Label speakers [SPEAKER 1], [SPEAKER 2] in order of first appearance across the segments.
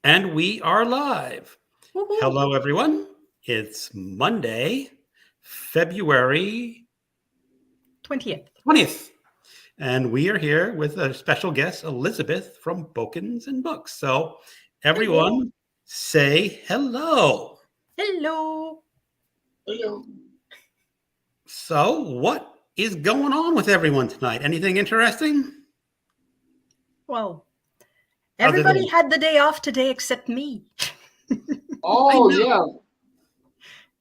[SPEAKER 1] And we are live.
[SPEAKER 2] Woo-hoo.
[SPEAKER 1] Hello, everyone. It's Monday, February
[SPEAKER 2] 20th.
[SPEAKER 1] 20th. And we are here with a special guest, Elisabeth from Bouquins and Books. So, everyone, say hello.
[SPEAKER 2] Hello.
[SPEAKER 3] Hello.
[SPEAKER 1] So, what is going on with everyone tonight? Anything interesting?
[SPEAKER 2] Well,
[SPEAKER 1] Other
[SPEAKER 2] everybody
[SPEAKER 1] than-
[SPEAKER 2] had the day off today except me.
[SPEAKER 3] Oh,
[SPEAKER 1] I
[SPEAKER 3] yeah,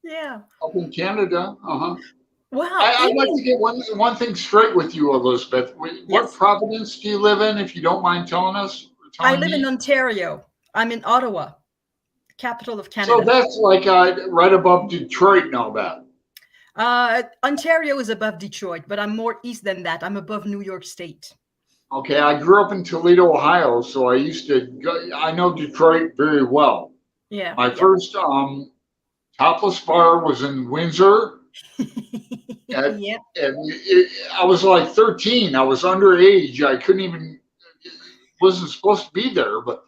[SPEAKER 2] Yeah.
[SPEAKER 3] up in Canada.
[SPEAKER 2] Wow.
[SPEAKER 3] I'd like to get one thing straight with you, Elizabeth. What
[SPEAKER 2] Yes.
[SPEAKER 3] province do you live in, if you don't mind telling us?
[SPEAKER 2] I
[SPEAKER 3] Telling
[SPEAKER 2] live
[SPEAKER 3] me?
[SPEAKER 2] in Ontario. I'm in Ottawa, capital of
[SPEAKER 3] So
[SPEAKER 2] Canada.
[SPEAKER 3] that's like right above Detroit and all that.
[SPEAKER 2] Ontario is above Detroit, but I'm more east than that. I'm above New York State.
[SPEAKER 3] Okay, I grew up in Toledo, Ohio, so I used to I know Detroit very well.
[SPEAKER 2] Yeah.
[SPEAKER 3] My first topless bar was in Windsor.
[SPEAKER 2] Yeah.
[SPEAKER 3] I was like 13. I was underage. I couldn't even, wasn't supposed to be there. But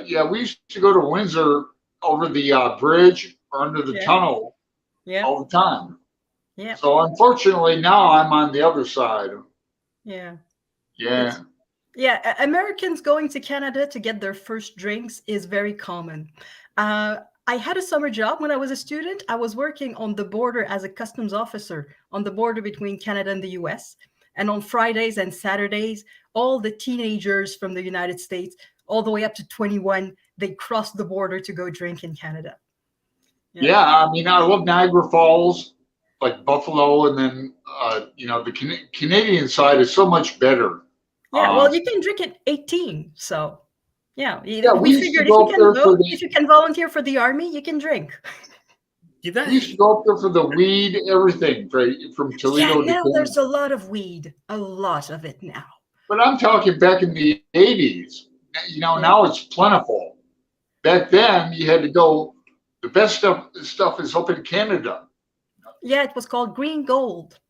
[SPEAKER 3] yeah, we used to go to Windsor over the bridge or under the
[SPEAKER 2] Yeah.
[SPEAKER 3] tunnel
[SPEAKER 2] Yeah.
[SPEAKER 3] all the time.
[SPEAKER 2] Yeah.
[SPEAKER 3] So unfortunately, now I'm on the other side.
[SPEAKER 2] Yeah.
[SPEAKER 3] Yeah.
[SPEAKER 2] Yeah, Americans going to Canada to get their first drinks is very common. I had a summer job when I was a student. I was working on the border as a customs officer on the border between Canada and the US. And on Fridays and Saturdays, all the teenagers from the United States, all the way up to 21, they crossed the border to go drink in Canada.
[SPEAKER 3] Yeah. I mean, I love Niagara Falls, like Buffalo, and then, the Canadian side is so much better.
[SPEAKER 2] Yeah, well, you can drink at 18, so yeah.
[SPEAKER 3] Yeah, we
[SPEAKER 2] We
[SPEAKER 3] used to
[SPEAKER 2] figured
[SPEAKER 3] go up there for
[SPEAKER 2] if you can volunteer for the army, you can drink.
[SPEAKER 1] You that-
[SPEAKER 3] We used to go up there for the weed, everything, from
[SPEAKER 2] Yeah,
[SPEAKER 3] Toledo to
[SPEAKER 2] now
[SPEAKER 3] Canada.
[SPEAKER 2] there's a lot of weed, a lot of it now.
[SPEAKER 3] But I'm talking back in the 80s.
[SPEAKER 2] Yeah.
[SPEAKER 3] Now it's plentiful. Back then, you had to go. The best stuff is up in Canada.
[SPEAKER 2] Yeah, it was called Green Gold.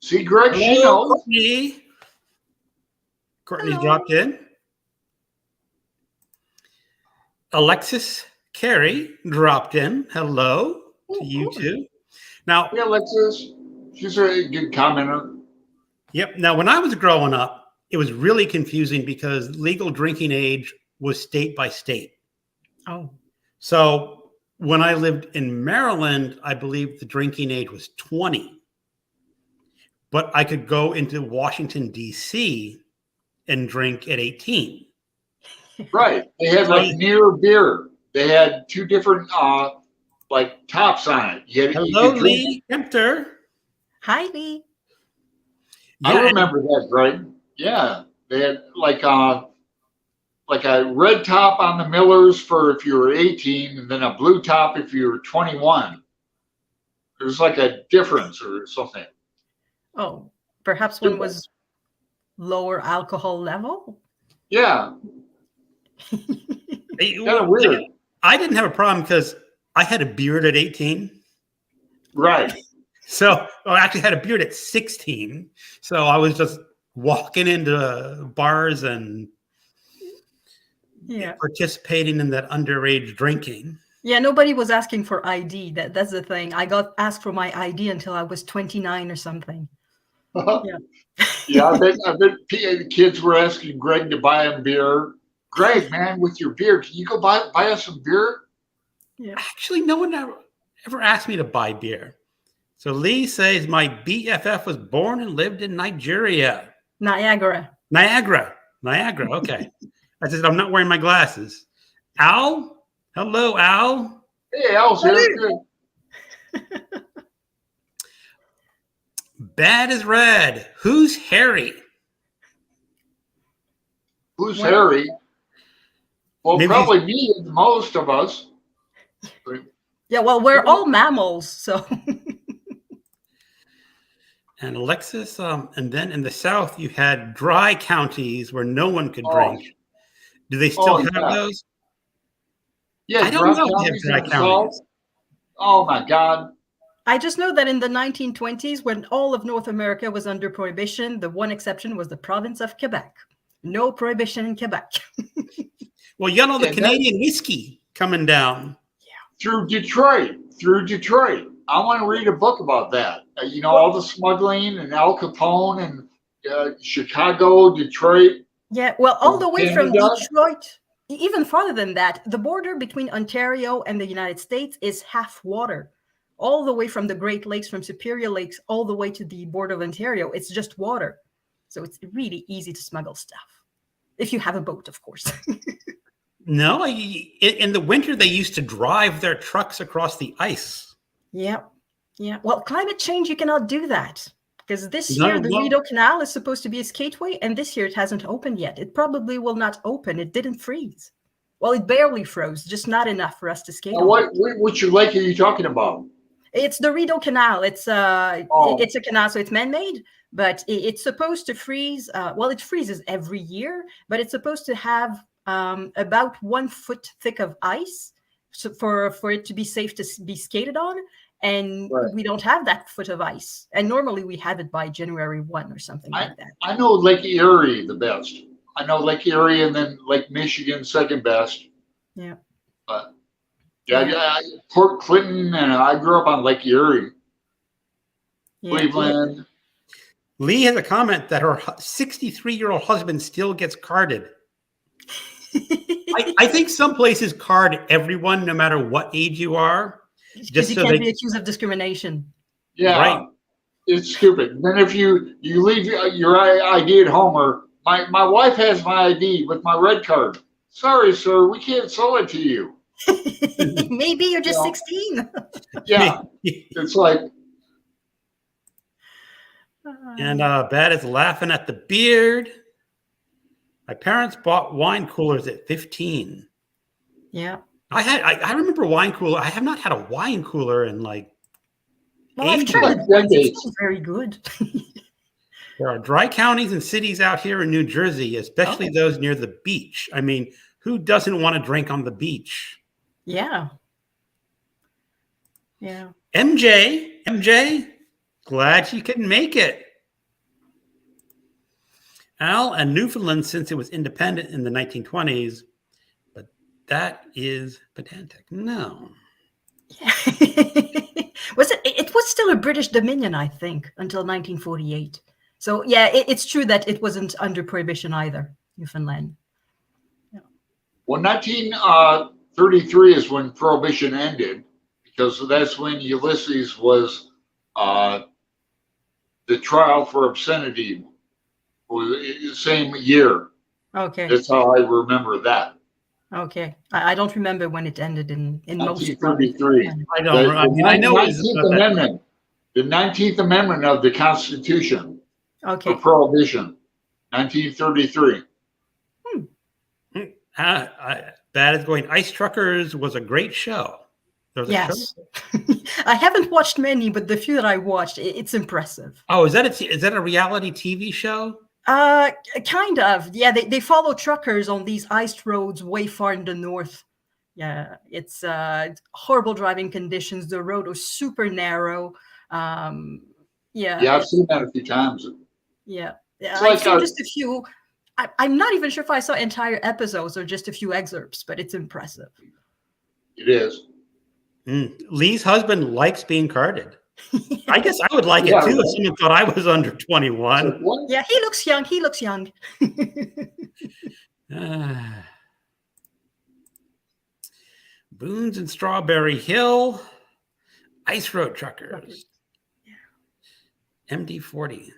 [SPEAKER 3] See, Greg, she
[SPEAKER 1] Hello,
[SPEAKER 3] knows.
[SPEAKER 1] Courtney. Courtney's
[SPEAKER 2] Hello.
[SPEAKER 1] dropped in. Alexis Carey dropped in. Hello to you
[SPEAKER 2] Cool.
[SPEAKER 1] too. Now,
[SPEAKER 3] Yeah, Alexis, she's a good commenter.
[SPEAKER 1] yep. Now, when I was growing up, it was really confusing because legal drinking age was state by state.
[SPEAKER 2] Oh,
[SPEAKER 1] So when I lived in Maryland, I believe the drinking age was 20. But I could go into Washington, D.C. and drink at 18.
[SPEAKER 3] Right. They had like
[SPEAKER 1] Right.
[SPEAKER 3] near beer. They had two different like tops on it. You
[SPEAKER 1] Hello,
[SPEAKER 3] could drink.
[SPEAKER 1] Lee Kempter.
[SPEAKER 2] hi, Lee.
[SPEAKER 3] I
[SPEAKER 1] Yeah,
[SPEAKER 3] remember that, Greg. Yeah. They had like a red top on the Millers for if you were 18, and then a blue top if you were 21. There's like a difference or something.
[SPEAKER 2] Oh, perhaps one was lower alcohol level.
[SPEAKER 3] Yeah, kind of weird.
[SPEAKER 1] I didn't have a problem because I had a beard at 18.
[SPEAKER 3] Right.
[SPEAKER 1] So I actually had a beard at 16. So I was just walking into bars and
[SPEAKER 2] Yeah.
[SPEAKER 1] participating in that underage drinking.
[SPEAKER 2] Yeah, nobody was asking for ID. That's the thing. I got asked for my ID until I was 29 or something. Yeah.
[SPEAKER 3] Yeah, I bet the kids were asking Greg to buy them beer. Greg, man, with your beer, can you go buy us some beer?
[SPEAKER 2] Yeah.
[SPEAKER 1] Actually, no one ever asked me to buy beer. So Lee says my BFF was born and lived in Nigeria.
[SPEAKER 2] Niagara.
[SPEAKER 1] Okay. I said, I'm not wearing my glasses. Al? Hello, Al.
[SPEAKER 3] Hey, Al's here. Good.
[SPEAKER 1] Bad as red. Who's Harry?
[SPEAKER 3] Who's
[SPEAKER 2] Well-
[SPEAKER 3] Harry? Well,
[SPEAKER 1] Maybe
[SPEAKER 3] probably me and most of us.
[SPEAKER 2] Yeah, well, we're all mammals, so
[SPEAKER 1] And Alexis, and then in the South, you had dry counties where no one could
[SPEAKER 3] Oh.
[SPEAKER 1] drink. Do they still have
[SPEAKER 3] yeah.
[SPEAKER 1] those?
[SPEAKER 3] Yeah,
[SPEAKER 1] I don't
[SPEAKER 3] dry
[SPEAKER 1] know if they have
[SPEAKER 3] counties
[SPEAKER 1] dry
[SPEAKER 3] in the South.
[SPEAKER 1] counties.
[SPEAKER 3] Oh my God.
[SPEAKER 2] I just know that in the 1920s, when all of North America was under prohibition, the one exception was the province of Quebec. No prohibition in Quebec.
[SPEAKER 1] Well, you got all the
[SPEAKER 3] And
[SPEAKER 1] Canadian whiskey coming down.
[SPEAKER 3] through Detroit. I want to read a book about that. All the smuggling and Al Capone and Chicago, Detroit,
[SPEAKER 2] Yeah, well, all the way from
[SPEAKER 3] Canada.
[SPEAKER 2] Detroit, even farther than that, the border between Ontario and the United States is half water. All the way from the Great Lakes, from Superior Lakes, all the way to the border of Ontario, it's just water. So it's really easy to smuggle stuff. If you have a boat, of course.
[SPEAKER 1] No, in the winter, they used to drive their trucks across the ice.
[SPEAKER 2] Yeah. Yeah. Well, climate change, you cannot do that. Because this
[SPEAKER 1] No,
[SPEAKER 2] year, the
[SPEAKER 1] well-
[SPEAKER 2] Rideau Canal is supposed to be a skateway, and this year it hasn't opened yet. It probably will not open. It didn't freeze. Well, it barely froze, just not enough for us to skate on.
[SPEAKER 3] Which lake are you talking about?
[SPEAKER 2] It's the Rideau Canal. It's it's a canal, so it's man-made, but it's supposed to freeze. Well, it freezes every year, but it's supposed to have about 1 foot thick of ice for it to be safe to be skated on. And
[SPEAKER 3] Right.
[SPEAKER 2] we don't have that foot of ice. And normally we have it by January 1 or something like that.
[SPEAKER 3] I know Lake Erie the best. I know Lake Erie and then Lake Michigan second best.
[SPEAKER 2] Yeah.
[SPEAKER 3] But Port Clinton, and I grew up on Lake Erie,
[SPEAKER 2] Yeah.
[SPEAKER 3] Cleveland.
[SPEAKER 1] Lee has a comment that her 63-year-old husband still gets carded. I think some places card everyone, no matter what age you are.
[SPEAKER 2] Because you can't be accused of discrimination.
[SPEAKER 3] Yeah,
[SPEAKER 1] Right.
[SPEAKER 3] It's stupid. Then if you leave your ID at home, or my wife has my ID with my red card. Sorry, sir, we can't sell it to you.
[SPEAKER 2] Maybe you're just
[SPEAKER 3] Yeah.
[SPEAKER 2] 16.
[SPEAKER 3] Yeah, it's like,
[SPEAKER 1] And Bad is laughing at the beard. My parents bought wine coolers at 15.
[SPEAKER 2] Yeah.
[SPEAKER 1] I remember wine cooler. I have not had a wine cooler in like
[SPEAKER 2] Well, I've
[SPEAKER 1] ages.
[SPEAKER 2] tried it
[SPEAKER 3] Like
[SPEAKER 2] once.
[SPEAKER 3] decades.
[SPEAKER 2] It's not very good.
[SPEAKER 1] There are dry counties and cities out here in New Jersey, especially those near the beach. I mean, who doesn't want to drink on the beach?
[SPEAKER 2] Yeah. Yeah.
[SPEAKER 1] MJ, glad you could make it. Al, and Newfoundland, since it was independent in the 1920s, but that is pedantic. No.
[SPEAKER 2] Yeah. It was still a British dominion, I think, until 1948. So yeah, it's true that it wasn't under prohibition either, Newfoundland.
[SPEAKER 3] well, 1933 is when Prohibition ended, because that's when Ulysses was the trial for obscenity was the same year.
[SPEAKER 2] Okay.
[SPEAKER 3] That's how I remember that.
[SPEAKER 2] Okay. I don't remember when it ended in most
[SPEAKER 3] 1933.
[SPEAKER 1] I don't know. I mean, I know it's
[SPEAKER 3] 19th Amendment. The 19th Amendment of the Constitution
[SPEAKER 2] Okay.
[SPEAKER 3] for Prohibition, 1933.
[SPEAKER 1] Bad is going. Ice Truckers was a great show. There was a
[SPEAKER 2] Yes.
[SPEAKER 1] show?
[SPEAKER 2] I haven't watched many, but the few that I watched, it's impressive.
[SPEAKER 1] Oh, is that a reality TV show?
[SPEAKER 2] Kind of. Yeah, they follow truckers on these iced roads way far in the north. Yeah, it's horrible driving conditions. The road was super narrow. Yeah.
[SPEAKER 3] Yeah, I've seen that a few times.
[SPEAKER 2] Yeah.
[SPEAKER 3] It's
[SPEAKER 2] I've
[SPEAKER 3] like
[SPEAKER 2] seen just a few. I'm not even sure if I saw entire episodes or just a few excerpts, but it's impressive.
[SPEAKER 3] It is.
[SPEAKER 1] Lee's husband likes being carded. I guess I would like it too if someone thought I was under 21.
[SPEAKER 3] What?
[SPEAKER 2] Yeah, he looks young. He looks young.
[SPEAKER 1] Boone's and Strawberry Hill, Ice Road Truckers, MD-40,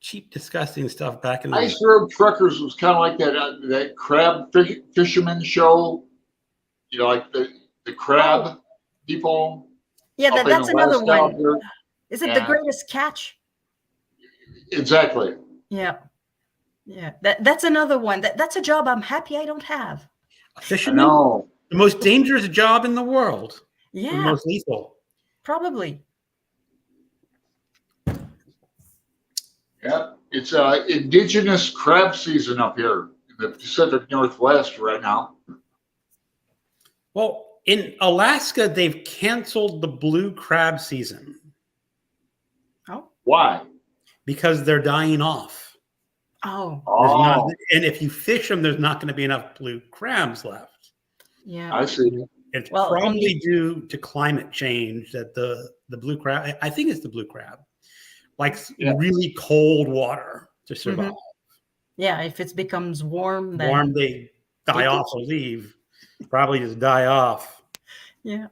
[SPEAKER 1] cheap, disgusting stuff back in the
[SPEAKER 3] Ice Road Truckers was kind of like that crab fisherman show. You know, like the crab people.
[SPEAKER 2] Yeah,
[SPEAKER 3] up in
[SPEAKER 2] that's
[SPEAKER 3] the
[SPEAKER 2] another
[SPEAKER 3] West out
[SPEAKER 2] one.
[SPEAKER 3] there.
[SPEAKER 2] Is it The Greatest Catch?
[SPEAKER 3] Exactly.
[SPEAKER 2] Yeah. Yeah, that's another one. That's a job I'm happy I don't have.
[SPEAKER 1] A
[SPEAKER 3] I
[SPEAKER 1] fisherman,
[SPEAKER 3] know.
[SPEAKER 1] the most dangerous job in the world, the
[SPEAKER 2] Yeah,
[SPEAKER 1] most lethal.
[SPEAKER 2] probably.
[SPEAKER 3] Yeah, it's indigenous crab season up here in the Pacific Northwest right now.
[SPEAKER 1] Well, in Alaska, they've canceled the blue crab season
[SPEAKER 2] Oh,
[SPEAKER 3] Why?
[SPEAKER 1] because they're dying off.
[SPEAKER 2] Oh,
[SPEAKER 1] There's not,
[SPEAKER 3] Oh,
[SPEAKER 1] and if you fish them, there's not going to be enough blue crabs left.
[SPEAKER 2] yeah.
[SPEAKER 3] I see.
[SPEAKER 1] It's
[SPEAKER 2] Well,
[SPEAKER 1] probably due to climate change that the blue crab, I think it's the blue crab, likes
[SPEAKER 3] Yeah.
[SPEAKER 1] really cold water to survive.
[SPEAKER 2] Yeah, if it becomes warm, then
[SPEAKER 1] Warm, they die off or leave. Probably just die off.
[SPEAKER 2] yeah.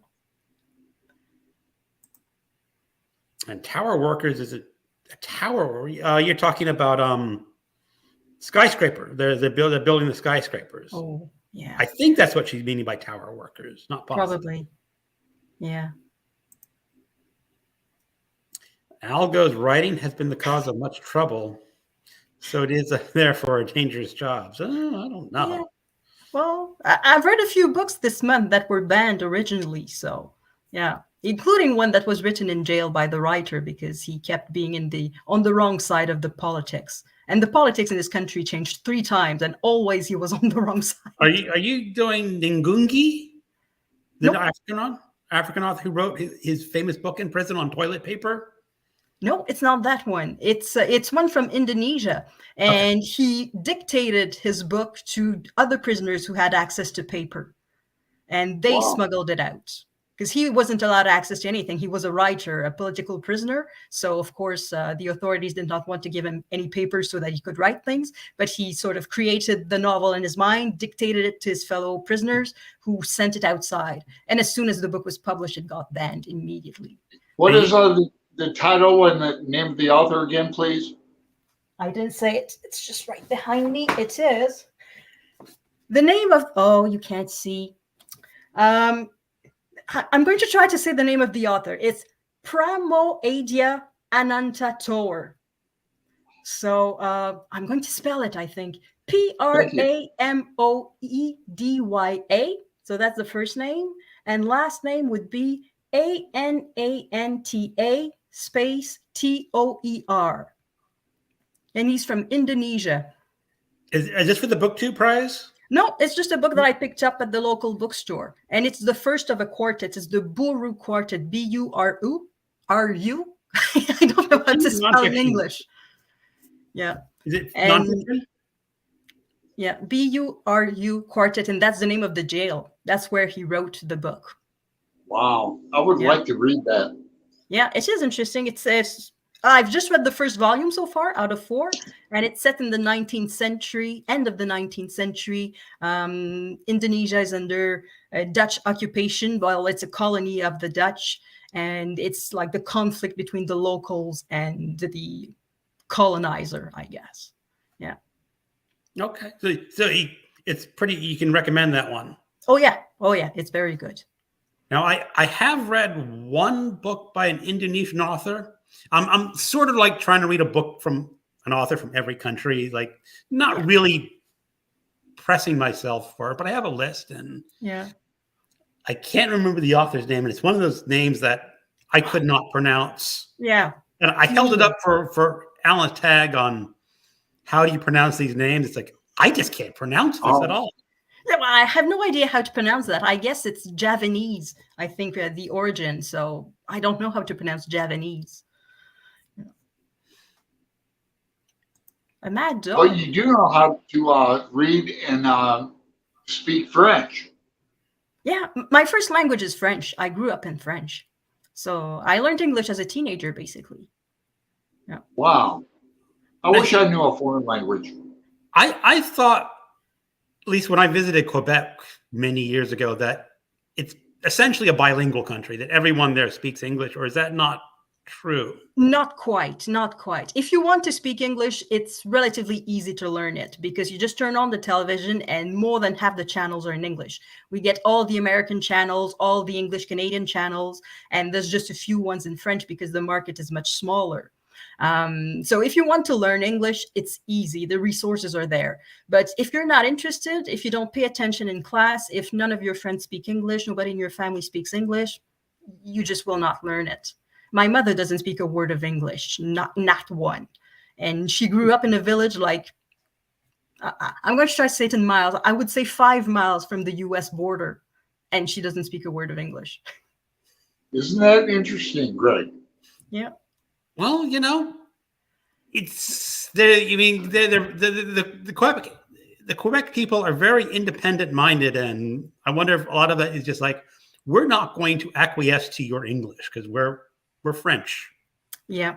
[SPEAKER 1] And tower workers is a tower. You're talking about skyscraper. They're building the skyscrapers.
[SPEAKER 2] Oh, yeah.
[SPEAKER 1] I think that's what she's meaning by tower workers. Not possible.
[SPEAKER 2] Probably. Yeah.
[SPEAKER 1] Algo's writing has been the cause of much trouble, so it is therefore a dangerous job. So I don't know.
[SPEAKER 2] Yeah. Well, I've read a few books this month that were banned originally, so yeah, including one that was written in jail by the writer because he kept being on the wrong side of the politics. And the politics in this country changed 3 times, and always he was on the wrong side.
[SPEAKER 1] Are you doing Ngungi, the
[SPEAKER 2] Nope.
[SPEAKER 1] African author who wrote his famous book in prison on toilet paper?
[SPEAKER 2] No, it's not that one. It's one from Indonesia, and he dictated his book to other prisoners who had access to paper, and they smuggled it out because he wasn't allowed access to anything. He was a writer, a political prisoner, so of course the authorities did not want to give him any papers so that he could write things. But he sort of created the novel in his mind, dictated it to his fellow prisoners, who sent it outside. And as soon as the book was published, it got banned immediately.
[SPEAKER 3] What is the title and the name of the author again, please?
[SPEAKER 2] I didn't say it. It's just right behind me. It is the name of. Oh, you can't see. I'm going to try to say the name of the author. It's Pramoedia Anantator. So I'm going to spell it, I think. Pramoedia. So that's the first name. And last name would be Ananta space Toer. And he's from Indonesia.
[SPEAKER 1] Is this for the BookTube prize?
[SPEAKER 2] No, it's just a book that I picked up at the local bookstore. And it's the first of a quartet. It's the Buru Quartet, Buru. R-U? I don't know how to spell in English. Yeah.
[SPEAKER 1] Is it nonfiction?
[SPEAKER 2] Yeah, Buru Quartet, and that's the name of the jail. That's where he wrote the book.
[SPEAKER 3] Wow. I would like to read that.
[SPEAKER 2] Yeah, it is interesting. It says I've just read the first volume so far out of 4, and it's set in the 19th century, end of the 19th century. Indonesia is under Dutch occupation. Well, it's a colony of the Dutch, and it's like the conflict between the locals and the colonizer, I guess. Yeah.
[SPEAKER 1] Okay. So it's pretty, you can recommend that one.
[SPEAKER 2] Oh, yeah. It's very good.
[SPEAKER 1] Now, I have read one book by an Indonesian author. I'm sort of like trying to read a book from an author from every country, like not really pressing myself for it, but I have a list, and I can't remember the author's name, and it's one of those names that I could not pronounce.
[SPEAKER 2] Yeah.
[SPEAKER 1] And I held it up for Alan Tag on how do you pronounce these names. It's like, I just can't pronounce this at all.
[SPEAKER 2] Yeah, well, I have no idea how to pronounce that. I guess it's Javanese, I think, the origin. So I don't know how to pronounce Javanese. A mad dog.
[SPEAKER 3] But you do know how to read and speak French.
[SPEAKER 2] Yeah, my first language is French. I grew up in French. So I learned English as a teenager, basically. Yeah.
[SPEAKER 3] Wow. I wish I knew a foreign language.
[SPEAKER 1] I thought, at least when I visited Quebec many years ago, that it's essentially a bilingual country, that everyone there speaks English, or is that not true?
[SPEAKER 2] Not quite. If you want to speak English, it's relatively easy to learn it because you just turn on the television and more than half the channels are in English. We get all the American channels, all the English Canadian channels, and there's just a few ones in French because the market is much smaller. So if you want to learn English, it's easy. The resources are there. But if you're not interested, if you don't pay attention in class, if none of your friends speak English, nobody in your family speaks English, you just will not learn it. My mother doesn't speak a word of English, not one. And she grew up in a village like, I'm going to try to say it in miles. I would say 5 miles from the US border. And she doesn't speak a word of English.
[SPEAKER 3] Isn't that interesting, Greg?
[SPEAKER 2] Yeah.
[SPEAKER 1] Well, you know, It's there. You mean the Quebec people are very independent minded, and I wonder if a lot of that is just like we're not going to acquiesce to your English because we're French.
[SPEAKER 2] Yeah.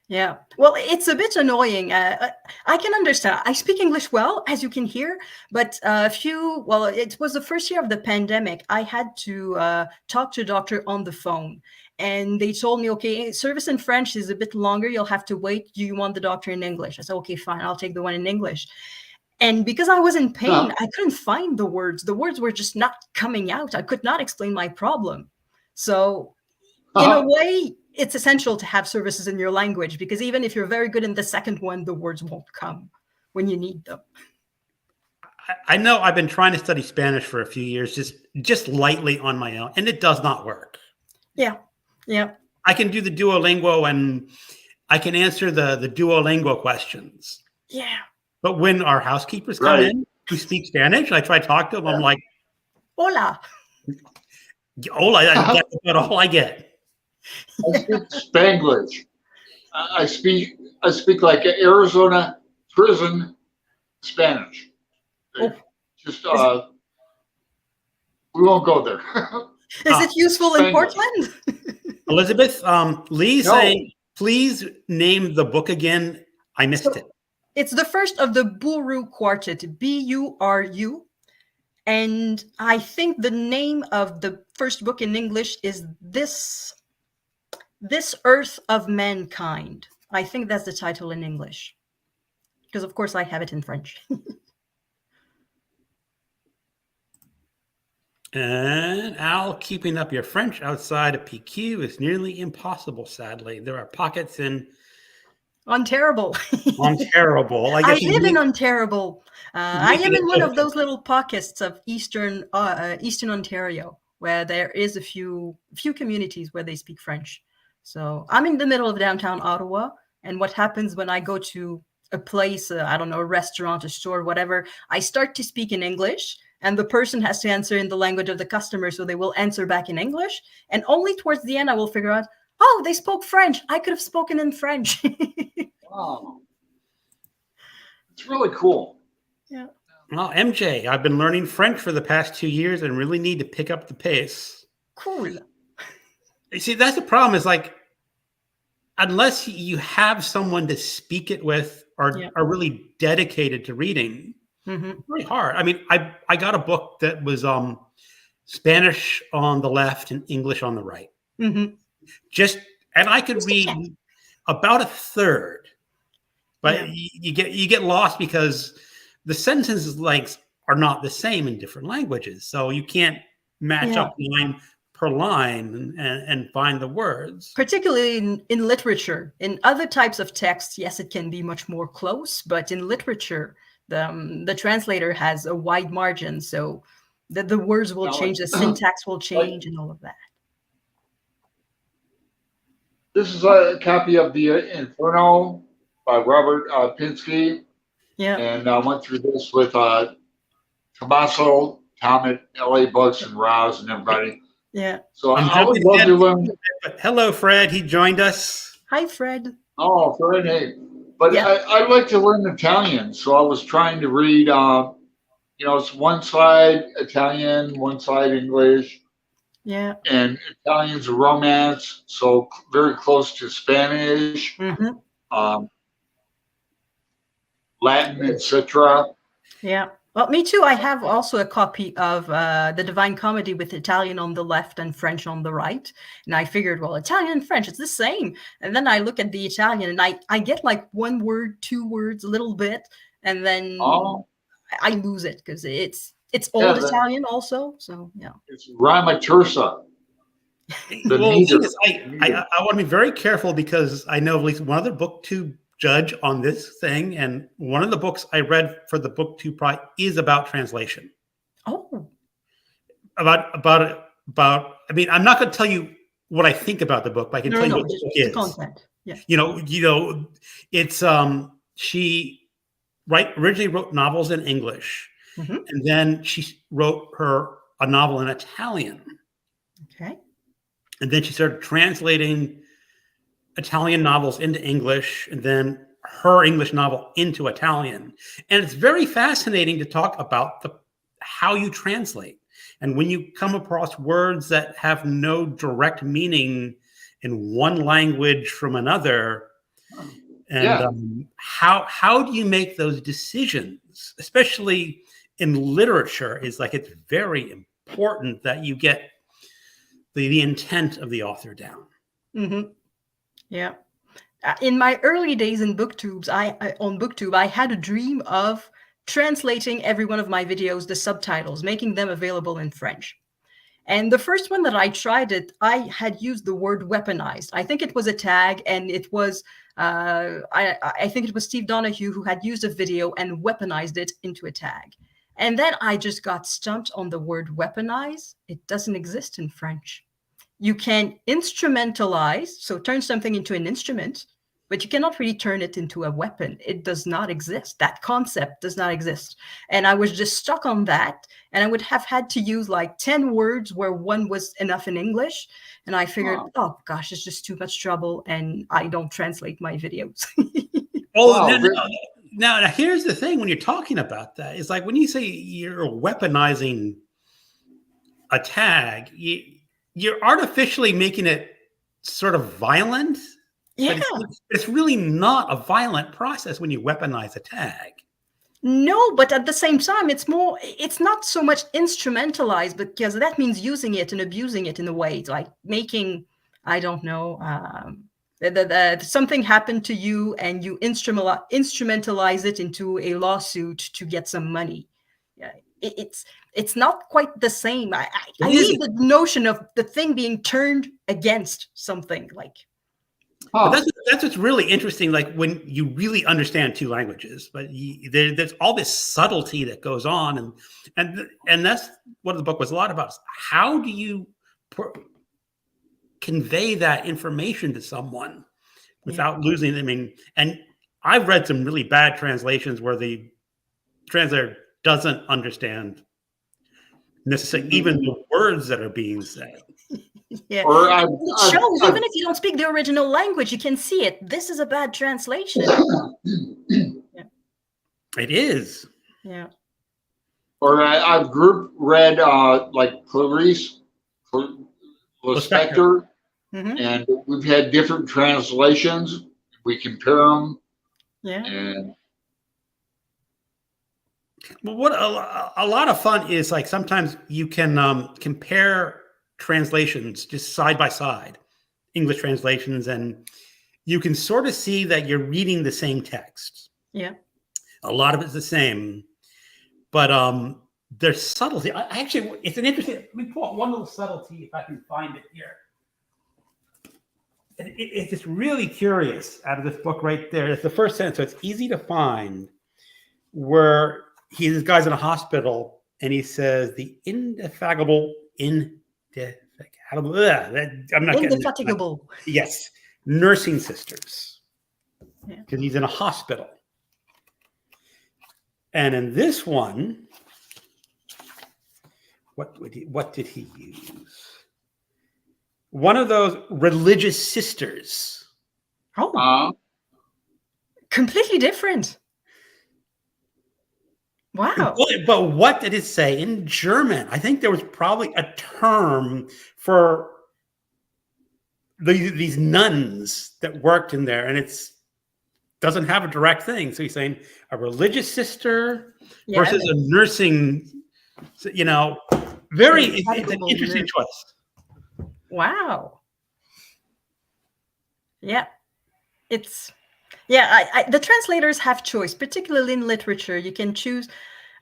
[SPEAKER 2] Yeah. Well, it's a bit annoying. I can understand. I speak English well, as you can hear, but it was the first year of the pandemic. I had to talk to a doctor on the phone. And they told me, okay, service in French is a bit longer. You'll have to wait. Do you want the doctor in English? I said, okay, fine. I'll take the one in English. And because I was in pain, I couldn't find the words. The words were just not coming out. I could not explain my problem. So in a way, it's essential to have services in your language, because even if you're very good in the second one, the words won't come when you need them.
[SPEAKER 1] I know I've been trying to study Spanish for a few years, just lightly on my own, and it does not work.
[SPEAKER 2] Yeah. Yeah.
[SPEAKER 1] I can do the Duolingo and I can answer the Duolingo questions.
[SPEAKER 2] Yeah.
[SPEAKER 1] But when our housekeepers come in who speak Spanish, I try to talk to them. I'm like,
[SPEAKER 2] hola.
[SPEAKER 1] Hola, that's about all I get.
[SPEAKER 3] I speak Spanglish. I speak like Arizona prison Spanish. Just we won't go there.
[SPEAKER 2] Is it useful in Portland?
[SPEAKER 1] Elisabeth, Lee saying, please name the book again. I missed it.
[SPEAKER 2] It's the first of the Buru Quartet, B-U-R-U. And I think the name of the first book in English is This Earth of Mankind. I think that's the title in English. Because, of course, I have it in French.
[SPEAKER 1] And Al, keeping up your French outside of PQ is nearly impossible, sadly. There are pockets in
[SPEAKER 2] Ontario.
[SPEAKER 1] Ontario.
[SPEAKER 2] I live in Ontario. I am in one of those little pockets of Eastern Ontario, where there is a few communities where they speak French. So I'm in the middle of downtown Ottawa. And what happens when I go to a place, I don't know, a restaurant, a store, whatever, I start to speak in English. And the person has to answer in the language of the customer, so they will answer back in English. And only towards the end, I will figure out, oh, they spoke French. I could have spoken in French.
[SPEAKER 3] Wow. It's really cool.
[SPEAKER 2] Yeah.
[SPEAKER 1] Well, MJ, I've been learning French for the past 2 years and really need to pick up the pace.
[SPEAKER 2] Cool.
[SPEAKER 1] You see, that's the problem is like, unless you have someone to speak it with or are really dedicated to reading, it's really hard. I mean, I got a book that was Spanish on the left and English on the right. And I could read about a third, but you get lost because the sentences like are not the same in different languages. So you can't match up line per line and find the words. Particularly
[SPEAKER 2] in literature. In other types of text, yes, it can be much more close, but in literature, the translator has a wide margin, so the words will change, the syntax will change, and all of that.
[SPEAKER 3] This is a copy of The Inferno by Robert Pinsky.
[SPEAKER 2] Yeah.
[SPEAKER 3] And I went through this with Tommaso, Tom at LA Books, and Roz and everybody.
[SPEAKER 2] Yeah.
[SPEAKER 3] So I would love to learn.
[SPEAKER 1] Hello, Fred. He joined us.
[SPEAKER 2] Hi, Fred.
[SPEAKER 3] Oh, Fred, hey. But I'd like to learn Italian, so I was trying to read, it's one side Italian, one side English.
[SPEAKER 2] Yeah.
[SPEAKER 3] And Italian's a romance, so very close to Spanish, Latin, etc.
[SPEAKER 2] Yeah. Well, me too. I have also a copy of The Divine Comedy with Italian on the left and French on the right. And I figured, well, Italian and French, it's the same. And then I look at the Italian and I get like one word, 2 words, a little bit. And then I lose it because it's old Italian also. So, yeah.
[SPEAKER 3] It's Rima Terza.
[SPEAKER 1] Well, I want to be very careful because I know at least one other BookTube judge on this thing, and one of the books I read for the BookTube Prize is about translation.
[SPEAKER 2] Oh,
[SPEAKER 1] about. I mean, I'm not going to tell you what I think about the book, but I can tell you what the book is.
[SPEAKER 2] Content. Yeah.
[SPEAKER 1] It's she originally wrote novels in English, and then she wrote a novel in Italian.
[SPEAKER 2] Okay. And
[SPEAKER 1] then she started translating Italian novels into English, and then her English novel into Italian. And it's very fascinating to talk about how you translate. And when you come across words that have no direct meaning in one language from another, and how do you make those decisions, especially in literature? Is like it's very important that you get the intent of the author down.
[SPEAKER 2] Mm-hmm. Yeah. In my early days in BookTubes, on BookTube, I had a dream of translating every one of my videos, the subtitles, making them available in French. And the first one that I tried it, I had used the word weaponized. I think it was a tag, and it was, I think it was Steve Donahue who had used a video and weaponized it into a tag. And then I just got stumped on the word weaponize. It doesn't exist in French. You can instrumentalize, so turn something into an instrument, but you cannot really turn it into a weapon. It does not exist. That concept does not exist. And I was just stuck on that. And I would have had to use like 10 words where one was enough in English. And I figured, oh gosh, it's just too much trouble. And I don't translate my videos.
[SPEAKER 1] Now, here's the thing when you're talking about that. It's like when you say you're weaponizing a tag, you're artificially making it sort of violent.
[SPEAKER 2] Yeah.
[SPEAKER 1] But it's really not a violent process when you weaponize a tag.
[SPEAKER 2] No, but at the same time, it's not so much instrumentalized, because that means using it and abusing it in a way, like making, I don't know, something happened to you and you instrumentalize it into a lawsuit to get some money. Yeah, it's not quite the same. I need the notion of the thing being turned against something like.
[SPEAKER 1] But that's what's really interesting. Like when you really understand two languages, but there's all this subtlety that goes on, and that's what the book was a lot about. How do you convey that information to someone without losing? I mean, and I've read some really bad translations where the translator doesn't understand necessarily even the words that are being said.
[SPEAKER 2] Yeah, it shows. Even if you don't speak the original language, you can see it. This is a bad translation.
[SPEAKER 1] Yeah. It is.
[SPEAKER 2] Yeah.
[SPEAKER 3] Or I've group read like Clarice Lispector, and we've had different translations. We compare them.
[SPEAKER 2] Yeah.
[SPEAKER 3] And
[SPEAKER 1] well, what a lot of fun is like sometimes you can compare translations just side by side, English translations, and you can sort of see that you're reading the same text.
[SPEAKER 2] Yeah.
[SPEAKER 1] A lot of it's the same, but there's subtlety. Actually, it's an interesting, let me pull out one little subtlety if I can find it here. It's just really curious out of this book right there. It's the first sentence, so it's easy to find, where this guy's in a hospital and he says the indefatigable Yes, nursing sisters, because he's in a hospital. And in this one, what did he use? One of those religious sisters.
[SPEAKER 2] Oh, completely different. Wow.
[SPEAKER 1] But what did it say in German? I think there was probably a term for these nuns that worked in there, and it's doesn't have a direct thing. So he's saying a religious sister versus a nursing, it's an interesting choice.
[SPEAKER 2] Wow. Yeah. The translators have choice, particularly in literature. You can choose,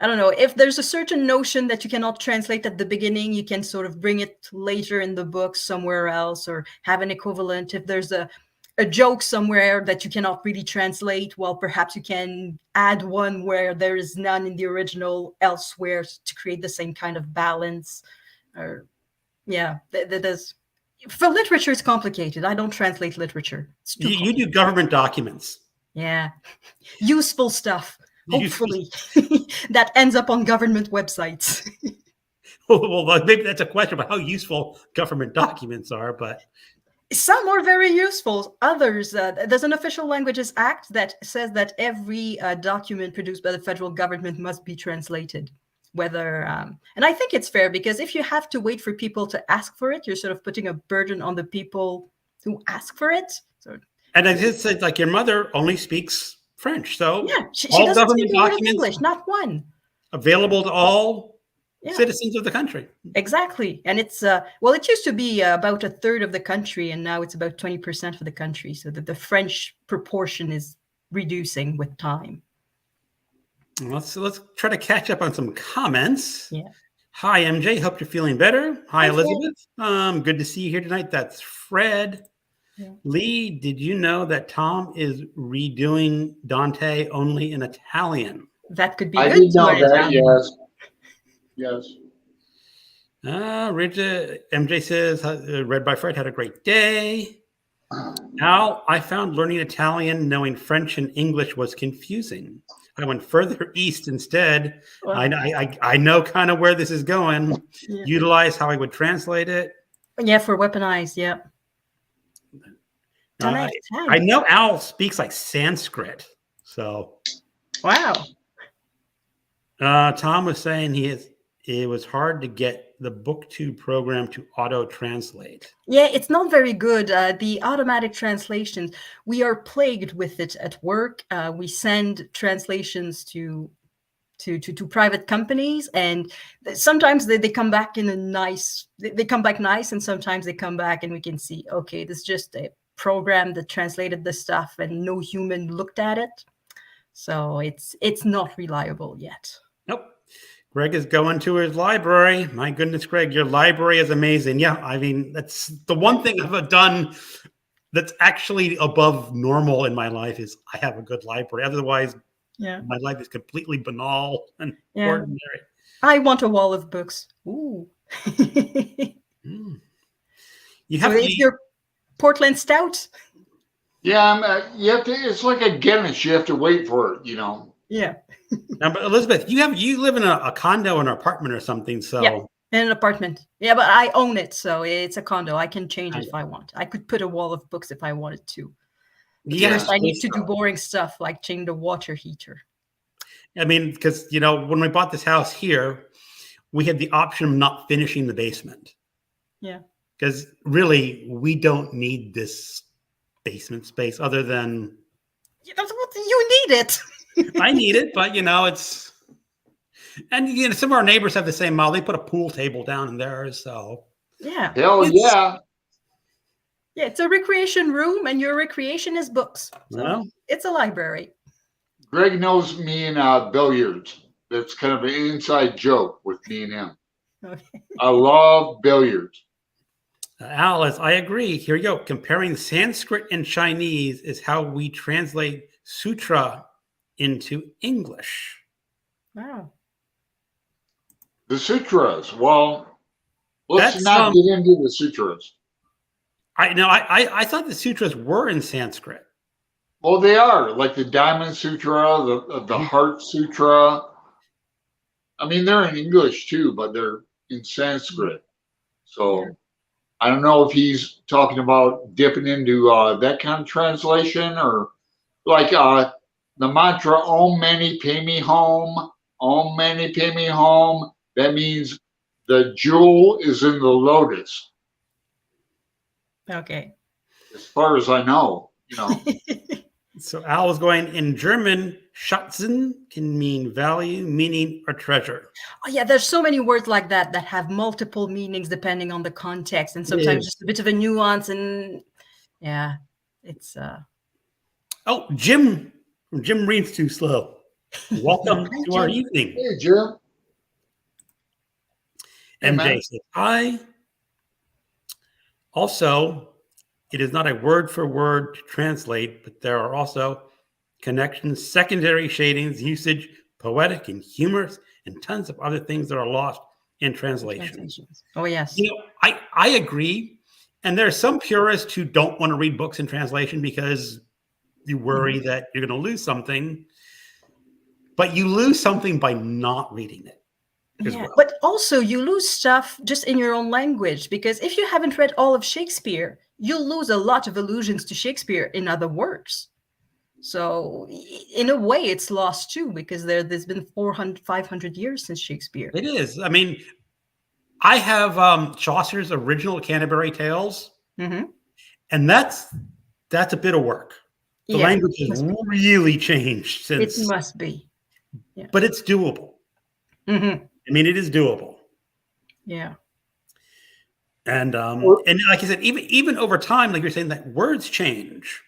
[SPEAKER 2] I don't know, if there's a certain notion that you cannot translate at the beginning, you can sort of bring it later in the book somewhere else or have an equivalent. If there's a joke somewhere that you cannot really translate, well, perhaps you can add one where there is none in the original elsewhere to create the same kind of balance. Or, for literature, it's complicated. I don't translate literature.
[SPEAKER 1] You do government documents.
[SPEAKER 2] Yeah. Useful stuff, hopefully, that ends up on government websites.
[SPEAKER 1] Well, maybe that's a question about how useful government documents are, but
[SPEAKER 2] Some are very useful. Others, there's an Official Languages Act that says that every document produced by the federal government must be translated. Whether, and I think it's fair, because if you have to wait for people to ask for it, you're sort of putting a burden on the people who ask for it. So,
[SPEAKER 1] And I just said, like, your mother only speaks French, so
[SPEAKER 2] yeah, she
[SPEAKER 1] all
[SPEAKER 2] doesn't
[SPEAKER 1] government
[SPEAKER 2] speak a word of
[SPEAKER 1] documents
[SPEAKER 2] English, not one.
[SPEAKER 1] available to all
[SPEAKER 2] Yeah.
[SPEAKER 1] citizens of the country.
[SPEAKER 2] Exactly. And it's, well, it used to be about a third of the country, and now it's about 20% of the country. So that the French proportion is reducing with time.
[SPEAKER 1] Let's try to catch up on some comments.
[SPEAKER 2] Yeah.
[SPEAKER 1] Hi, MJ. Hope you're feeling better. Hi,
[SPEAKER 2] Hi,
[SPEAKER 1] Elizabeth. Good to see you here tonight. That's Fred.
[SPEAKER 2] Yeah.
[SPEAKER 1] Lee, did you know that Tom is redoing Dante only in Italian?
[SPEAKER 2] That could be
[SPEAKER 3] I
[SPEAKER 2] good
[SPEAKER 3] did
[SPEAKER 2] to
[SPEAKER 3] know
[SPEAKER 2] learn
[SPEAKER 3] that.
[SPEAKER 2] Italian.
[SPEAKER 3] Yes.
[SPEAKER 1] Rita, MJ says, read by Fred, had a great day. Al, I found learning Italian, knowing French and English was confusing. I went further east instead.
[SPEAKER 2] Well,
[SPEAKER 1] I know kind of where this is going.
[SPEAKER 2] Yeah.
[SPEAKER 1] Utilize how I would translate it.
[SPEAKER 2] For weaponized, yeah.
[SPEAKER 1] I know Al speaks like Sanskrit. So,
[SPEAKER 2] wow.
[SPEAKER 1] Tom was saying it was hard to get the BookTube program to auto-translate.
[SPEAKER 2] Yeah, it's not very good. The automatic translations, we are plagued with it at work. We send translations to private companies, and sometimes they come back in a nice, they come back nice, and sometimes they come back and we can see, okay, this is just a program that translated the stuff and no human looked at it. So it's not reliable yet.
[SPEAKER 1] Nope. Greg is going to his library. My goodness, Greg, your library is amazing. Yeah, I mean, that's the one thing I've done that's actually above normal in my life is I have a good library. Otherwise, my life is completely banal and ordinary.
[SPEAKER 2] I want a wall of books. Ooh.
[SPEAKER 1] You have
[SPEAKER 2] it's your Portland Stout.
[SPEAKER 3] Yeah, you have to. It's like a Guinness. You have to wait for it.
[SPEAKER 2] Yeah.
[SPEAKER 1] Now, but Elizabeth, you live in a condo, an apartment, or something. So
[SPEAKER 2] in an apartment. Yeah, but I own it, so it's a condo. I can change it if I want. I could put a wall of books if I wanted to. First, I need to do boring stuff like change the water heater.
[SPEAKER 1] I mean, because when we bought this house here, we had the option of not finishing the basement.
[SPEAKER 2] Yeah.
[SPEAKER 1] Because really, we don't need this basement space other than
[SPEAKER 2] you need it.
[SPEAKER 1] I need it, but it's, and some of our neighbors have the same model. They put a pool table down in theirs, so
[SPEAKER 2] yeah.
[SPEAKER 3] Hell yeah.
[SPEAKER 2] Yeah, it's a recreation room, and your recreation is books. So it's a library.
[SPEAKER 3] Greg knows me in billiards. That's kind of an inside joke with me and him. Okay. I love billiards.
[SPEAKER 1] Alice, I agree. Here you go. Comparing Sanskrit and Chinese is how we translate sutra into English.
[SPEAKER 2] Wow.
[SPEAKER 3] The sutras. Well, let's not get into the sutras.
[SPEAKER 1] I thought the sutras were in Sanskrit.
[SPEAKER 3] Well, they are, like the Diamond Sutra, the Heart Sutra. I mean, they're in English too, but they're in Sanskrit. So I don't know if he's talking about dipping into that kind of translation, or like the mantra Om Mani Padme Hum, Om Mani Padme Hum. That means the jewel is in the lotus.
[SPEAKER 2] Okay.
[SPEAKER 3] As far as I know,
[SPEAKER 1] So Al was going, in German, Schatzen can mean value, meaning, or treasure.
[SPEAKER 2] Oh yeah, there's so many words like that that have multiple meanings depending on the context, and sometimes just a bit of a nuance, and it's
[SPEAKER 1] Oh, Jim reads too slow. Welcome to our evening.
[SPEAKER 3] Hey, Jim.
[SPEAKER 1] MJ says hi. Also, it is not a word for word to translate, but there are also connections, secondary shadings, usage, poetic and humorous, and tons of other things that are lost in translation.
[SPEAKER 2] Oh, yes.
[SPEAKER 1] I agree. And there are some purists who don't want to read books in translation because you worry that you're going to lose something. But you lose something by not reading it.
[SPEAKER 2] Yeah, but also you lose stuff just in your own language, because if you haven't read all of Shakespeare, you'll lose a lot of allusions to Shakespeare in other works. So in a way, it's lost too, because there's been 400, 500 years since Shakespeare.
[SPEAKER 1] It is. I mean, I have Chaucer's original Canterbury Tales,
[SPEAKER 2] Mm-hmm.
[SPEAKER 1] and that's a bit of work. The language has really changed since.
[SPEAKER 2] It must be. Yeah.
[SPEAKER 1] But it's doable.
[SPEAKER 2] Mm-hmm.
[SPEAKER 1] I mean, it is doable.
[SPEAKER 2] Yeah.
[SPEAKER 1] And like I said, even over time, like you're saying, that words change.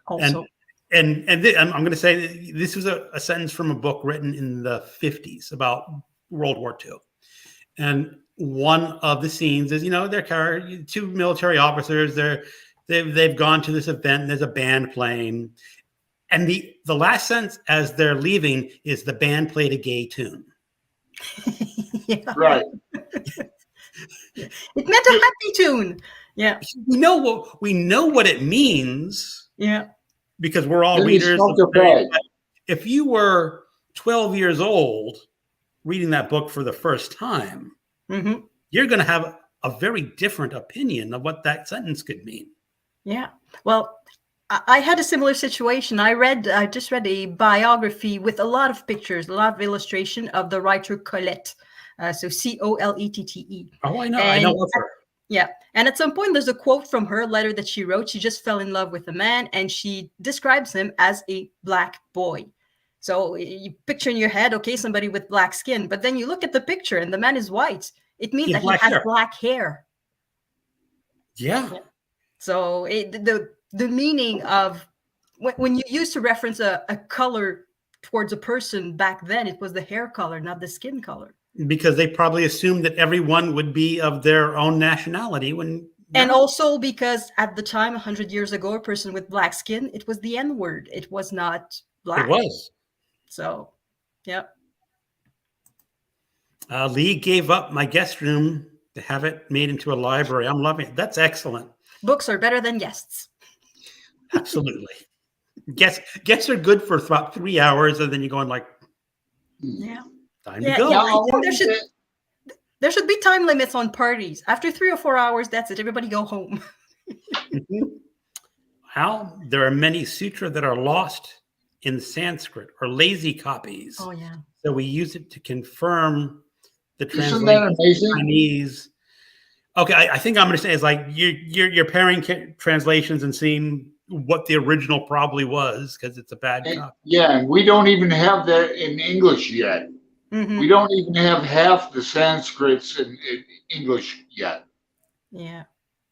[SPEAKER 2] Also.
[SPEAKER 1] And I'm going to say this was a sentence from a book written in the 50s about World War II. And one of the scenes is, they're two military officers. They've gone to this event. And there's a band playing, and the last sentence as they're leaving is the band played a gay tune.
[SPEAKER 2] Yeah.
[SPEAKER 3] Right.
[SPEAKER 2] It meant a happy tune. Yeah.
[SPEAKER 1] We know what it means.
[SPEAKER 2] Yeah.
[SPEAKER 1] Because we're all
[SPEAKER 3] Then
[SPEAKER 1] readers.
[SPEAKER 3] Of
[SPEAKER 1] if you were 12 years old reading that book for the first time,
[SPEAKER 2] mm-hmm.
[SPEAKER 1] you're going to have a very different opinion of what that sentence could mean.
[SPEAKER 2] Yeah. Well, I had a similar situation. I just read a biography with a lot of pictures, a lot of illustration of the writer Colette. So Colettete.
[SPEAKER 1] Oh, I know. I know of her.
[SPEAKER 2] Yeah. And at some point, there's a quote from her letter that she wrote. She just fell in love with a man, and she describes him as a black boy. So you picture in your head, okay, somebody with black skin, but then you look at the picture and the man is white. It means that he has black hair.
[SPEAKER 1] Yeah.
[SPEAKER 2] So the meaning of when you used to reference a color towards a person back then, it was the hair color, not the skin color.
[SPEAKER 1] Because they probably assumed that everyone would be of their own nationality
[SPEAKER 2] and also because at the time, 100 years ago, a person with black skin, it was the N-word. It was not black.
[SPEAKER 1] It was.
[SPEAKER 2] So, yeah.
[SPEAKER 1] Lee gave up my guest room to have it made into a library. I'm loving it. That's excellent.
[SPEAKER 2] Books are better than guests.
[SPEAKER 1] Absolutely. Guests are good for about 3 hours, and then you're going like,
[SPEAKER 2] yeah.
[SPEAKER 1] Time to go.
[SPEAKER 2] Yeah, there should be time limits on parties. After 3 or 4 hours, that's it. Everybody go home.
[SPEAKER 1] Well, there are many sutra that are lost in Sanskrit or lazy copies.
[SPEAKER 2] Oh, yeah.
[SPEAKER 1] So we use it to confirm the
[SPEAKER 3] translation. Isn't that amazing?
[SPEAKER 1] Chinese. Okay, I think I'm going to say is like you're pairing translations and seeing what the original probably was, because it's a bad copy.
[SPEAKER 3] Yeah, and we don't even have that in English yet.
[SPEAKER 2] Mm-hmm.
[SPEAKER 3] We don't even have half the Sanskrits in English yet.
[SPEAKER 2] Yeah.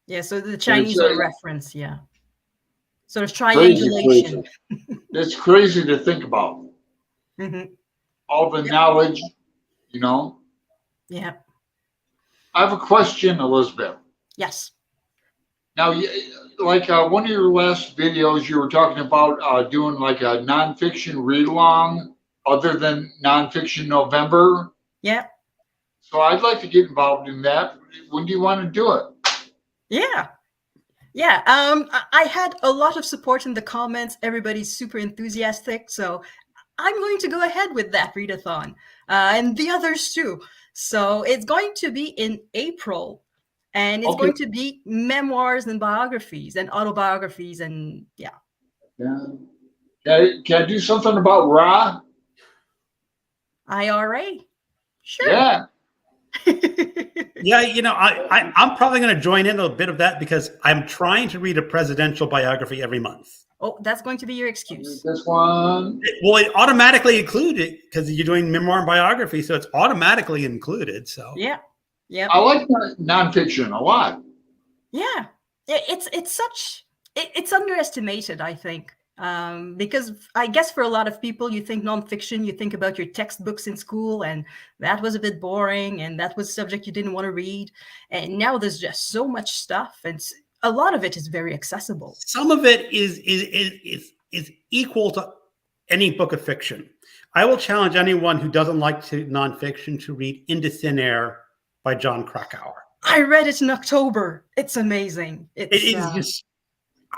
[SPEAKER 2] Yeah, so the Chinese are reference, yeah. So there's triangulation.
[SPEAKER 3] Crazy. It's crazy to think about.
[SPEAKER 2] Mm-hmm.
[SPEAKER 3] All the knowledge,
[SPEAKER 2] Yeah.
[SPEAKER 3] I have a question, Elisabeth.
[SPEAKER 2] Yes.
[SPEAKER 3] Now, like one of your last videos, you were talking about doing like a nonfiction read-along other than Nonfiction November.
[SPEAKER 2] Yeah.
[SPEAKER 3] So I'd like to get involved in that. When do you want to do it?
[SPEAKER 2] Yeah. Yeah. I had a lot of support in the comments. Everybody's super enthusiastic. So I'm going to go ahead with that readathon and the others too. So it's going to be in April. And it's going to be memoirs and biographies and autobiographies and yeah.
[SPEAKER 3] Can I do something about Ra?
[SPEAKER 2] IRA? Sure.
[SPEAKER 3] Yeah.
[SPEAKER 1] Yeah, I'm probably going to join in a bit of that because I'm trying to read a presidential biography every month.
[SPEAKER 2] Oh, that's going to be your excuse.
[SPEAKER 3] This one.
[SPEAKER 1] Well, it automatically included because you're doing memoir and biography, so it's automatically included. So
[SPEAKER 2] yeah. Yeah,
[SPEAKER 3] I like nonfiction a lot.
[SPEAKER 2] Yeah, it's underestimated, I think, because I guess for a lot of people, you think nonfiction, you think about your textbooks in school, and that was a bit boring, and that was a subject you didn't want to read. And now there's just so much stuff, and a lot of it is very accessible.
[SPEAKER 1] Some of it is equal to any book of fiction. I will challenge anyone who doesn't like nonfiction to read Into Thin Air by John Krakauer.
[SPEAKER 2] I read it in October. It's amazing.
[SPEAKER 1] It is just,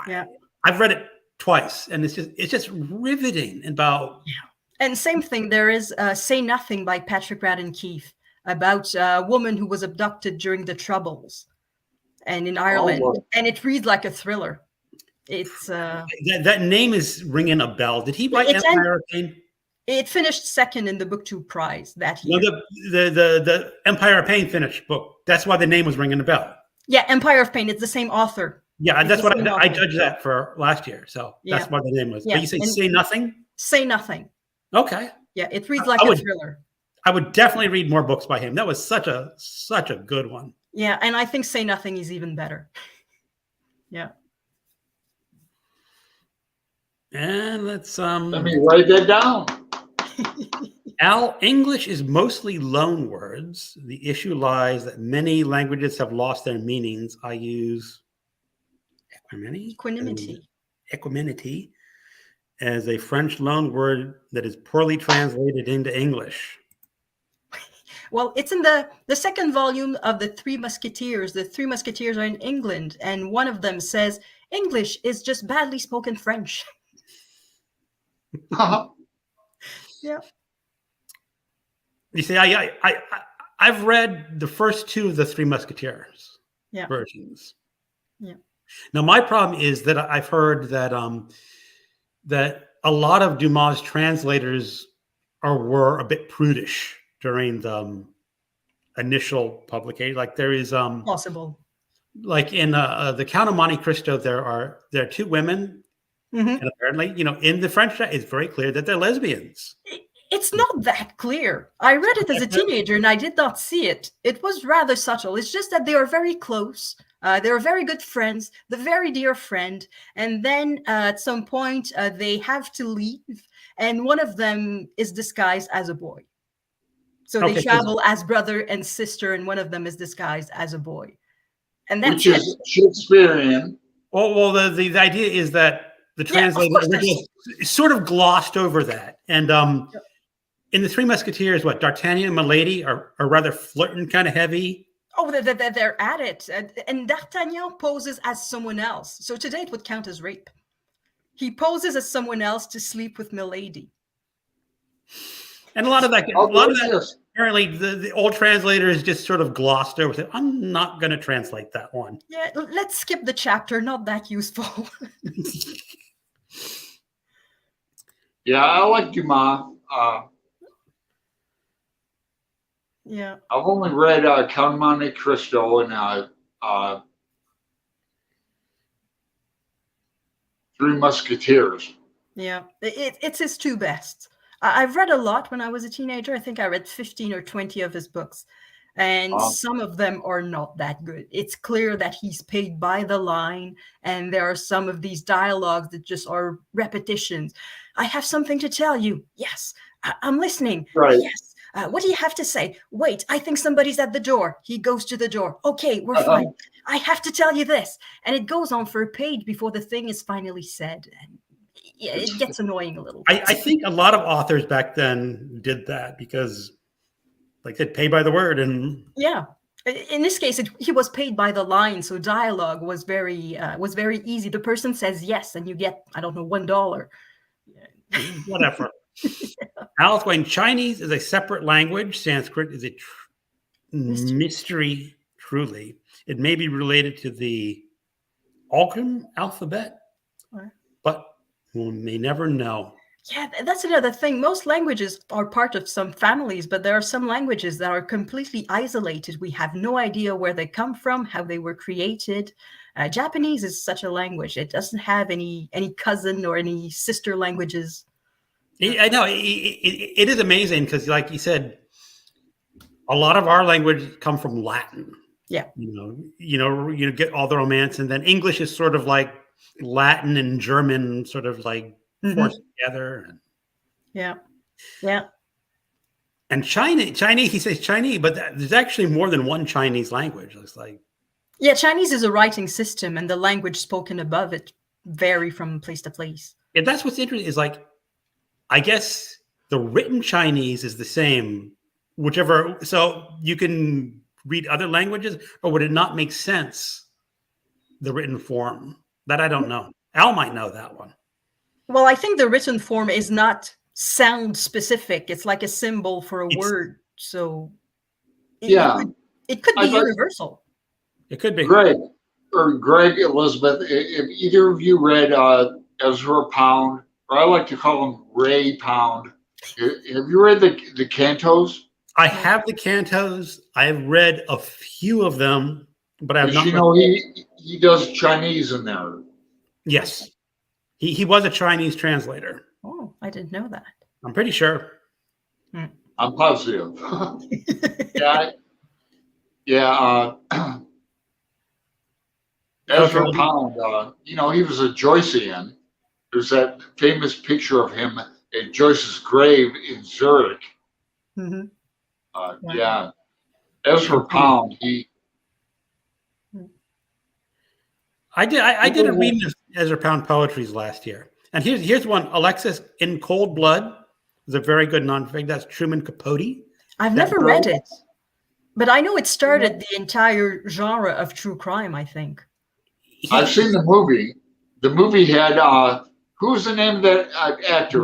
[SPEAKER 1] yeah. I've read it twice, and it's just riveting about.
[SPEAKER 2] Yeah. And same thing. There is Say Nothing by Patrick Radden Keefe about a woman who was abducted during the Troubles, and in Ireland,
[SPEAKER 3] Oh,
[SPEAKER 2] and it reads like a thriller. It's
[SPEAKER 1] That name is ringing a bell. Did he write
[SPEAKER 2] it's
[SPEAKER 1] Empire of Pain?
[SPEAKER 2] it finished second in the Booktube Prize that
[SPEAKER 1] No,
[SPEAKER 2] year.
[SPEAKER 1] the Empire of Pain finished book. That's why the name was ringing a bell.
[SPEAKER 2] Yeah, Empire of Pain. It's the same author.
[SPEAKER 1] Yeah,
[SPEAKER 2] It's
[SPEAKER 1] that's
[SPEAKER 2] the
[SPEAKER 1] what
[SPEAKER 2] same
[SPEAKER 1] I
[SPEAKER 2] author.
[SPEAKER 1] judged that for last year. So
[SPEAKER 2] Yeah.
[SPEAKER 1] that's what the name was.
[SPEAKER 2] Yeah,
[SPEAKER 1] But you say
[SPEAKER 2] and-
[SPEAKER 1] Say Nothing?
[SPEAKER 2] Say Nothing.
[SPEAKER 1] Okay.
[SPEAKER 2] Yeah, it reads like
[SPEAKER 1] I
[SPEAKER 2] a
[SPEAKER 1] would-
[SPEAKER 2] thriller.
[SPEAKER 1] I would definitely read more books by him. That was such a good one.
[SPEAKER 2] Yeah, and I think Say Nothing is even better. Yeah.
[SPEAKER 1] And let's
[SPEAKER 3] let me write that down.
[SPEAKER 1] Al, English is mostly loan words. The issue lies that many languages have lost their meanings. I use equanimity as a French loan word that is poorly translated into English.
[SPEAKER 2] Well, it's in the second volume of the Three Musketeers. The Three Musketeers are in England, and one of them says, English is just badly spoken French. Yeah.
[SPEAKER 1] You see, I've read the first two of the Three Musketeers versions.
[SPEAKER 2] Yeah.
[SPEAKER 1] Now, my problem is that I've heard that that a lot of Dumas' translators were a bit prudish during the initial publication. Like there is
[SPEAKER 2] Possible.
[SPEAKER 1] like in the Count of Monte Cristo, there are two women, and apparently, in the French, it's very clear that they're lesbians.
[SPEAKER 2] It's not that clear. I read it as a teenager and I did not see it. It was rather subtle. It's just that they are very close. They are very good friends, the very dear friend. And then at some point, they have to leave. And one of them is disguised as a boy. So they travel as brother and sister, and one of them is disguised as a boy. And that's
[SPEAKER 3] which is Shakespearean.
[SPEAKER 1] Well, the idea is that the translator sort of glossed over that. And in the Three Musketeers, D'Artagnan and Milady are rather flirting, kind of heavy.
[SPEAKER 2] Oh, they're at it. And D'Artagnan poses as someone else. So today it would count as rape. He poses as someone else to sleep with Milady.
[SPEAKER 1] And a lot of that, apparently the old translators just sort of glossed over it. I'm not going to translate that one.
[SPEAKER 2] Yeah, let's skip the chapter. Not that useful.
[SPEAKER 3] Yeah, I like Dumas.
[SPEAKER 2] Yeah.
[SPEAKER 3] I've only read Count of Monte Cristo and Three Musketeers.
[SPEAKER 2] Yeah, it's his two best. I've read a lot when I was a teenager. I think I read 15 or 20 of his books. And some of them are not that good. It's clear that he's paid by the line. And there are some of these dialogues that just are repetitions. I have something to tell you. Yes, I'm listening.
[SPEAKER 3] Right.
[SPEAKER 2] Yes. What do you have to say? Wait, I think somebody's at the door. He goes to the door. Okay, we're fine. I have to tell you this. And it goes on for a page before the thing is finally said. And yeah, it gets annoying a little bit.
[SPEAKER 1] I think a lot of authors back then did that because, like, they'd pay by the word. And
[SPEAKER 2] yeah, in this case, he was paid by the line, so dialogue was very easy. The person says yes, and you get, I don't know, $1.
[SPEAKER 1] Whatever. Alice Wayne, Chinese is a separate language. Sanskrit is a mystery, truly. It may be related to the Algon alphabet, but we may never know.
[SPEAKER 2] Yeah, that's another thing. Most languages are part of some families, but there are some languages that are completely isolated. We have no idea where they come from, how they were created. Japanese is such a language. It doesn't have any cousin or any sister languages.
[SPEAKER 1] I know it is amazing because, like you said, a lot of our language come from Latin.
[SPEAKER 2] Yeah,
[SPEAKER 1] you get all the Romance, and then English is sort of like Latin and German, sort of like forced together.
[SPEAKER 2] Yeah.
[SPEAKER 1] And Chinese, he says Chinese, but there's actually more than one Chinese language. Looks like.
[SPEAKER 2] Yeah, Chinese is a writing system, and the language spoken above it vary from place to place.
[SPEAKER 1] Yeah, that's what's interesting. Is like, I guess the written Chinese is the same, whichever. So you can read other languages, or would it not make sense, the written form? That I don't know. Al might know that one.
[SPEAKER 2] Well, I think the written form is not sound specific. It's like a symbol for a word. So it could be universal.
[SPEAKER 1] It could be.
[SPEAKER 3] Right. or Greg, Elizabeth, if either of you read Ezra Pound, or I like to call him Ray Pound, have you read the Cantos?
[SPEAKER 1] I have the cantos. I've read a few of them, but I have
[SPEAKER 3] Because
[SPEAKER 1] not
[SPEAKER 3] you
[SPEAKER 1] read.
[SPEAKER 3] know he does Chinese in there.
[SPEAKER 1] Yes, he was a Chinese translator.
[SPEAKER 2] Oh, I didn't know that.
[SPEAKER 1] I'm pretty sure.
[SPEAKER 3] I'm positive. Yeah, yeah. Ezra
[SPEAKER 1] Okay.
[SPEAKER 3] Pound, you know, he was a Joycean. There's that famous picture of him at Joyce's grave in Zurich.
[SPEAKER 2] Hmm.
[SPEAKER 3] Yeah, Ezra Pound.
[SPEAKER 1] I did a reading of Ezra Pound poetries last year, and here's one. Alexis, In Cold Blood is a very good nonfiction. That's Truman Capote.
[SPEAKER 2] I've never read it, but I know it started the entire genre of true crime, I think.
[SPEAKER 3] I've seen the movie. The movie had who's the name of that actor?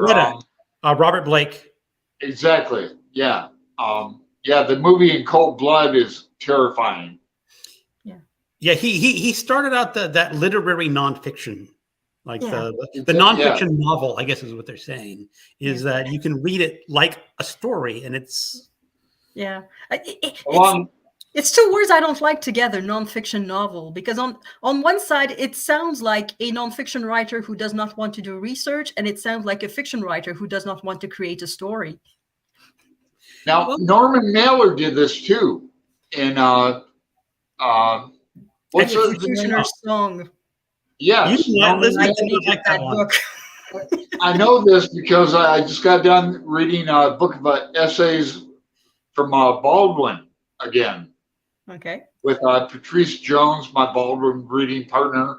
[SPEAKER 1] Robert Blake.
[SPEAKER 3] Exactly. Yeah. Yeah. The movie In Cold Blood is terrifying.
[SPEAKER 1] Yeah, he started out that literary nonfiction, like the nonfiction novel, I guess is what they're saying, is that you can read it like a story, and it's
[SPEAKER 2] it's two words I don't like together, nonfiction novel, because on one side it sounds like a nonfiction writer who does not want to do research, and it sounds like a fiction writer who does not want to create a story.
[SPEAKER 3] Now Norman Mailer did this too, in what's the
[SPEAKER 2] Executioner's Song.
[SPEAKER 3] Yes,
[SPEAKER 2] that book.
[SPEAKER 3] I know this because I just got done reading a book of essays from Baldwin again.
[SPEAKER 2] Okay.
[SPEAKER 3] With Patrice Jones, my Baldwin reading partner,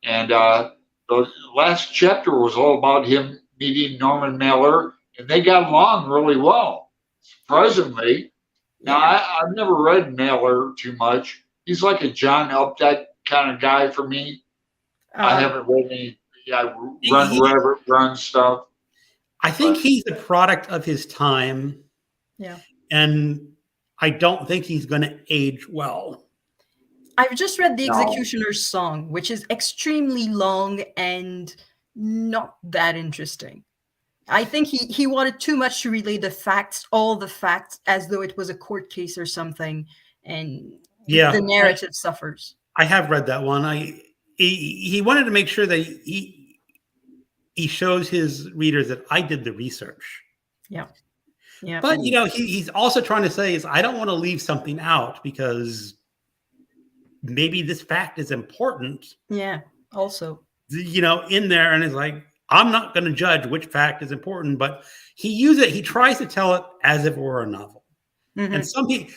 [SPEAKER 3] and the last chapter was all about him meeting Norman Mailer, and they got along really well, surprisingly. Now I've never read Mailer too much. He's like a John Updike kind of guy for me. I haven't read any run stuff.
[SPEAKER 1] I think he's a product of his time.
[SPEAKER 2] Yeah.
[SPEAKER 1] And I don't think he's going to age well.
[SPEAKER 2] I've just read The Executioner's Song, which is extremely long and not that interesting. I think he wanted too much to relay the facts, all the facts, as though it was a court case or something, and the narrative suffers.
[SPEAKER 1] I have read that one. He wanted to make sure that he shows his readers that I did the research.
[SPEAKER 2] Yeah. Yeah.
[SPEAKER 1] But you know, he's also trying to say is I don't want to leave something out because maybe this fact is important.
[SPEAKER 2] Yeah. Also,
[SPEAKER 1] you know, in there, and it's like I'm not going to judge which fact is important, but he tries to tell it as if it were a novel. Mm-hmm. And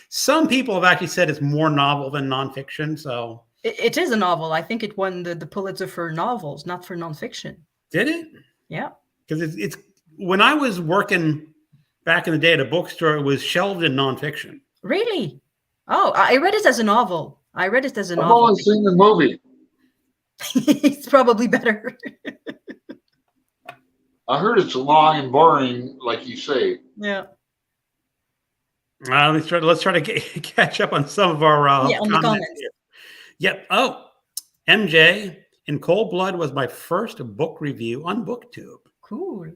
[SPEAKER 1] some people have actually said it's more novel than nonfiction. So
[SPEAKER 2] it is a novel. I think it won the Pulitzer for novels, not for nonfiction.
[SPEAKER 1] Did it?
[SPEAKER 2] Yeah.
[SPEAKER 1] Because it's when I was working back in the day at a bookstore, it was shelved in nonfiction.
[SPEAKER 2] Really? Oh, I read it as a novel.
[SPEAKER 3] I've only seen the movie.
[SPEAKER 2] It's probably better.
[SPEAKER 3] I heard it's long and boring, like you say.
[SPEAKER 2] Yeah.
[SPEAKER 1] Let's try to catch up on some of our
[SPEAKER 2] on the comments.
[SPEAKER 1] Here. Yep. Oh, MJ, In Cold Blood was my first book review on BookTube.
[SPEAKER 2] Cool.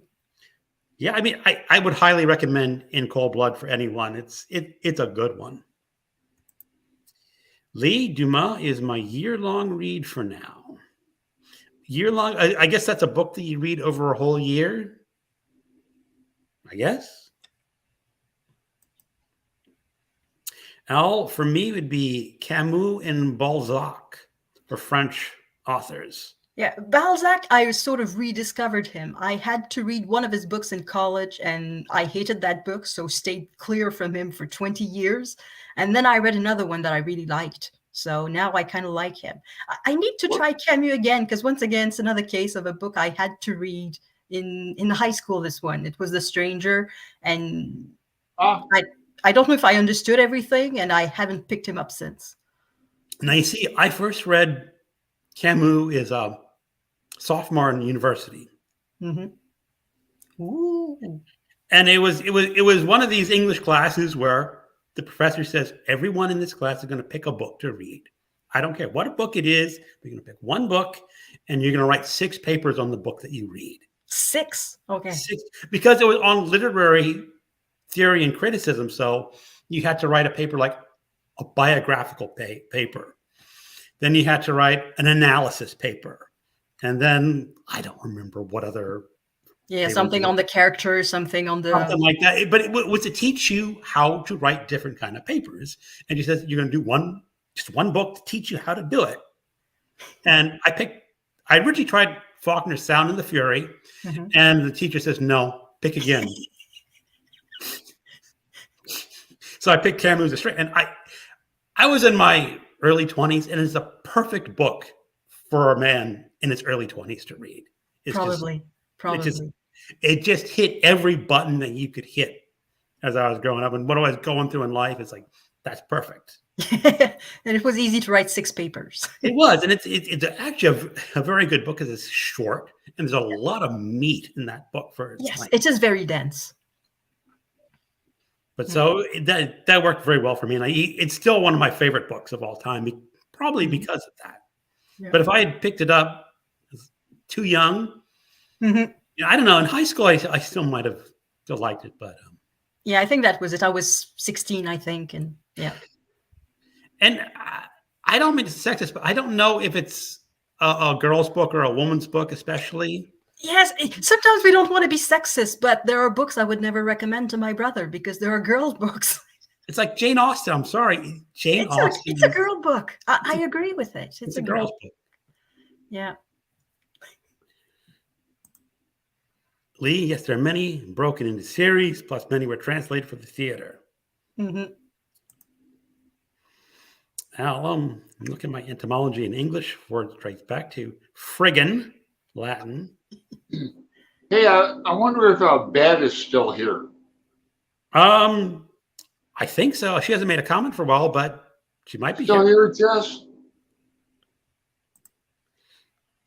[SPEAKER 1] Yeah, I mean, I would highly recommend In Cold Blood for anyone. It's a good one. Lee, Dumas is my year-long read for now. Year-long, I guess that's a book that you read over a whole year, I guess. Al, for me, would be Camus and Balzac for French authors.
[SPEAKER 2] Yeah, Balzac, I sort of rediscovered him. I had to read one of his books in college, and I hated that book, so stayed clear from him for 20 years. And then I read another one that I really liked. So now I kind of like him. I need to try Camus again, because once again, it's another case of a book I had to read in high school, this one. It was The Stranger, and I don't know if I understood everything, and I haven't picked him up since.
[SPEAKER 1] Now, you see, I first read Camus is a sophomore in university.
[SPEAKER 2] Mm-hmm. Ooh.
[SPEAKER 1] And it was one of these English classes where the professor says, everyone in this class is going to pick a book to read. I don't care what a book it is. You're going to pick one book, and you're going to write 6 papers on the book that you read.
[SPEAKER 2] 6? Okay.
[SPEAKER 1] 6, because it was on literary theory and criticism. So you had to write a paper like a biographical paper. Then you had to write an analysis paper. And then I don't remember what other.
[SPEAKER 2] Yeah, something on the character, something on the.
[SPEAKER 1] Something like that. But it was to teach you how to write different kind of papers. And she says, you're going to do just one book to teach you how to do it. And I originally tried Faulkner's Sound and the Fury.
[SPEAKER 2] Mhm.
[SPEAKER 1] And the teacher says, no, pick again. So I picked Camus' The Stray. And I was in my early 20s, and it's a perfect book for a man in his early 20s to read.
[SPEAKER 2] Probably.
[SPEAKER 1] It just hit every button that you could hit as I was growing up. And what I was going through in life, it's like, that's perfect.
[SPEAKER 2] And it was easy to write 6 papers.
[SPEAKER 1] It was. And it's actually a very good book because it's short, and there's a lot of meat in that book for its
[SPEAKER 2] Yes,
[SPEAKER 1] length.
[SPEAKER 2] it is very dense.
[SPEAKER 1] But so that worked very well for me. And it's still one of my favorite books of all time, probably because of that.
[SPEAKER 2] Yeah.
[SPEAKER 1] But if I had picked it up too young,
[SPEAKER 2] Mhm.
[SPEAKER 1] I don't know. In high school, I still might have still liked it. But
[SPEAKER 2] Yeah, I think that was it. I was 16, I think. And yeah.
[SPEAKER 1] and I don't mean to be sexist, but I don't know if it's a girl's book or a woman's book, especially.
[SPEAKER 2] Yes, sometimes we don't want to be sexist, but there are books I would never recommend to my brother because there are girls' books.
[SPEAKER 1] It's like Jane Austen. I'm sorry. Jane Austen.
[SPEAKER 2] It's a girl book. I agree with it.
[SPEAKER 1] It's a girl's book.
[SPEAKER 2] Yeah.
[SPEAKER 1] Lee, yes, there are many broken into series, plus many were translated for the theater.
[SPEAKER 2] Mm-hmm.
[SPEAKER 1] Now, look at my etymology in English. Word traces back to friggin, Latin.
[SPEAKER 3] Hey, I wonder if Bev is still here.
[SPEAKER 1] I think so. She hasn't made a comment for a while, but she might be
[SPEAKER 3] Still here, Jess?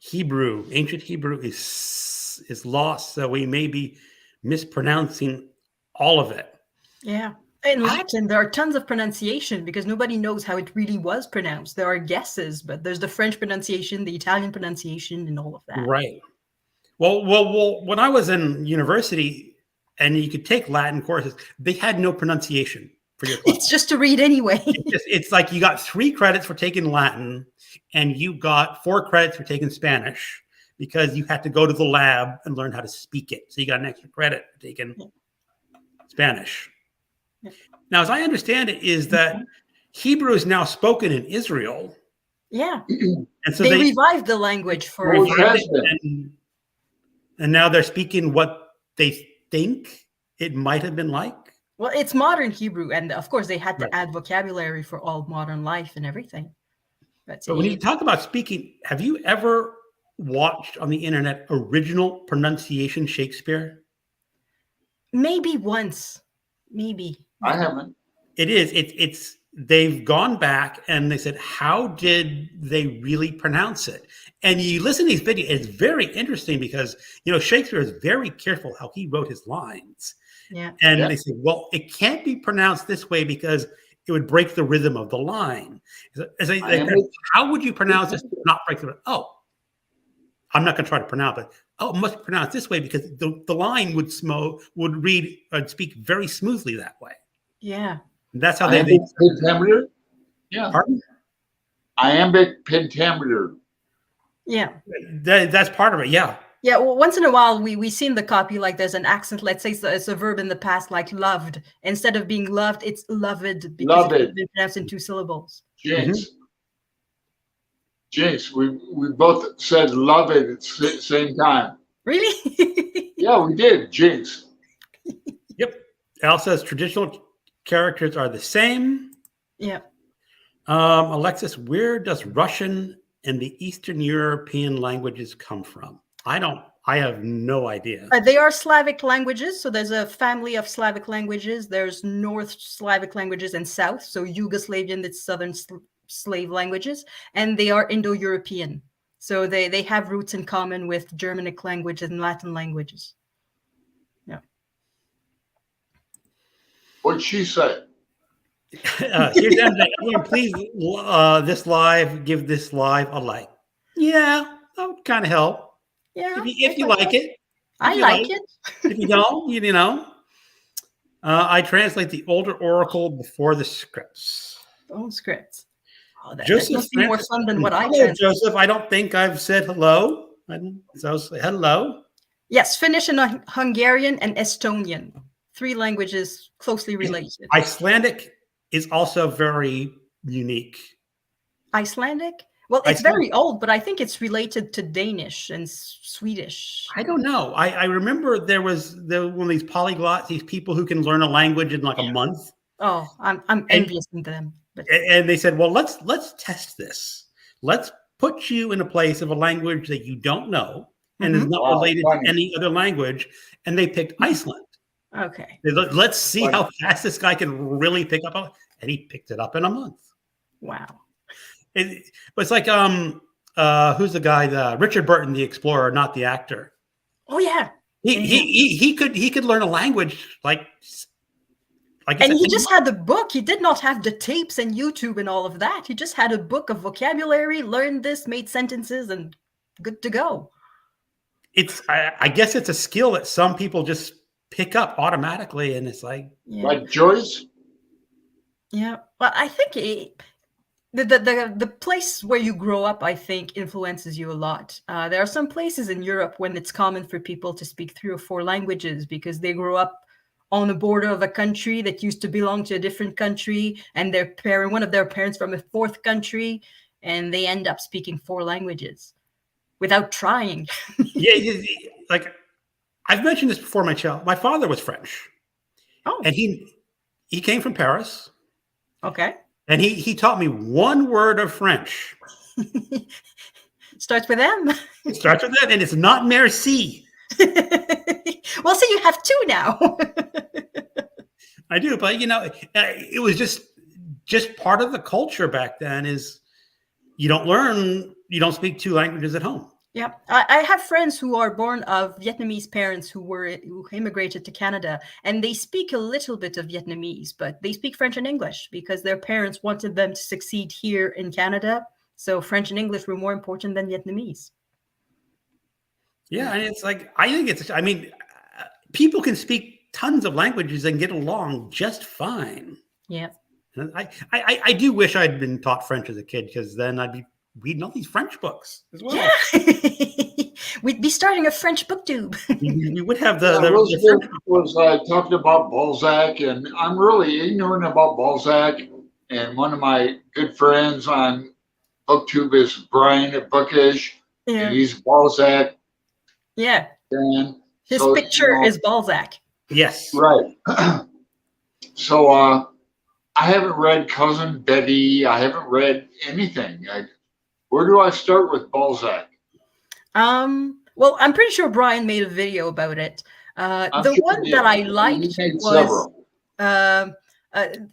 [SPEAKER 1] Hebrew, ancient Hebrew is lost, so we may be mispronouncing all of it.
[SPEAKER 2] Yeah. In Latin, there are tons of pronunciation because nobody knows how it really was pronounced. There are guesses, but there's the French pronunciation, the Italian pronunciation, and all of that.
[SPEAKER 1] Right. Well, when I was in university and you could take Latin courses, they had no pronunciation for your class.
[SPEAKER 2] It's just to read anyway.
[SPEAKER 1] It's like you got 3 credits for taking Latin and you got 4 credits for taking Spanish because you had to go to the lab and learn how to speak it. So you got an extra credit for taking Spanish. Now, as I understand it, is that Hebrew is now spoken in Israel.
[SPEAKER 2] Yeah.
[SPEAKER 1] And so
[SPEAKER 2] they revived the language for
[SPEAKER 1] and now they're speaking what they think it might have been like.
[SPEAKER 2] Well, it's modern Hebrew, and of course they had to add vocabulary for all modern life and everything.
[SPEAKER 1] But when you talk about speaking, have you ever watched on the internet original pronunciation Shakespeare?
[SPEAKER 2] Maybe once. Maybe.
[SPEAKER 3] I haven't.
[SPEAKER 1] It is. It's they've gone back and they said, how did they really pronounce it? And you listen to these videos, it's very interesting because, Shakespeare is very careful how he wrote his lines.
[SPEAKER 2] Yeah.
[SPEAKER 1] And they say, well, it can't be pronounced this way because it would break the rhythm of the line. How would you pronounce this? Not break the rhythm. Oh, I'm not going to try to pronounce it. Oh, it must be pronounced this way because the line would read and speak very smoothly that way.
[SPEAKER 2] Yeah.
[SPEAKER 1] And that's how
[SPEAKER 3] Iambic pentameter. Yeah.
[SPEAKER 1] Pardon?
[SPEAKER 3] Iambic pentameter.
[SPEAKER 2] Yeah.
[SPEAKER 1] That's part of it. Yeah.
[SPEAKER 2] Yeah. Well, once in a while, we see in the copy like there's an accent. Let's say it's a verb in the past, like loved. Instead of being loved, it's loved because it's been pronounced in 2 syllables.
[SPEAKER 3] Jinx. Jinx. We both said love it at the same time.
[SPEAKER 2] Really?
[SPEAKER 3] Yeah, we did. Jinx.
[SPEAKER 1] Yep. Al says traditional characters are the same.
[SPEAKER 2] Yeah.
[SPEAKER 1] Alexis, where does Russian and the Eastern European languages come from? I have no idea.
[SPEAKER 2] They are Slavic languages. So there's a family of Slavic languages. There's North Slavic languages and South. So Yugoslavian, that's Southern slave languages. And they are Indo-European. So they have roots in common with Germanic languages and Latin languages. Yeah.
[SPEAKER 3] What'd she say?
[SPEAKER 1] Here's Emily. Everyone, please, give this live a like. Yeah, that would kind of help.
[SPEAKER 2] Yeah,
[SPEAKER 1] If you like it.
[SPEAKER 2] I like it.
[SPEAKER 1] If you don't, you know. I translate the older oracle before the scripts.
[SPEAKER 2] Own scripts. Oh, that
[SPEAKER 1] Joseph
[SPEAKER 2] must be more
[SPEAKER 1] Francis.
[SPEAKER 2] fun than what I
[SPEAKER 1] Hello,
[SPEAKER 2] translate.
[SPEAKER 1] Joseph. I don't think I've said hello. So hello.
[SPEAKER 2] Yes, Finnish and Hungarian and Estonian. 3 languages closely related.
[SPEAKER 1] Icelandic is also very unique.
[SPEAKER 2] Icelandic? Well, it's very old, but I think it's related to Danish and Swedish.
[SPEAKER 1] I don't know. I remember there was one of these polyglots, these people who can learn a language in like a month.
[SPEAKER 2] Oh, I'm envious of them. But
[SPEAKER 1] and they said, well, let's test this. Let's put you in a place of a language that you don't know and is not related to any other language. And they picked Iceland.
[SPEAKER 2] Okay.
[SPEAKER 1] Let's see how fast this guy can really pick up. And he picked it up in a month.
[SPEAKER 2] Wow.
[SPEAKER 1] It's like who's the guy? Richard Burton, the explorer, not the actor.
[SPEAKER 2] Oh yeah.
[SPEAKER 1] He could learn a language like
[SPEAKER 2] and he just had the book. He did not have the tapes and YouTube and all of that. He just had a book of vocabulary, learned this, made sentences, and good to go.
[SPEAKER 1] I guess it's a skill that some people just pick up automatically, and it's like
[SPEAKER 3] like Joyce.
[SPEAKER 2] Yeah, well, I think the place where you grow up, I think, influences you a lot. There are some places in Europe when it's common for people to speak 3 or 4 languages because they grew up on the border of a country that used to belong to a different country, and one of their parents from a 4th country, and they end up speaking 4 languages without trying.
[SPEAKER 1] Yeah, like I've mentioned this before. My father was French.
[SPEAKER 2] Oh,
[SPEAKER 1] and he came from Paris.
[SPEAKER 2] Okay.
[SPEAKER 1] And he taught me 1 word of French.
[SPEAKER 2] Starts with M.
[SPEAKER 1] It starts with M, and it's not merci.
[SPEAKER 2] Well, see, you have 2 now.
[SPEAKER 1] I do, but it was just part of the culture back then. Is you don't speak 2 languages at home.
[SPEAKER 2] Yeah, I have friends who are born of Vietnamese parents who immigrated to Canada, and they speak a little bit of Vietnamese, but they speak French and English because their parents wanted them to succeed here in Canada. So French and English were more important than Vietnamese.
[SPEAKER 1] Yeah, and it's like I mean, people can speak tons of languages and get along just fine.
[SPEAKER 2] Yeah,
[SPEAKER 1] and I do wish I'd been taught French as a kid, because then I'd be reading all these French books as well.
[SPEAKER 2] Yeah. We'd be starting a French booktube.
[SPEAKER 1] we would have
[SPEAKER 3] Elisabeth was talking about Balzac, and I'm really ignorant about Balzac. And one of my good friends on booktube is Brian at Bookish.
[SPEAKER 2] Yeah.
[SPEAKER 3] And he's Balzac.
[SPEAKER 2] Yeah.
[SPEAKER 3] And
[SPEAKER 2] his picture is Balzac.
[SPEAKER 1] Yes.
[SPEAKER 3] Right. So I haven't read Cousin Betty. I haven't read anything. Where do I start with Balzac?
[SPEAKER 2] Well, I'm pretty sure Brian made a video about it. The one that I liked was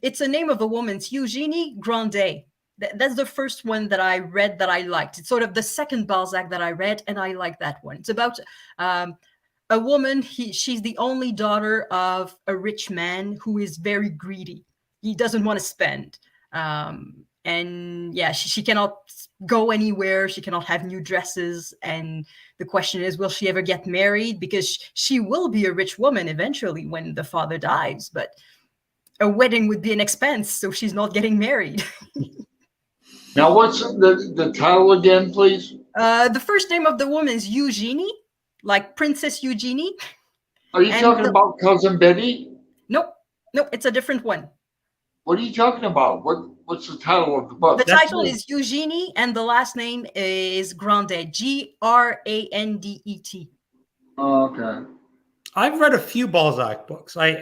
[SPEAKER 2] it's a name of a woman. It's Eugénie Grandet. That's the first one that I read that I liked. It's sort of the second Balzac that I read, and I like that one. It's about a woman. She's the only daughter of a rich man who is very greedy. He doesn't want to spend. And yeah, she cannot go anywhere. She cannot have new dresses. And the question is, will she ever get married? Because she will be a rich woman eventually when the father dies. But a wedding would be an expense, so she's not getting married.
[SPEAKER 3] Now, what's the title again, please?
[SPEAKER 2] The first name of the woman is Eugénie, like Princess Eugénie.
[SPEAKER 3] Are you talking about Cousin Betty?
[SPEAKER 2] Nope, it's a different one.
[SPEAKER 3] What are you talking about? What's the title of the book?
[SPEAKER 2] The title is Eugénie, and the last name is Grandet, Grandet.
[SPEAKER 3] Oh, okay.
[SPEAKER 1] I've read a few Balzac books. I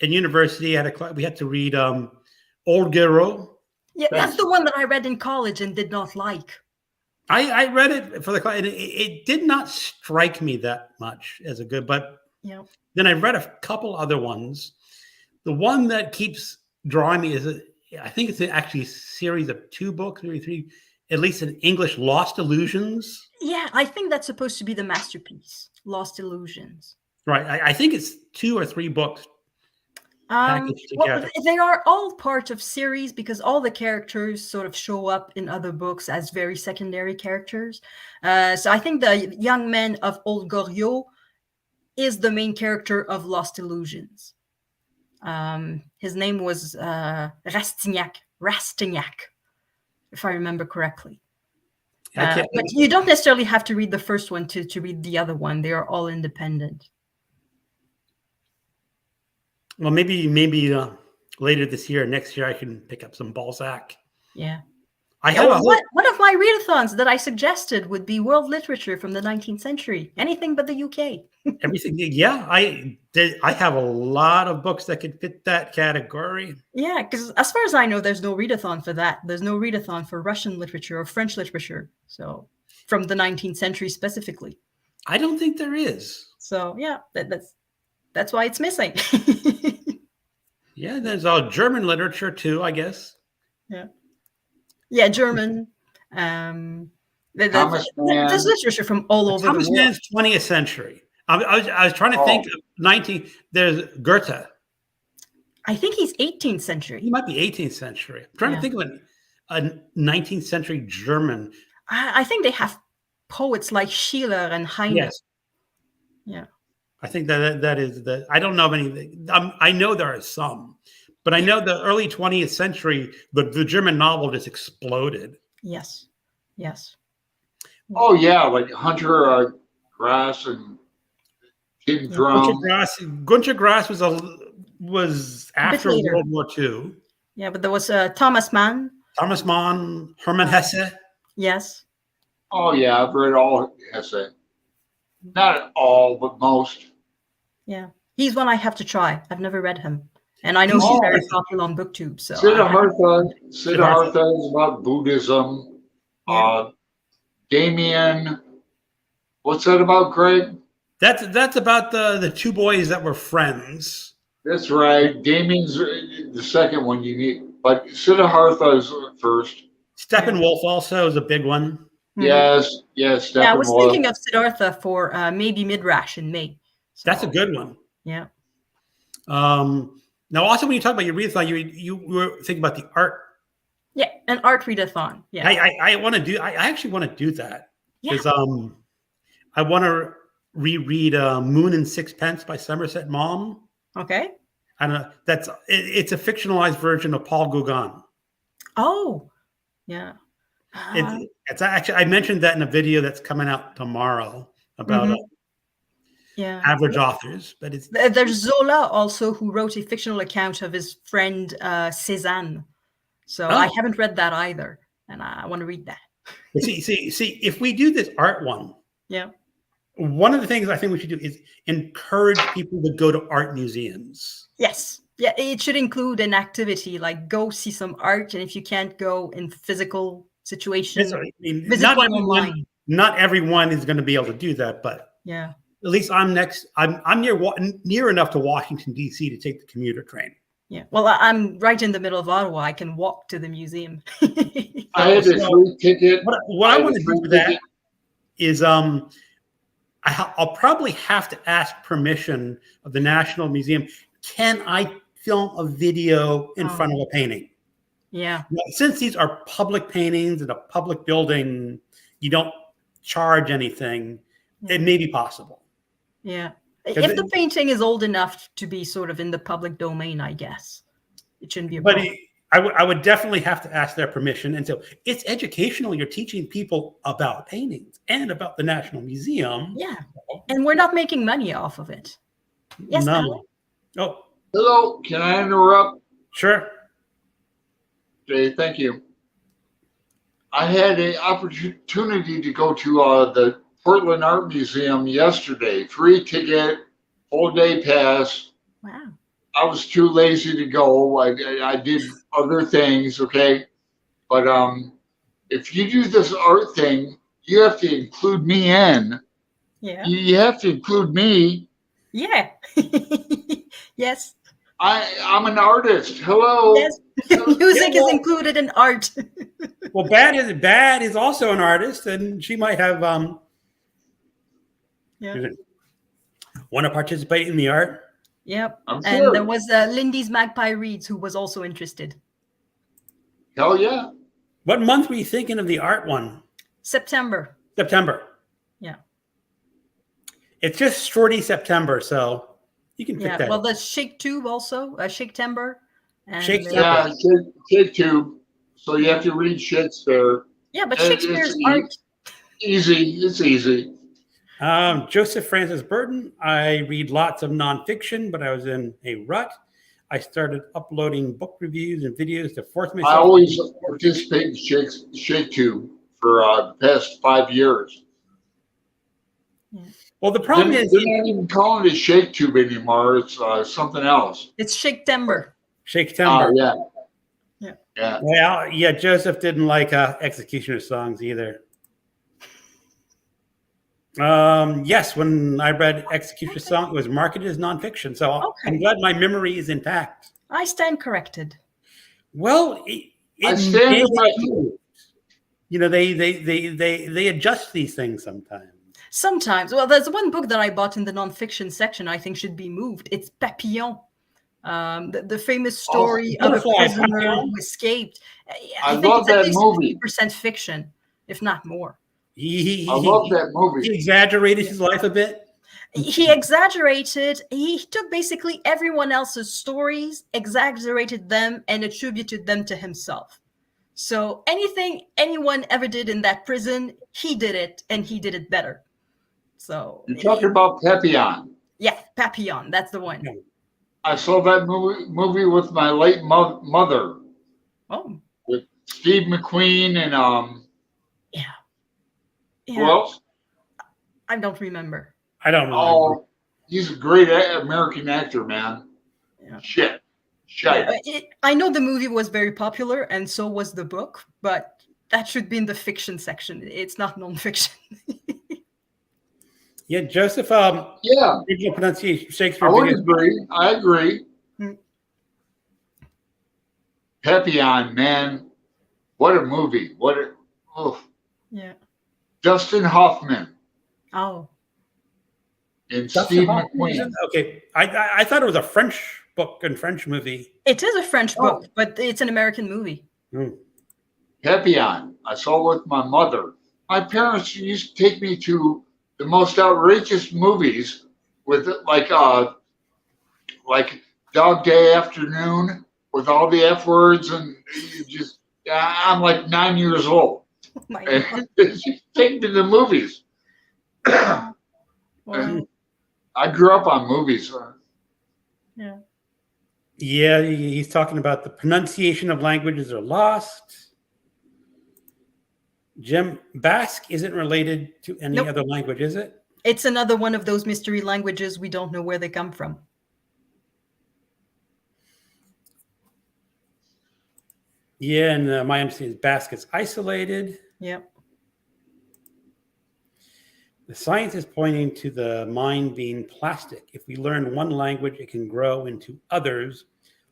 [SPEAKER 1] in university we had to read Old Guerreau.
[SPEAKER 2] Yeah, that's the one that I read in college and did not like.
[SPEAKER 1] I read it for the class, and it did not strike me that much as a good. But then I read a couple other ones. The one that keeps drawing me is I think it's actually a series of 2 books, maybe 3, at least in English, Lost Illusions.
[SPEAKER 2] Yeah, I think that's supposed to be the masterpiece, Lost Illusions.
[SPEAKER 1] Right. I think it's 2 or 3 books packaged
[SPEAKER 2] Well,
[SPEAKER 1] together.
[SPEAKER 2] they are all part of series because all the characters sort of show up in other books as very secondary characters. So I think the young man of Old Goriot is the main character of Lost Illusions. His name was Rastignac, if I remember correctly. But you don't necessarily have to read the first one to read the other one. They are all independent.
[SPEAKER 1] Well, maybe later this year, next year, I can pick up some Balzac.
[SPEAKER 2] Yeah.
[SPEAKER 1] I have
[SPEAKER 2] one of my readathons that I suggested would be world literature from the 19th century. Anything but the UK.
[SPEAKER 1] everything. Yeah, I have a lot of books that could fit that category.
[SPEAKER 2] Yeah, because as far as I know, there's no readathon for that. There's no readathon for Russian literature or French literature. So from the 19th century specifically.
[SPEAKER 1] I don't think there is.
[SPEAKER 2] So yeah, that's why it's missing.
[SPEAKER 1] Yeah, there's all German literature too, I guess.
[SPEAKER 2] Yeah, German.
[SPEAKER 3] Thomas Mann.
[SPEAKER 2] There's literature from all over
[SPEAKER 1] Thomas
[SPEAKER 2] the world.
[SPEAKER 1] Mann's 20th century. I was trying to think of 19. There's Goethe.
[SPEAKER 2] I think he's 18th century.
[SPEAKER 1] He might be 18th century. I'm trying to think of a 19th century German.
[SPEAKER 2] I think they have poets like Schiller and Heine.
[SPEAKER 1] Yes.
[SPEAKER 2] Yeah.
[SPEAKER 1] I think that is the. I don't know of anything. I know there are some, but I know the early 20th century, the German novel just exploded.
[SPEAKER 2] Yes.
[SPEAKER 3] Oh yeah, like Hunter Grass and Tim Drum.
[SPEAKER 1] Gunter Grass was after World War II.
[SPEAKER 2] Yeah, but there was Thomas Mann.
[SPEAKER 1] Thomas Mann, Hermann Hesse.
[SPEAKER 2] Yes.
[SPEAKER 3] Oh yeah, I've read all Hesse. Not all, but most.
[SPEAKER 2] Yeah, he's one I have to try. I've never read him, and I know he's very popular on BookTube. So
[SPEAKER 3] Siddhartha is about Buddhism.
[SPEAKER 2] Yeah.
[SPEAKER 3] Damien, what's that about, Greg?
[SPEAKER 1] That's about the two boys that were friends.
[SPEAKER 3] That's right. Damien's the second one you need, but Siddhartha is first.
[SPEAKER 1] Steppenwolf also is a big one.
[SPEAKER 3] Yes, Steppenwolf.
[SPEAKER 2] Yeah, I was thinking of Siddhartha for maybe Midrash in May. So,
[SPEAKER 1] that's a good one.
[SPEAKER 2] Yeah.
[SPEAKER 1] Now, also when you talk about your readathon, you were thinking about the art.
[SPEAKER 2] Yeah, an art readathon. Yeah.
[SPEAKER 1] I want to do. I actually want to do that because
[SPEAKER 2] Yeah.
[SPEAKER 1] I want to reread Moon and Sixpence by Somerset Maugham.
[SPEAKER 2] Okay.
[SPEAKER 1] I don't know. It's a fictionalized version of Paul Gauguin.
[SPEAKER 2] Oh, yeah.
[SPEAKER 1] It's actually, I mentioned that in a video that's coming out tomorrow about average authors, but
[SPEAKER 2] there's Zola also, who wrote a fictional account of his friend Cézanne. So I haven't read that either, and I want to read that.
[SPEAKER 1] See, if we do this art one, one of the things I think we should do is encourage people to go to art museums.
[SPEAKER 2] Yes. Yeah, it should include an activity like go see some art, and if you can't go in physical situations, visit one online.
[SPEAKER 1] Not everyone is going to be able to do that, but
[SPEAKER 2] yeah,
[SPEAKER 1] at least I'm near enough to Washington D.C. to take the commuter train.
[SPEAKER 2] Yeah, well, I'm right in the middle of Ottawa. I can walk to the museum.
[SPEAKER 3] I had a free ticket.
[SPEAKER 1] What I want to do for that is I'll probably have to ask permission of the National Museum. Can I film a video in front of a painting?
[SPEAKER 2] Yeah.
[SPEAKER 1] Since these are public paintings in a public building, you don't charge anything. It may be possible.
[SPEAKER 2] Yeah. If the painting is old enough to be sort of in the public domain, I guess it shouldn't be a problem.
[SPEAKER 1] I would definitely have to ask their permission. And so it's educational. You're teaching people about paintings and about the National Museum.
[SPEAKER 2] Yeah. And we're not making money off of it. Yes,
[SPEAKER 1] no.
[SPEAKER 2] Alan?
[SPEAKER 1] Oh.
[SPEAKER 3] Hello. Can I interrupt?
[SPEAKER 1] Sure.
[SPEAKER 3] Okay, thank you. I had an opportunity to go to the Portland Art Museum yesterday. Free ticket, full day pass.
[SPEAKER 2] Wow.
[SPEAKER 3] I was too lazy to go. I did other things, okay? But if you do this art thing, you have to include me in.
[SPEAKER 2] Yeah.
[SPEAKER 3] You have to include me.
[SPEAKER 2] Yeah. Yes.
[SPEAKER 3] I'm an artist. Hello.
[SPEAKER 2] Yes. Music is included in art.
[SPEAKER 1] Well, Bad is also an artist, and she might have want to participate in the art.
[SPEAKER 2] Yep.
[SPEAKER 3] I'm
[SPEAKER 2] And there
[SPEAKER 3] sure.
[SPEAKER 2] was Lindy's Magpie Reads, who was also interested.
[SPEAKER 3] Hell yeah.
[SPEAKER 1] What month were you thinking of the art one?
[SPEAKER 2] September.
[SPEAKER 1] September.
[SPEAKER 2] Yeah.
[SPEAKER 1] It's just shorty September, so you can pick
[SPEAKER 2] Yeah.
[SPEAKER 1] that.
[SPEAKER 2] Well, there's Shake Tube also, Shake Timber. And
[SPEAKER 1] Shake
[SPEAKER 3] Yeah, Shake Tube. So you have to read Shakespeare.
[SPEAKER 2] yeah, but
[SPEAKER 3] It's
[SPEAKER 2] Shakespeare's art.
[SPEAKER 3] easy. It's easy.
[SPEAKER 1] Joseph Francis Burton. I read lots of nonfiction, but I was in a rut. I started uploading book reviews and videos to force
[SPEAKER 3] I
[SPEAKER 1] myself.
[SPEAKER 3] always participate in Shake Tube for the past 5 years.
[SPEAKER 1] Well, the problem is
[SPEAKER 3] They're not even calling it Shake Tube anymore. It's something else.
[SPEAKER 2] It's Shake Timber.
[SPEAKER 1] Shake Timber.
[SPEAKER 3] Yeah.
[SPEAKER 2] Yeah.
[SPEAKER 3] Yeah.
[SPEAKER 1] Well, yeah, Joseph didn't like Executioner songs either. Yes, when I read Executioner song, it was marketed as nonfiction. So I'm
[SPEAKER 2] Okay.
[SPEAKER 1] glad my memory is intact.
[SPEAKER 2] I stand corrected.
[SPEAKER 1] Well,
[SPEAKER 3] I stand corrected.
[SPEAKER 1] You know, they adjust these things sometimes.
[SPEAKER 2] Sometimes. Well, there's one book that I bought in the nonfiction section I think should be moved. It's Papillon. The famous story of a
[SPEAKER 1] Butterfly,
[SPEAKER 2] prisoner
[SPEAKER 1] Papillon.
[SPEAKER 2] who escaped.
[SPEAKER 3] I
[SPEAKER 2] think
[SPEAKER 3] love
[SPEAKER 2] it's at
[SPEAKER 3] that
[SPEAKER 2] least
[SPEAKER 3] movie.
[SPEAKER 2] 50% fiction, if not more.
[SPEAKER 1] He
[SPEAKER 3] I love that
[SPEAKER 1] he
[SPEAKER 3] movie.
[SPEAKER 1] exaggerated his life a bit.
[SPEAKER 2] He exaggerated. He took basically everyone else's stories, exaggerated them, and attributed them to himself. So anything anyone ever did in that prison, he did it, and he did it better. So
[SPEAKER 3] You're talking about Papillon.
[SPEAKER 2] yeah, Papillon, that's the one.
[SPEAKER 1] Yeah.
[SPEAKER 3] I saw that movie with my late mother,
[SPEAKER 2] Oh,
[SPEAKER 3] with Steve McQueen and
[SPEAKER 2] yeah.
[SPEAKER 3] who else?
[SPEAKER 2] I don't remember.
[SPEAKER 1] I don't know.
[SPEAKER 3] Oh, he's a great American actor, man.
[SPEAKER 2] Yeah.
[SPEAKER 3] Shit.
[SPEAKER 2] Yeah, I know the movie was very popular, and so was the book, but that should be in the fiction section. It's not nonfiction.
[SPEAKER 1] Yeah, Joseph.
[SPEAKER 3] Yeah,
[SPEAKER 1] Original pronunciation Shakespeare.
[SPEAKER 3] I would
[SPEAKER 1] video-
[SPEAKER 3] agree. I agree.
[SPEAKER 2] Hmm.
[SPEAKER 3] Papillon, man. What a movie.
[SPEAKER 2] Yeah.
[SPEAKER 3] Dustin Hoffman
[SPEAKER 2] Oh.
[SPEAKER 3] and
[SPEAKER 1] Dustin
[SPEAKER 3] Steve
[SPEAKER 1] Hoffman was
[SPEAKER 3] McQueen.
[SPEAKER 1] in- Okay, I thought it was a French book and French movie.
[SPEAKER 2] It is a French book, but it's an American movie.
[SPEAKER 3] Papillon. I saw it with my mother. My parents used to take me to the most outrageous movies with like Dog Day Afternoon with all the F words, and you just I'm like 9 years old.
[SPEAKER 2] Oh my
[SPEAKER 3] And
[SPEAKER 2] God.
[SPEAKER 3] she take me to the movies.
[SPEAKER 2] Wow.
[SPEAKER 3] I grew up on movies.
[SPEAKER 2] Yeah.
[SPEAKER 1] Yeah, he's talking about the pronunciation of languages are lost. Jim, Basque isn't related to any
[SPEAKER 2] Nope.
[SPEAKER 1] other language, is it?
[SPEAKER 2] It's another one of those mystery languages we don't know where they come from.
[SPEAKER 1] Yeah, and my understanding is Basque is isolated.
[SPEAKER 2] Yep.
[SPEAKER 1] The science is pointing to the mind being plastic. If we learn one language, it can grow into others.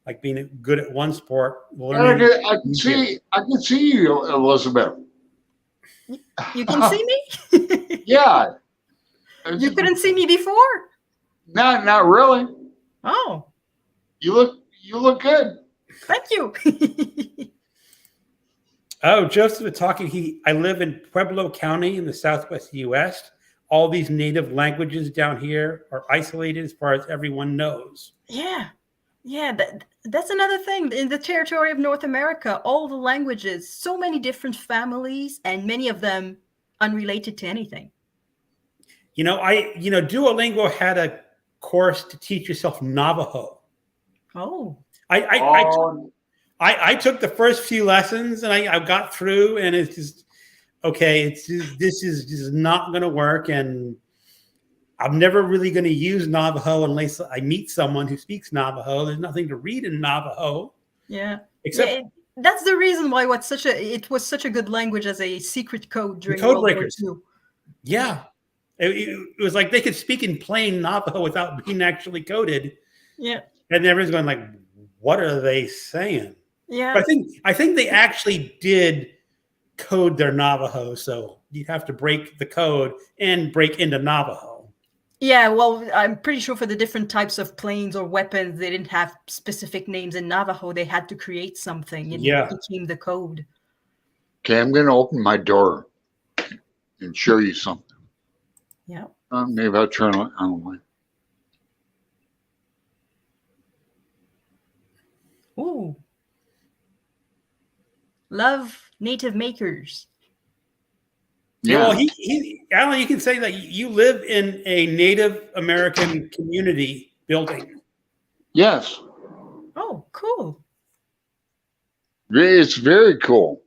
[SPEAKER 1] Like being good at one sport.
[SPEAKER 3] I can see you, Elisabeth.
[SPEAKER 2] You can see me?
[SPEAKER 3] Yeah.
[SPEAKER 2] You couldn't see me before?
[SPEAKER 3] Not really.
[SPEAKER 2] Oh,
[SPEAKER 3] You look good.
[SPEAKER 2] thank you.
[SPEAKER 1] Oh, Joseph is talking. I live in Pueblo County in the southwest U.S. All these native languages down here are isolated as far as everyone knows.
[SPEAKER 2] Yeah. Yeah, that's another thing. In the territory of North America, all the languages, so many different families, and many of them unrelated to anything.
[SPEAKER 1] Duolingo had a course to teach yourself Navajo.
[SPEAKER 2] Oh.
[SPEAKER 1] I took the first few lessons and I got through, and it's just okay. This is just not going to work, and I'm never really going to use Navajo unless I meet someone who speaks Navajo. There's nothing to read in Navajo.
[SPEAKER 2] Yeah.
[SPEAKER 1] Except
[SPEAKER 2] that's the reason why it was such a good language as a secret code during
[SPEAKER 1] code
[SPEAKER 2] World War
[SPEAKER 1] breakers.
[SPEAKER 2] II.
[SPEAKER 1] Yeah. It was like they could speak in plain Navajo without being actually coded.
[SPEAKER 2] Yeah.
[SPEAKER 1] And everyone's going like, what are they saying?
[SPEAKER 2] Yeah.
[SPEAKER 1] But I think they actually did code their Navajo. So you'd have to break the code and break into Navajo.
[SPEAKER 2] Yeah, well, I'm pretty sure for the different types of planes or weapons, they didn't have specific names in Navajo. They had to create something, and it
[SPEAKER 1] Yeah.
[SPEAKER 2] became the code.
[SPEAKER 3] Okay, I'm going to open my door and show you something.
[SPEAKER 2] Yeah.
[SPEAKER 3] Maybe I'll turn it on.
[SPEAKER 2] Ooh. Love native makers.
[SPEAKER 1] Yeah. Well,
[SPEAKER 3] Yeah.
[SPEAKER 1] Alan, you can say that you live in a Native American community building.
[SPEAKER 3] Yes.
[SPEAKER 2] Oh, cool.
[SPEAKER 3] It's very cool.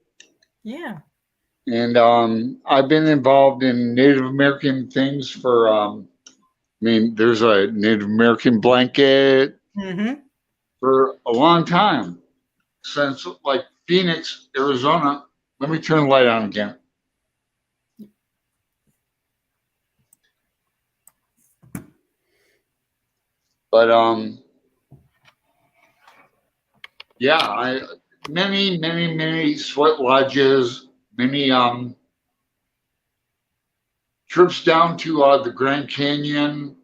[SPEAKER 2] Yeah.
[SPEAKER 3] And I've been involved in Native American things for, I mean, there's a Native American blanket
[SPEAKER 2] Mm-hmm.
[SPEAKER 3] for a long time, since like Phoenix, Arizona. Let me turn the light on again. But yeah, many sweat lodges, many trips down to the Grand Canyon.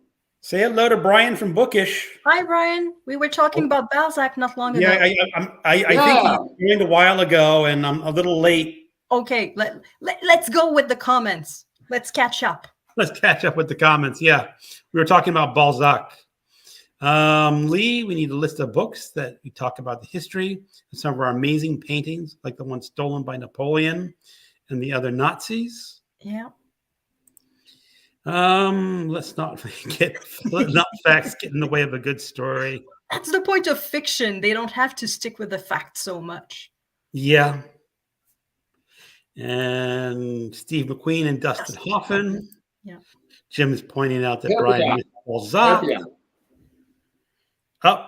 [SPEAKER 1] Say hello to Brian from Bookish.
[SPEAKER 2] Hi, Brian. We were talking about Balzac not long
[SPEAKER 1] Yeah,
[SPEAKER 2] ago.
[SPEAKER 1] I think he joined a while ago, and I'm a little late.
[SPEAKER 2] Okay, let's go with the comments. Let's catch up.
[SPEAKER 1] Let's catch up with the comments. Yeah, we were talking about Balzac. Lee, we need a list of books that we talk about the history of some of our amazing paintings, like the one stolen by Napoleon and the other Nazis.
[SPEAKER 2] Yeah.
[SPEAKER 1] Let's not let facts get in the way of a good story.
[SPEAKER 2] That's the point of fiction. They don't have to stick with the facts so much.
[SPEAKER 1] Yeah. And Steve McQueen and Dustin Hoffman.
[SPEAKER 2] Yeah.
[SPEAKER 1] Jim's pointing out that Brian missed Balzac. Oh,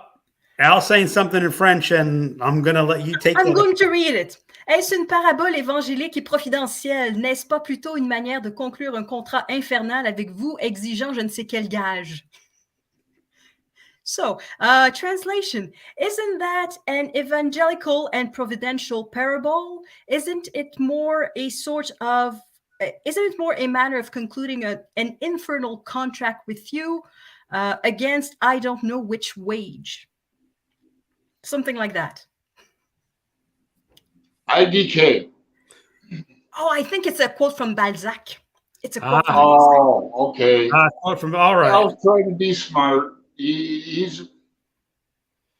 [SPEAKER 1] Al's saying something in French, and I'm going to let you take
[SPEAKER 2] I'm going to read it. Est-ce une parabole évangélique et providentielle? N'est-ce pas plutôt une manière de conclure un contrat infernal avec vous, exigeant je ne sais quel gage? So, translation, isn't that an evangelical and providential parable? Isn't it more a matter of concluding an infernal contract with you against I don't know which wage? Something like that.
[SPEAKER 3] IDK.
[SPEAKER 2] Oh, I think it's a quote from Balzac. It's a quote from
[SPEAKER 3] Balzac. Oh, okay.
[SPEAKER 1] Quote from, all right.
[SPEAKER 3] Al's trying to be smart.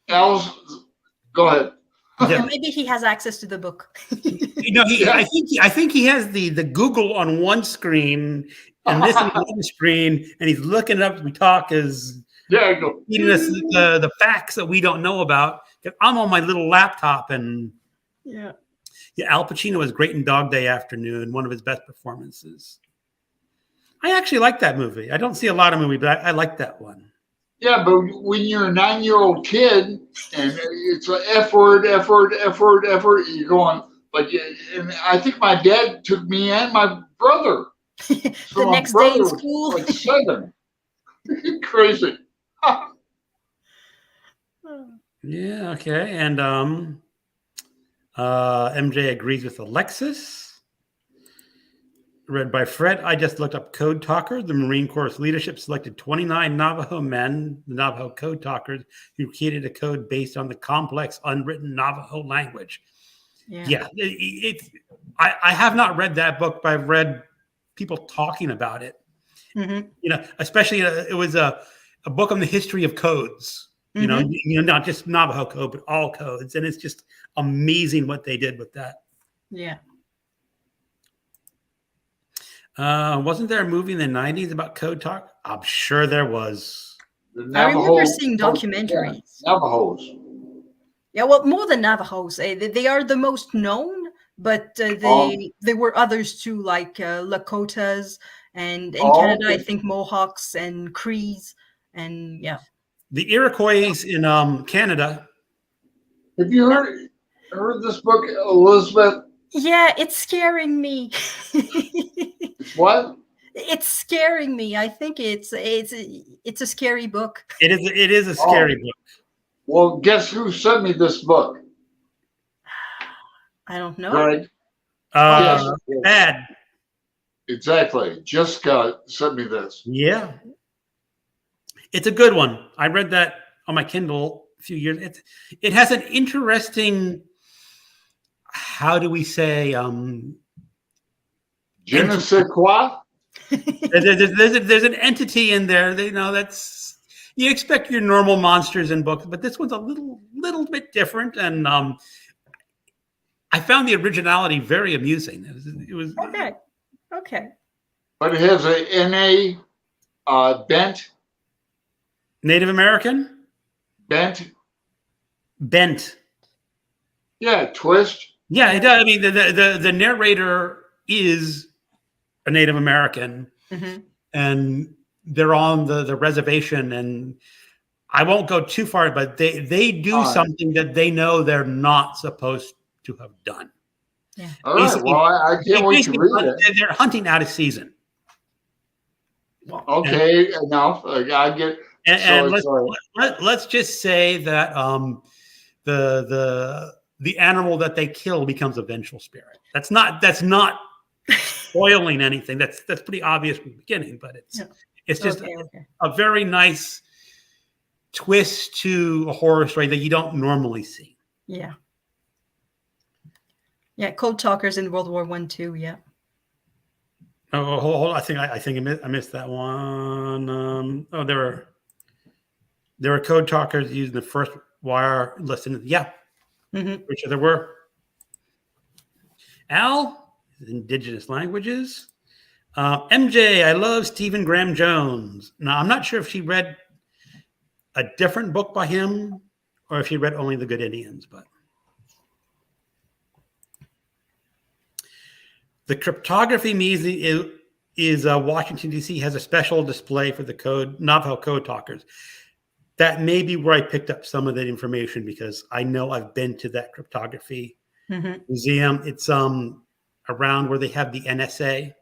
[SPEAKER 3] Al's, go ahead.
[SPEAKER 2] Yeah, maybe he has access to the book.
[SPEAKER 1] I think he has the Google on one screen and this on the other screen, and he's looking it up as we talk, feeding us the facts that we don't know about. I'm on my little laptop, and yeah, Al Pacino was great in Dog Day Afternoon, one of his best performances. I actually like that movie. I don't see a lot of movies, but I like that one.
[SPEAKER 3] Yeah, but when you're a 9-year-old kid and it's an F word, you're going, but and I think my dad took me and my brother.
[SPEAKER 2] So the next day in school.
[SPEAKER 3] Like 7. Crazy.
[SPEAKER 1] Yeah, okay. And MJ agrees with Alexis. Read by Fred. I just looked up Code Talker. The Marine Corps leadership selected 29 Navajo men, the Navajo Code Talkers, who created a code based on the complex, unwritten Navajo language. Yeah. I have not read that book, but I've read people talking about it. Mm-hmm. Especially it was a book on the history of codes. Mm-hmm. Not just Navajo code, but all codes, and it's just amazing what they did with that.
[SPEAKER 2] Yeah.
[SPEAKER 1] Wasn't there a movie in the 90s about code talk? I'm sure there was.
[SPEAKER 2] I remember seeing documentaries.
[SPEAKER 3] Yeah, Navajos.
[SPEAKER 2] Yeah, well, more than Navajos. They are the most known, but there were others too, like Lakotas, and in Canada, I think Mohawks and Crees, and yeah.
[SPEAKER 1] The Iroquois in Canada.
[SPEAKER 3] Have you heard this book, Elisabeth?
[SPEAKER 2] Yeah, it's scaring me.
[SPEAKER 3] What?
[SPEAKER 2] It's scaring me. I think it's a scary book.
[SPEAKER 1] It is a scary book.
[SPEAKER 3] Well, guess who sent me this book?
[SPEAKER 2] I don't know.
[SPEAKER 3] Greg.
[SPEAKER 1] Bad.
[SPEAKER 3] Exactly. Jessica sent me this.
[SPEAKER 1] Yeah. It's a good one. I read that on my Kindle a few years. It has an interesting, how do we say,
[SPEAKER 3] Je ne sais quoi.
[SPEAKER 1] there's an entity in there that, that's, you expect your normal monsters in books, but this one's a little bit different, and I found the originality very amusing. It was
[SPEAKER 2] Okay.
[SPEAKER 3] But it has a NA bent.
[SPEAKER 1] Native American
[SPEAKER 3] Bent. Yeah, twist.
[SPEAKER 1] Yeah, it does. I mean, the narrator is a Native American, and they're on the reservation, and I won't go too far, but they do something that they know they're not supposed to have done.
[SPEAKER 2] Yeah.
[SPEAKER 3] All right. Well, I can't wait to read it.
[SPEAKER 1] They're hunting out of season.
[SPEAKER 3] Okay, enough. I get.
[SPEAKER 1] And let's just say that the animal that they kill becomes a vengeful spirit. That's not spoiling anything. That's pretty obvious from the beginning, but it's just a very nice twist to a horror story that you don't normally see.
[SPEAKER 2] Yeah. Yeah, code talkers in World War I too. Yeah.
[SPEAKER 1] Oh, hold on. I think I missed that one. There were code talkers using the first wire. Listen, yeah, which there were. Al, indigenous languages. MJ, I love Stephen Graham Jones. Now, I'm not sure if she read a different book by him or if she read only The Good Indians, but the Cryptography Museum is Washington, D.C. has a special display for the Navajo code talkers. That may be where I picked up some of that information, because I know I've been to that Cryptography Museum. It's around where they have the NSA.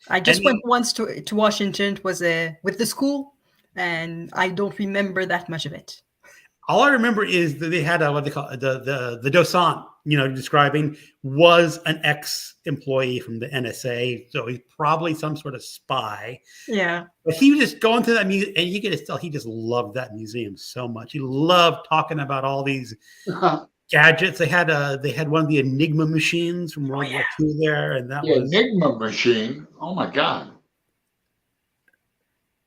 [SPEAKER 2] I just went once to Washington. It was with the school, and I don't remember that much of it.
[SPEAKER 1] All I remember is that they had what they call the docent, describing was an ex-employee from the NSA, so he's probably some sort of spy.
[SPEAKER 2] Yeah.
[SPEAKER 1] But he was just going through that museum, and you get to tell he just loved that museum so much. He loved talking about all these gadgets. They had one of the Enigma machines from World War II there, and that was
[SPEAKER 3] Enigma machine. Oh my God.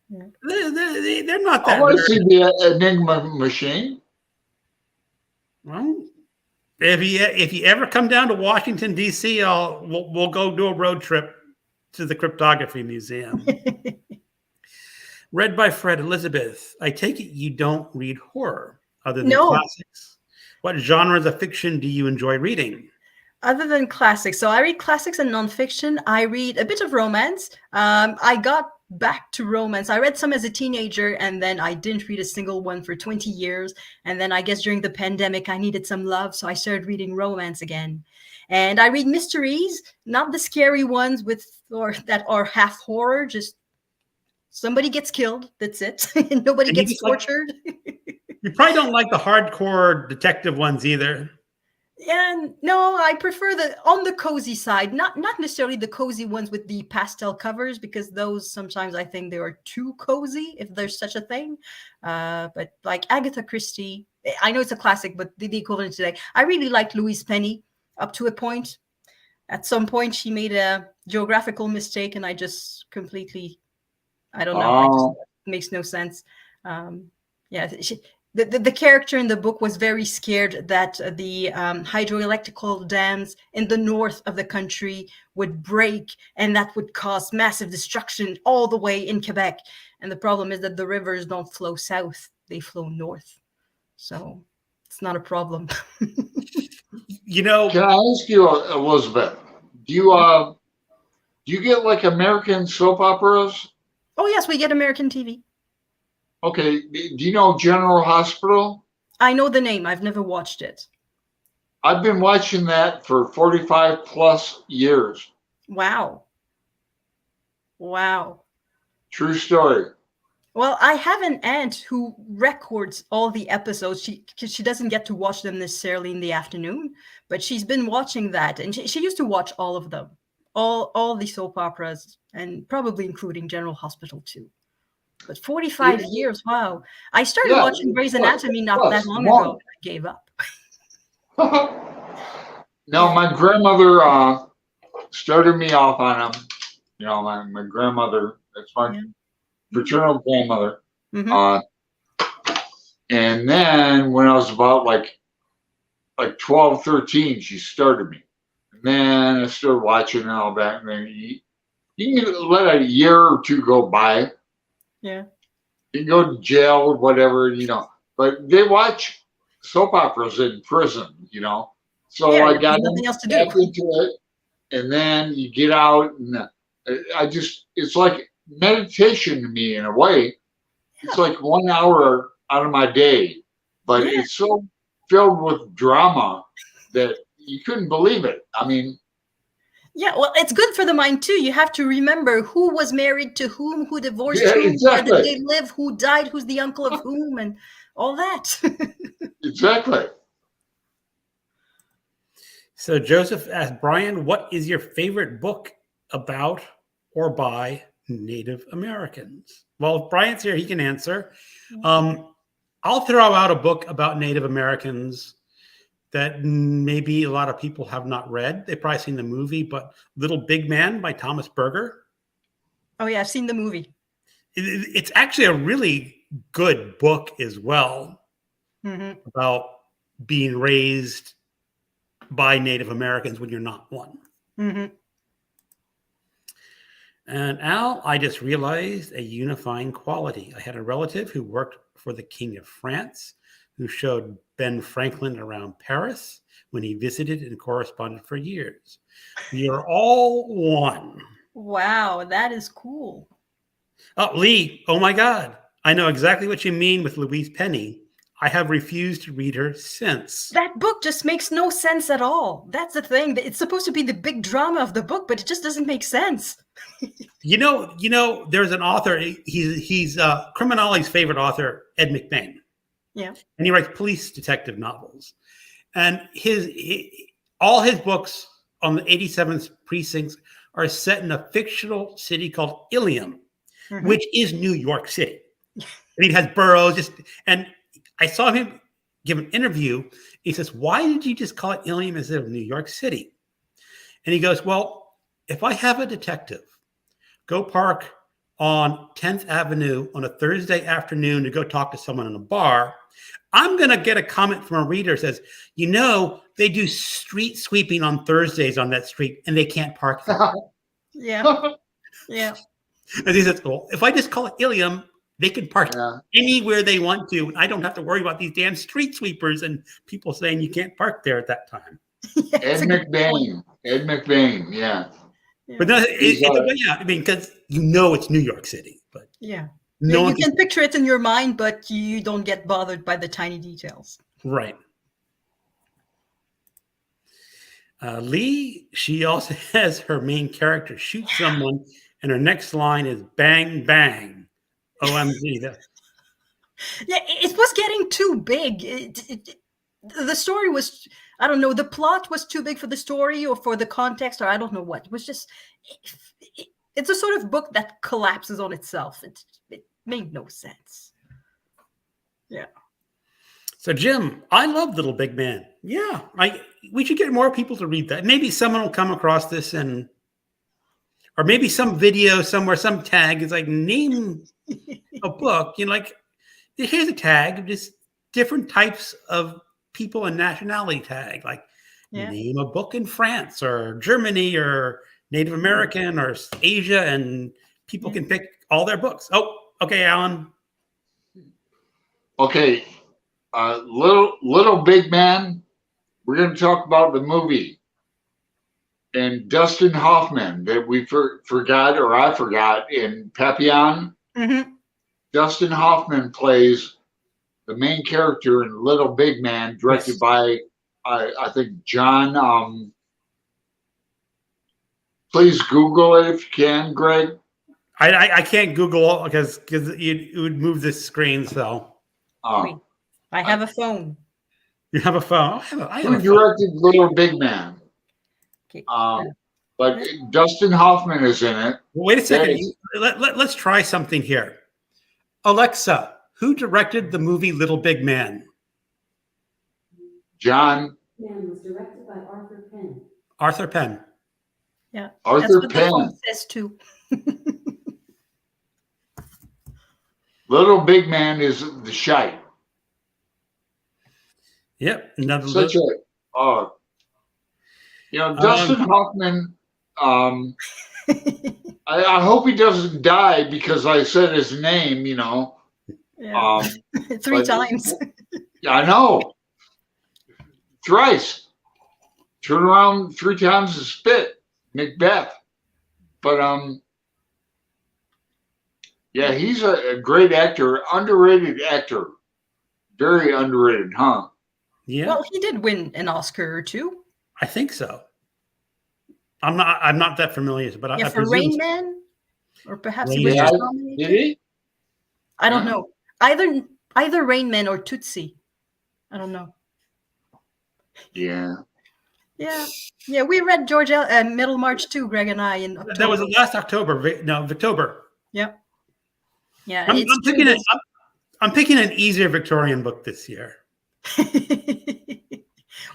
[SPEAKER 1] They're not that.
[SPEAKER 3] I want to see the Enigma machine.
[SPEAKER 1] Well, if you ever come down to Washington D.C., we'll go do a road trip to the Cryptography Museum. Read by Fred. Elisabeth, I take it you don't read horror other than classics. What genres of fiction do you enjoy reading?
[SPEAKER 2] Other than classics, so I read classics and nonfiction. I read a bit of romance. I got back to romance. I read some as a teenager, and then I didn't read a single one for 20 years. And then I guess during the pandemic, I needed some love, so I started reading romance again. And I read mysteries, not the scary ones that are half horror, just somebody gets killed, that's it. And nobody gets tortured.
[SPEAKER 1] You probably don't like the hardcore detective ones either.
[SPEAKER 2] And no, I prefer on the cozy side, not necessarily the cozy ones with the pastel covers, because those sometimes I think they are too cozy, if there's such a thing. But like Agatha Christie, I know it's a classic, but the equivalent today. I really liked Louise Penny up to a point. At some point, she made a geographical mistake, and I just completely, I don't know, it makes no sense. The character in the book was very scared that the hydroelectrical dams in the north of the country would break, and that would cause massive destruction all the way in Quebec. And the problem is that the rivers don't flow south, they flow north. So it's not a problem.
[SPEAKER 3] Can I ask you, Elisabeth, do you get like American soap operas?
[SPEAKER 2] Oh, yes, we get American TV.
[SPEAKER 3] Okay, do you know General Hospital?
[SPEAKER 2] I know the name. I've never watched it.
[SPEAKER 3] I've been watching that for 45 plus years.
[SPEAKER 2] Wow.
[SPEAKER 3] True story.
[SPEAKER 2] Well, I have an aunt who records all the episodes. She doesn't get to watch them necessarily in the afternoon, but she's been watching that, and she used to watch all of them, all the soap operas, and probably including General Hospital too. But 45 years, wow. I started
[SPEAKER 3] Yeah,
[SPEAKER 2] watching Grey's Anatomy not
[SPEAKER 3] plus
[SPEAKER 2] that long
[SPEAKER 3] one.
[SPEAKER 2] ago. I gave up.
[SPEAKER 3] No, my grandmother started me off on them. You know, my grandmother, that's my paternal grandmother.
[SPEAKER 2] Mm-hmm.
[SPEAKER 3] And then when I was about like 12, 13, she started me. And then I started watching and all that. And then you can let a year or two go by.
[SPEAKER 2] Yeah.
[SPEAKER 3] You can go to jail or whatever, you know. But they watch soap operas in prison, you know. So I got
[SPEAKER 2] nothing else to do.
[SPEAKER 3] back into it. And then you get out and it's like meditation to me in a way. It's like 1 hour out of my day, but it's so filled with drama that you couldn't believe it. I mean,
[SPEAKER 2] yeah, well, it's good for the mind too. You have to remember who was married to whom, who divorced
[SPEAKER 3] yeah,
[SPEAKER 2] whom,
[SPEAKER 3] exactly.
[SPEAKER 2] where did they live, who died, who's the uncle of whom, and all that.
[SPEAKER 3] Exactly.
[SPEAKER 1] So Joseph asked Brian, what is your favorite book about or by Native Americans? Well, if Brian's here, he can answer. I'll throw out a book about Native Americans that maybe a lot of people have not read. They've probably seen the movie, but Little Big Man by Thomas Berger.
[SPEAKER 2] Oh, yeah, I've seen the movie.
[SPEAKER 1] It's actually a really good book as well about being raised by Native Americans when you're not one. And Al, I just realized a unifying quality. I had a relative who worked for the King of France, who showed Ben Franklin around Paris when he visited and corresponded for years. We are all one.
[SPEAKER 2] Wow, that is cool.
[SPEAKER 1] Oh, Lee, oh my God. I know exactly what you mean with Louise Penny. I have refused to read her since.
[SPEAKER 2] That book just makes no sense at all. That's the thing. It's supposed to be the big drama of the book, but it just doesn't make sense.
[SPEAKER 1] You know, there's an author. He's Criminology's favorite author, Ed McBain.
[SPEAKER 2] Yeah,
[SPEAKER 1] and he writes police detective novels. And all his books on the 87th precincts are set in a fictional city called Ilium, which is New York City. And he has boroughs. And I saw him give an interview. He says, "Why did you just call it Ilium instead of New York City?" And he goes, "Well, if I have a detective go park on 10th Avenue on a Thursday afternoon to go talk to someone in a bar, I'm going to get a comment from a reader that says, you know, they do street sweeping on Thursdays on that street and they can't park there."
[SPEAKER 2] Yeah. Yeah.
[SPEAKER 1] And he says, well, if I just call it Ilium, they can park anywhere they want to. And I don't have to worry about these damn street sweepers and people saying you can't park there at that time.
[SPEAKER 3] Ed McBain. Yeah.
[SPEAKER 1] But no, I mean, because you know it's New York City, but
[SPEAKER 2] yeah,
[SPEAKER 1] no
[SPEAKER 2] you can picture it in your mind, but you don't get bothered by the tiny details.
[SPEAKER 1] Right. Lee, she also has her main character shoot someone, and her next line is "bang bang." OMG.
[SPEAKER 2] Yeah, it was getting too big. The story was, I don't know, the plot was too big for the story or for the context, or I don't know what. It was just, it's a sort of book that collapses on itself. It made no sense. Yeah.
[SPEAKER 1] So, Jim, I love Little Big Man. Yeah, we should get more people to read that. Maybe someone will come across this or maybe some video somewhere, some tag is like, name a book. You know, like, here's a tag, just different types of people and nationality tag, like name a book in France or Germany or Native American or Asia, and people can pick all their books. Oh, okay, Alan.
[SPEAKER 3] Okay, Little Big Man. We're going to talk about the movie and Dustin Hoffman that we forgot, or I forgot, in Papillon. Dustin Hoffman plays the main character in Little Big Man, directed by, I think, John. Please Google it if you can, Greg.
[SPEAKER 1] I can't Google because it would move the screen. So
[SPEAKER 2] I have a phone.
[SPEAKER 1] You have a phone.
[SPEAKER 3] Who directed Little Big Man?
[SPEAKER 2] Okay.
[SPEAKER 3] But Dustin Hoffman is in it.
[SPEAKER 1] Wait a second. Let's try something here. Alexa, who directed the movie Little Big Man?
[SPEAKER 3] John
[SPEAKER 4] Man was directed by Arthur Penn.
[SPEAKER 1] Arthur Penn.
[SPEAKER 2] Yeah.
[SPEAKER 3] Arthur
[SPEAKER 2] That's what the
[SPEAKER 3] Penn.
[SPEAKER 2] phone says too.
[SPEAKER 3] Little Big Man is the shite.
[SPEAKER 1] Yep. Another
[SPEAKER 3] Such a Dustin Hoffman. I hope he doesn't die because I said his name.
[SPEAKER 2] Yeah. 3 times.
[SPEAKER 3] I know. Thrice. Turn around 3 times and spit. Macbeth. But yeah, he's a great actor, underrated actor. Very underrated, huh?
[SPEAKER 1] Yeah.
[SPEAKER 2] Well, he did win an Oscar or 2.
[SPEAKER 1] I think so. I'm not that familiar, but I
[SPEAKER 2] For
[SPEAKER 1] presume
[SPEAKER 2] Rain Man, or perhaps
[SPEAKER 1] Rain
[SPEAKER 2] he was
[SPEAKER 1] Man.
[SPEAKER 2] just nominated.
[SPEAKER 3] Did he?
[SPEAKER 2] I don't know. Either Rain Man or Tootsie. I don't know.
[SPEAKER 3] Yeah.
[SPEAKER 2] Yeah. We read Middlemarch too, Greg and I, in October.
[SPEAKER 1] that was last October. No, October.
[SPEAKER 2] Yeah.
[SPEAKER 1] I'm picking an easier Victorian book this year.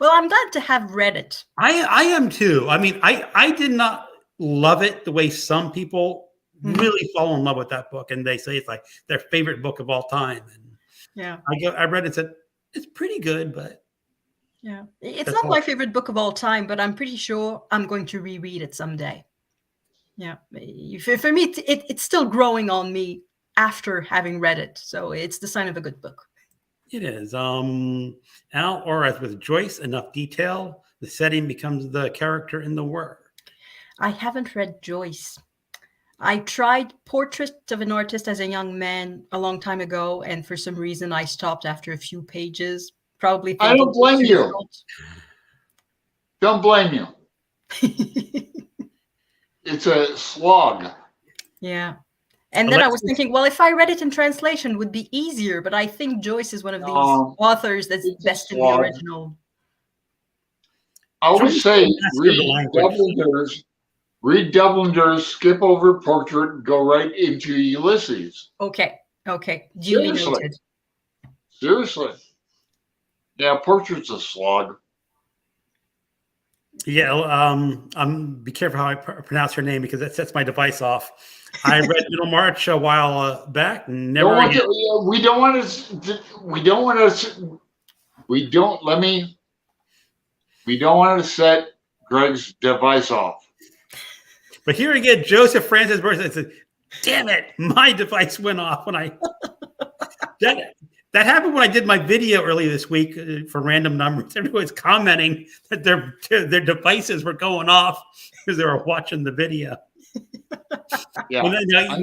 [SPEAKER 2] Well, I'm glad to have read it.
[SPEAKER 1] I am too. I mean, I did not love it the way some people really fall in love with that book, and they say it's like their favorite book of all time. And
[SPEAKER 2] yeah,
[SPEAKER 1] I read it and said it's pretty good, but
[SPEAKER 2] yeah, it's not my favorite book of all time, but I'm pretty sure I'm going to reread it someday. Yeah, for me, it's still growing on me after having read it, so it's the sign of a good book.
[SPEAKER 1] It is. Al, or as with Joyce, enough detail, the setting becomes the character in the work.
[SPEAKER 2] I haven't read Joyce. I tried Portrait of an Artist as a Young Man a long time ago, and for some reason I stopped after a few pages. Probably.
[SPEAKER 3] I don't blame you. Don't blame you. It's a slog.
[SPEAKER 2] Yeah. And then I was thinking, well, if I read it in translation, it would be easier. But I think Joyce is one of these authors that's best in the original.
[SPEAKER 3] I always say read Dublinder's, skip over Portrait, go right into Ulysses.
[SPEAKER 2] Okay. Duly noted.
[SPEAKER 3] Seriously. Yeah, Portrait's a slog.
[SPEAKER 1] Yeah, be careful how I pronounce her name because that sets my device off. I read Middlemarch a while back. We don't want
[SPEAKER 3] to set Greg's device off.
[SPEAKER 1] But here again, Joseph Francis Burton said, "Damn it, my device went off when I." That happened when I did my video earlier this week for random numbers. Everyone's commenting that their devices were going off because they were watching the video.
[SPEAKER 3] Yeah, I'm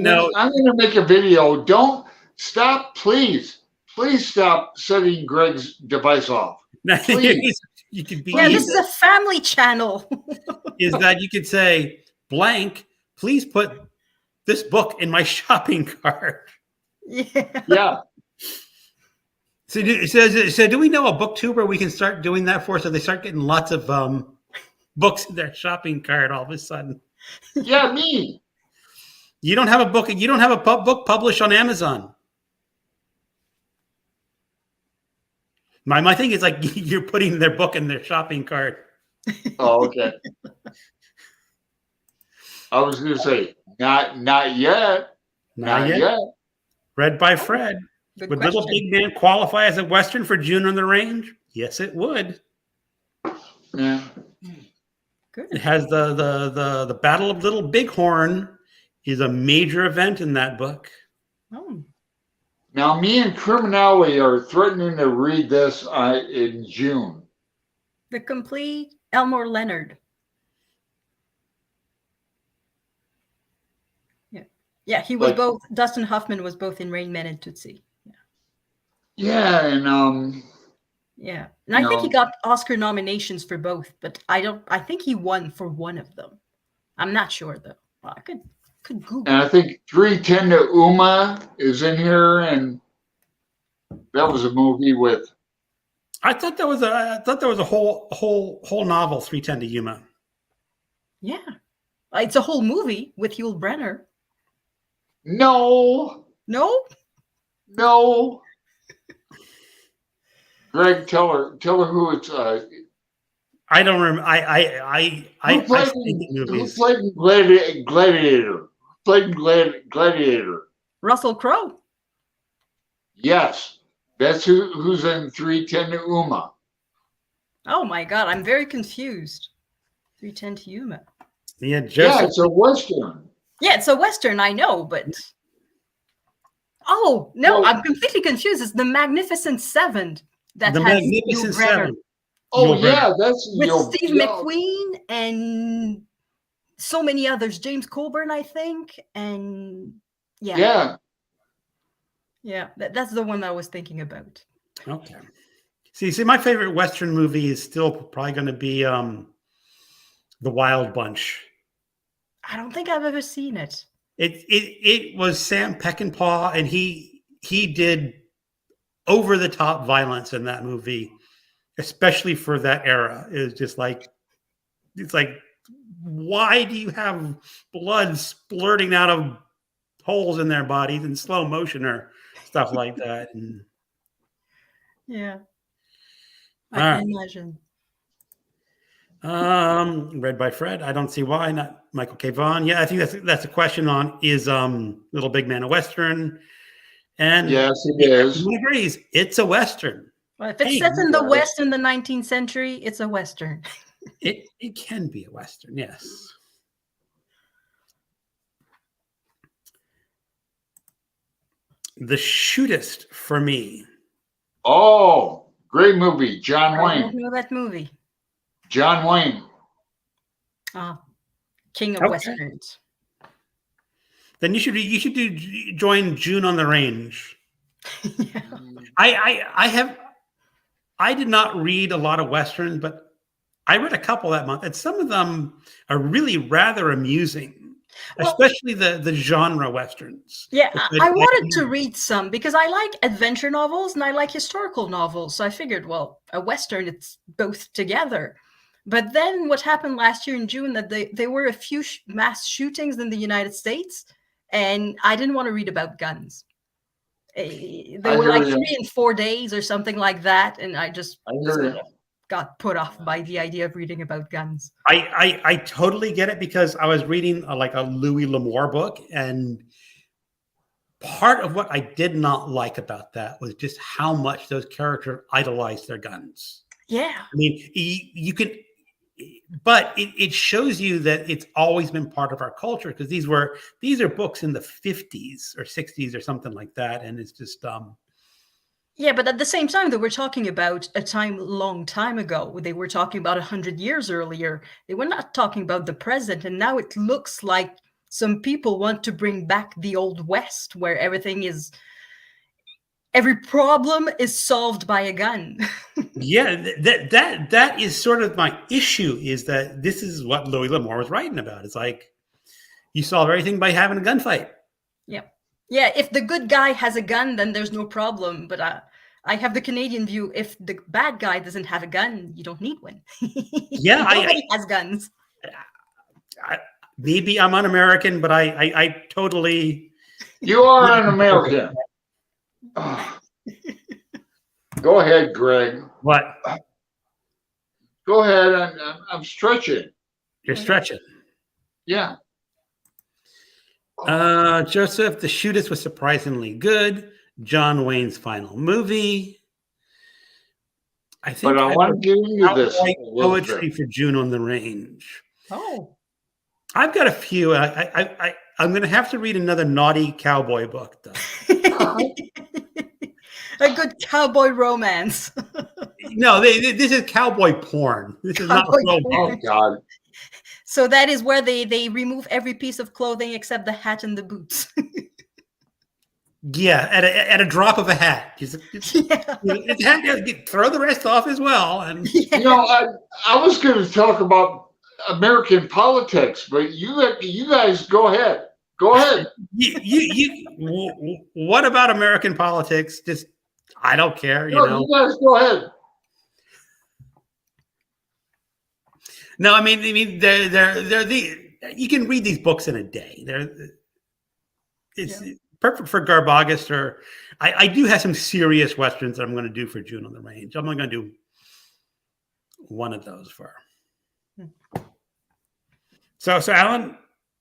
[SPEAKER 3] going to make a video. Don't stop, please. Please stop setting Greg's device off. Please.
[SPEAKER 1] You could be.
[SPEAKER 2] Yeah, this is a family channel.
[SPEAKER 1] Is that you could say, blank, please put this book in my shopping cart.
[SPEAKER 2] Yeah.
[SPEAKER 1] So do we know a booktuber we can start doing that for? So they start getting lots of books in their shopping cart all of a sudden.
[SPEAKER 3] Yeah, me.
[SPEAKER 1] You don't have a book. You don't have a book published on Amazon. My thing is like you're putting their book in their shopping cart.
[SPEAKER 3] Oh, okay. I was going to say not yet. Not yet.
[SPEAKER 1] Read by Fred.
[SPEAKER 2] Good
[SPEAKER 1] Would
[SPEAKER 2] question.
[SPEAKER 1] Little Big Man qualify as a Western for June on the Range? Yes, it would.
[SPEAKER 3] Yeah.
[SPEAKER 2] Good.
[SPEAKER 1] It has the Battle of Little Bighorn is a major event in that book.
[SPEAKER 2] Oh.
[SPEAKER 3] Now, me and Criminale are threatening to read this in June.
[SPEAKER 2] The complete Elmore Leonard. Yeah, he was both. Dustin Hoffman was both in Rain Man and Tootsie.
[SPEAKER 3] Yeah, and
[SPEAKER 2] yeah, and I think he got Oscar nominations for both, but I think he won for one of them. I'm not sure though. Well, I could Google.
[SPEAKER 3] And I think 3:10 to Uma is in here, and that was a movie with.
[SPEAKER 1] I thought that was a whole novel, 3:10 to Yuma.
[SPEAKER 2] Yeah, it's a whole movie with Yul Brynner.
[SPEAKER 3] No. No. Greg, tell her who it's.
[SPEAKER 1] I don't remember. I stink at
[SPEAKER 3] Who
[SPEAKER 1] movies.
[SPEAKER 3] played in Gladiator? Played in Gladiator.
[SPEAKER 2] Russell Crowe.
[SPEAKER 3] Yes, that's who's in 310 to Uma.
[SPEAKER 2] Oh my God, I'm very confused. 310 to Yuma.
[SPEAKER 1] Yeah,
[SPEAKER 3] Yeah,
[SPEAKER 1] Joseph.
[SPEAKER 3] it's a Western.
[SPEAKER 2] Yeah, it's a Western, I know, but... Oh, no,
[SPEAKER 3] Well-
[SPEAKER 2] I'm completely confused. It's The Magnificent Seven that
[SPEAKER 1] The
[SPEAKER 2] has
[SPEAKER 1] Magnificent
[SPEAKER 2] Yul Brynner.
[SPEAKER 1] Seven.
[SPEAKER 3] Oh,
[SPEAKER 1] Yul
[SPEAKER 3] yeah,
[SPEAKER 1] Brynner.
[SPEAKER 3] that's
[SPEAKER 2] With
[SPEAKER 3] Yul-
[SPEAKER 2] Steve
[SPEAKER 3] yeah.
[SPEAKER 2] McQueen and so many others. James Coburn, I think. And yeah.
[SPEAKER 3] Yeah,
[SPEAKER 2] That's the one I was thinking about.
[SPEAKER 1] Okay. See, my favorite Western movie is still probably going to be The Wild Bunch.
[SPEAKER 2] I don't think I've ever seen it.
[SPEAKER 1] It was Sam Peckinpah, and he did over the top violence in that movie, especially for that era. It was just like, it's like, why do you have blood splurting out of holes in their bodies in slow motion or stuff like that? And
[SPEAKER 2] Yeah. I
[SPEAKER 1] All
[SPEAKER 2] can
[SPEAKER 1] right.
[SPEAKER 2] imagine.
[SPEAKER 1] Read by Fred. I don't see why not. Michael K. Vaughan. Yeah, I think that's a question on is Little Big Man a Western? And
[SPEAKER 3] yes, it is.
[SPEAKER 1] everyone agrees it's a Western.
[SPEAKER 2] Well, if it's
[SPEAKER 1] Hey,
[SPEAKER 2] set in the
[SPEAKER 3] yeah.
[SPEAKER 2] West in the 19th century, it's a Western.
[SPEAKER 1] It can be a Western, yes. The Shootist for me.
[SPEAKER 3] Oh, great movie, John
[SPEAKER 2] I don't
[SPEAKER 3] Wayne.
[SPEAKER 2] know that movie.
[SPEAKER 3] John Wayne.
[SPEAKER 2] King of
[SPEAKER 1] Okay.
[SPEAKER 2] Westerns.
[SPEAKER 1] Then you should join June on the Range.
[SPEAKER 2] Yeah.
[SPEAKER 1] I did not read a lot of Westerns, but I read a couple that month, and some of them are really rather amusing,
[SPEAKER 2] Well-
[SPEAKER 1] especially the genre Westerns.
[SPEAKER 2] Yeah,
[SPEAKER 1] Because
[SPEAKER 2] I wanted to read some because I like adventure novels and I like historical novels. So I figured, well, a Western, it's both together. But then what happened last year in June that there were a few mass shootings in the United States, and I didn't want to read about guns. They were like 3 and 4 days or something like that, and I just sort of got put off by the idea of reading about guns.
[SPEAKER 1] I totally get it because I was reading like a Louis L'Amour book, and part of what I did not like about that was just how much those characters idolized their guns.
[SPEAKER 2] Yeah.
[SPEAKER 1] I mean, you can, but it shows you that it's always been part of our culture because these are books in the 50s or 60s or something like that, and it's just
[SPEAKER 2] Yeah, but at the same time, they were talking about a long time ago. They were talking about 100 years earlier. They were not talking about the present. And now it looks like some people want to bring back the old West where every problem is solved by a gun.
[SPEAKER 1] yeah, that is sort of my issue is that this is what Louis L'Amour was writing about. It's like you solve everything by having a gunfight.
[SPEAKER 2] Yeah. Yeah, if the good guy has a gun, then there's no problem. But I have the Canadian view. If the bad guy doesn't have a gun, you don't need one.
[SPEAKER 1] Yeah,
[SPEAKER 2] Nobody has guns.
[SPEAKER 1] Maybe I'm un-American, but I totally.
[SPEAKER 3] You are an American. Go ahead, Greg.
[SPEAKER 1] What?
[SPEAKER 3] Go ahead. I'm stretching.
[SPEAKER 1] You're stretching.
[SPEAKER 3] Yeah.
[SPEAKER 1] Joseph, The Shootist was surprisingly good. John Wayne's final movie. I think
[SPEAKER 3] But I want to get into this.
[SPEAKER 1] outright
[SPEAKER 3] a little
[SPEAKER 1] poetry
[SPEAKER 3] bit.
[SPEAKER 1] for June on the Range.
[SPEAKER 2] Oh.
[SPEAKER 1] I've got a few. I'm going to have to read another naughty cowboy book, though.
[SPEAKER 2] A good cowboy romance.
[SPEAKER 1] No, this is cowboy porn. This is not
[SPEAKER 2] Cowboy
[SPEAKER 1] romance.
[SPEAKER 3] Oh God.
[SPEAKER 2] So that is where they remove every piece of clothing except the hat and the boots.
[SPEAKER 1] Yeah, at a drop of a hat.
[SPEAKER 2] Yeah.
[SPEAKER 1] Throw the rest off as well. And
[SPEAKER 2] Yeah.
[SPEAKER 3] You know, I was going to talk about American politics, but you guys go ahead. Go ahead.
[SPEAKER 1] What about American politics? Just I don't care. You
[SPEAKER 3] No,
[SPEAKER 1] know.
[SPEAKER 3] you guys go ahead.
[SPEAKER 1] No, I mean, they're the. You can read these books in a day. perfect for Garbagus, or I do have some serious westerns that I'm going to do for June on the range. I'm only going to do one of those for her. So Alan,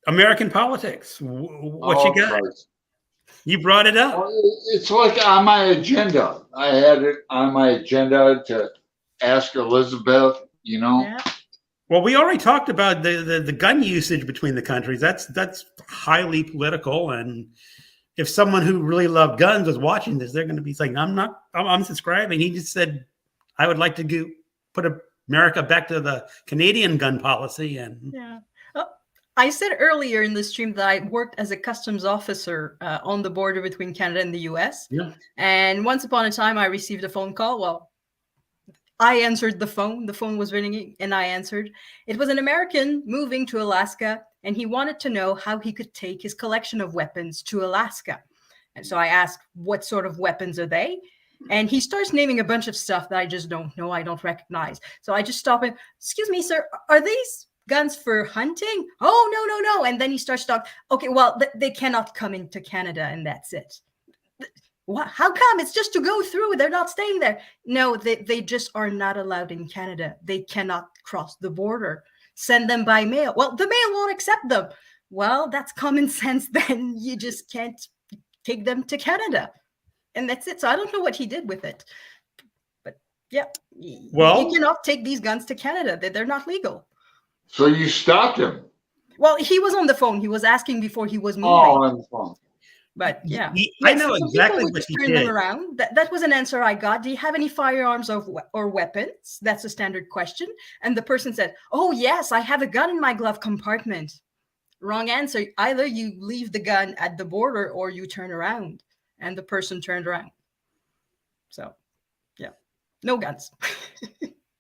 [SPEAKER 1] American politics. What you got?
[SPEAKER 3] Christ.
[SPEAKER 1] You brought it up.
[SPEAKER 3] It's like on my agenda. I had it on my agenda to ask Elisabeth,
[SPEAKER 2] Yeah.
[SPEAKER 1] Well, we already talked about the gun usage between the countries. That's highly political, and if someone who really loved guns was watching this, they're going to be saying, I'm subscribing. He just said, I would like to put America back to the Canadian gun policy. And
[SPEAKER 2] Yeah. I said earlier in the stream that I worked as a customs officer on the border between Canada and the US.
[SPEAKER 1] Yeah.
[SPEAKER 2] And once upon a time, I received a phone call. Well, I answered the phone. The phone was ringing and I answered. It was an American moving to Alaska, and he wanted to know how he could take his collection of weapons to Alaska. And so I asked, what sort of weapons are they? And he starts naming a bunch of stuff that I just don't know, I don't recognize. So I just stop him. Excuse me, sir, are these guns for hunting? Oh, no. And then he starts talking. Okay, well, they cannot come into Canada, and that's it. What? How come? It's just to go through. They're not staying there. No, they just are not allowed in Canada. They cannot cross the border. Send them by mail. Well, the mail won't accept them. Well, that's common sense. Then you just can't take them to Canada. And that's it. So I don't know what he did with it. But yeah,
[SPEAKER 1] Well,
[SPEAKER 2] you cannot take these guns to Canada. They're not legal.
[SPEAKER 3] So you stopped him.
[SPEAKER 2] Well, he was on the phone. He was asking before he was moving.
[SPEAKER 3] Oh, on the phone.
[SPEAKER 2] But yeah,
[SPEAKER 1] I know
[SPEAKER 2] some
[SPEAKER 1] exactly
[SPEAKER 2] people would
[SPEAKER 1] what
[SPEAKER 2] just
[SPEAKER 1] he
[SPEAKER 2] turn
[SPEAKER 1] did.
[SPEAKER 2] them around. That was an answer I got. Do you have any firearms or weapons? That's a standard question. And the person said, "Oh yes, I have a gun in my glove compartment." Wrong answer. Either you leave the gun at the border or you turn around. And the person turned around. So, yeah, no guns.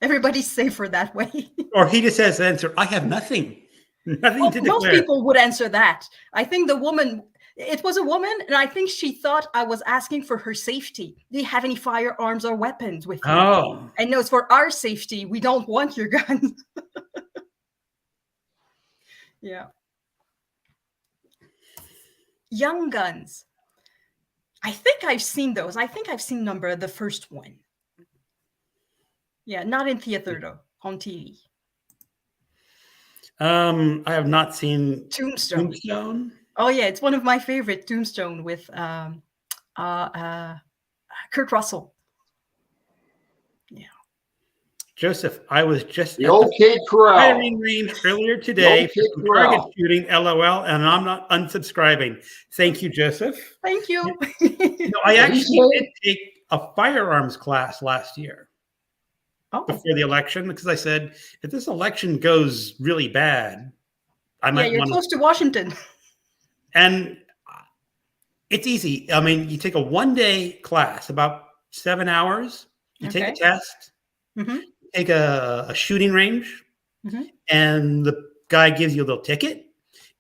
[SPEAKER 2] Everybody's safer that way.
[SPEAKER 1] Or he just has the answer, I have nothing. Nothing to
[SPEAKER 2] Most
[SPEAKER 1] declare.
[SPEAKER 2] people would answer that. I think the woman, it was a woman, and I think she thought I was asking for her safety. Do you have any firearms or weapons with you?
[SPEAKER 1] Oh.
[SPEAKER 2] And no, it's for our safety. We don't want your guns. Yeah. Young guns. I think I've seen those. I think I've seen the first one. Yeah, not in theater though, on TV.
[SPEAKER 1] I have not seen
[SPEAKER 2] Tombstone.
[SPEAKER 1] Tombstone.
[SPEAKER 2] Oh yeah, it's one of my favorite. Tombstone with Kurt Russell. Yeah.
[SPEAKER 1] Joseph, I was just
[SPEAKER 3] The
[SPEAKER 1] at
[SPEAKER 3] old Cape Corral.
[SPEAKER 1] firing range earlier today
[SPEAKER 3] Okay,
[SPEAKER 1] for some target shooting, LOL, and I'm not unsubscribing. Thank you, Joseph.
[SPEAKER 2] Thank you.
[SPEAKER 1] No, I actually did take a firearms class last year
[SPEAKER 2] Oh,
[SPEAKER 1] before the election because I said, if this election goes really bad, I
[SPEAKER 2] yeah,
[SPEAKER 1] might
[SPEAKER 2] you're
[SPEAKER 1] want
[SPEAKER 2] close to Washington.
[SPEAKER 1] And it's easy. I mean, you take a one-day class, about 7 hours. You take a test,
[SPEAKER 2] Mhm.
[SPEAKER 1] take a shooting range,
[SPEAKER 2] Mhm.
[SPEAKER 1] and the guy gives you a little ticket,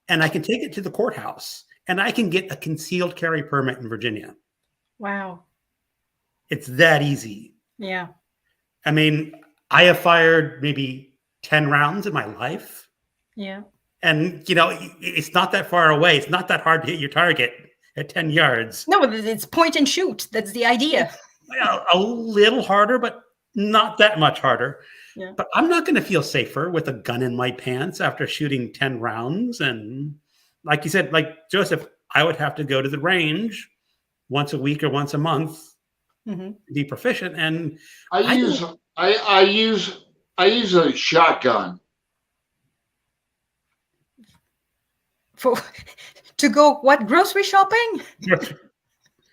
[SPEAKER 1] and I can take it to the courthouse, and I can get a concealed carry permit in Virginia.
[SPEAKER 2] Wow.
[SPEAKER 1] It's that easy.
[SPEAKER 2] Yeah.
[SPEAKER 1] I mean, I have fired maybe 10 rounds in my life.
[SPEAKER 2] Yeah.
[SPEAKER 1] And, it's not that far away. It's not that hard to hit your target at 10 yards.
[SPEAKER 2] No, but it's point and shoot. That's the idea.
[SPEAKER 1] A little harder, but not that much harder.
[SPEAKER 2] Yeah.
[SPEAKER 1] But I'm not going to feel safer with a gun in my pants after shooting 10 rounds. And like you said, like Joseph, I would have to go to the range once a week or once a month to be proficient. And
[SPEAKER 3] I use a shotgun.
[SPEAKER 2] To go what, grocery shopping?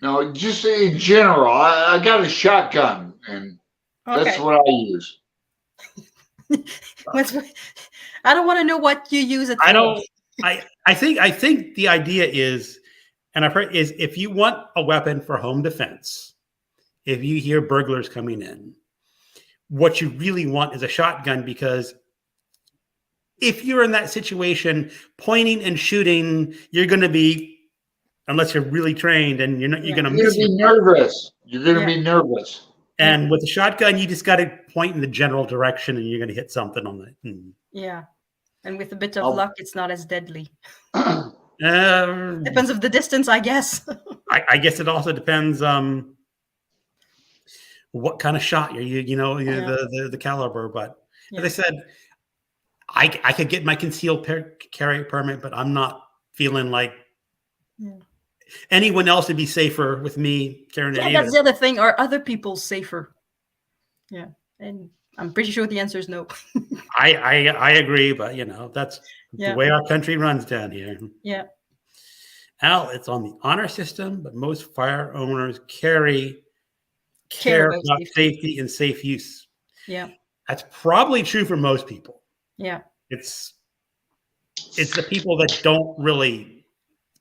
[SPEAKER 3] No, just in general. I got a shotgun, and that's what I use.
[SPEAKER 2] I don't want to know what you use it for.
[SPEAKER 1] I don't. I think the idea is, and I've heard is, if you want a weapon for home defense, if you hear burglars coming in, what you really want is a shotgun, because if you're in that situation, pointing and shooting, you're going to be, unless you're really trained, and you're going to
[SPEAKER 3] be nervous. You're going to be nervous.
[SPEAKER 1] And with the shotgun, you just got to point in the general direction, and you're going to hit something on it.
[SPEAKER 2] Yeah, and with a bit of luck, it's not as deadly. Depends of the distance, I guess.
[SPEAKER 1] I guess it also depends what kind of shot the caliber. But as I said, I could get my concealed carry permit, but I'm not feeling like anyone else would be safer with me carrying it.
[SPEAKER 2] Yeah, that's the other thing. Are other people safer? Yeah, and I'm pretty sure the answer is no.
[SPEAKER 1] I agree, but that's the way our country runs down here.
[SPEAKER 2] Yeah.
[SPEAKER 1] Al, it's on the honor system, but most fire owners care about safety and safe use.
[SPEAKER 2] Yeah.
[SPEAKER 1] That's probably true for most people.
[SPEAKER 2] Yeah.
[SPEAKER 1] It's the people that don't really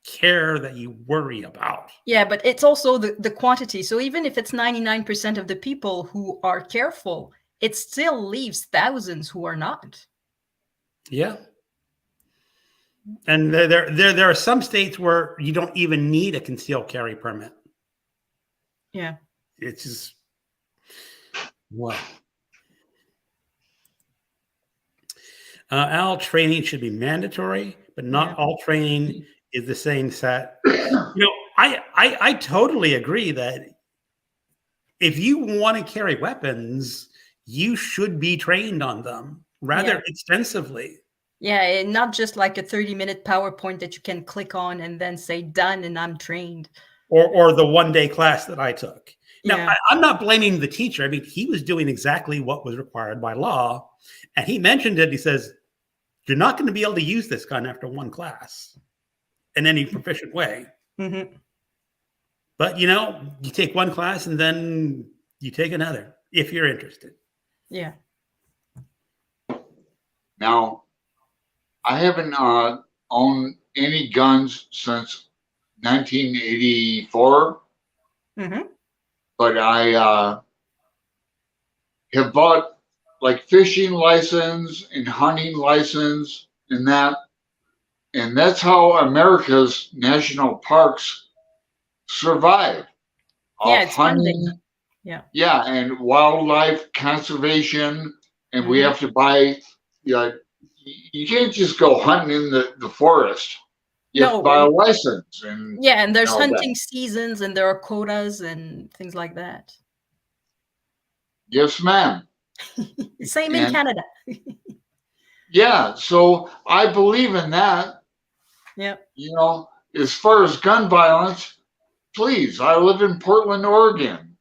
[SPEAKER 1] care that you worry about.
[SPEAKER 2] Yeah, but it's also the quantity. So even if it's 99% of the people who are careful, it still leaves thousands who are not.
[SPEAKER 1] Yeah. And there are some states where you don't even need a concealed carry permit.
[SPEAKER 2] Yeah.
[SPEAKER 1] It's just what? Al, training should be mandatory, but not all training is the same set. I totally agree that if you want to carry weapons, you should be trained on them rather extensively.
[SPEAKER 2] Yeah, and not just like a 30-minute PowerPoint that you can click on and then say done and I'm trained.
[SPEAKER 1] Or the one-day class that I took. Now, I'm not blaming the teacher. I mean, he was doing exactly what was required by law. And he mentioned it. He says, you're not going to be able to use this gun after one class in any proficient way.
[SPEAKER 2] Mm-hmm.
[SPEAKER 1] But, you take one class and then you take another if you're interested.
[SPEAKER 2] Yeah.
[SPEAKER 3] Now, I haven't owned any guns since 1984.
[SPEAKER 2] Mm-hmm.
[SPEAKER 3] But I have bought like fishing license and hunting license and that. And that's how America's national parks survive.
[SPEAKER 2] Yeah, it's
[SPEAKER 3] hunting.
[SPEAKER 2] funding. Yeah.
[SPEAKER 3] Yeah, and wildlife conservation. And we have to buy, you can't just go hunting in the forest. You have to buy a license.
[SPEAKER 2] And there's hunting seasons and there are quotas and things like that.
[SPEAKER 3] Yes, ma'am.
[SPEAKER 2] Same in Canada.
[SPEAKER 3] Yeah, so I believe in that.
[SPEAKER 2] Yeah.
[SPEAKER 3] As far as gun violence, please, I live in Portland, Oregon.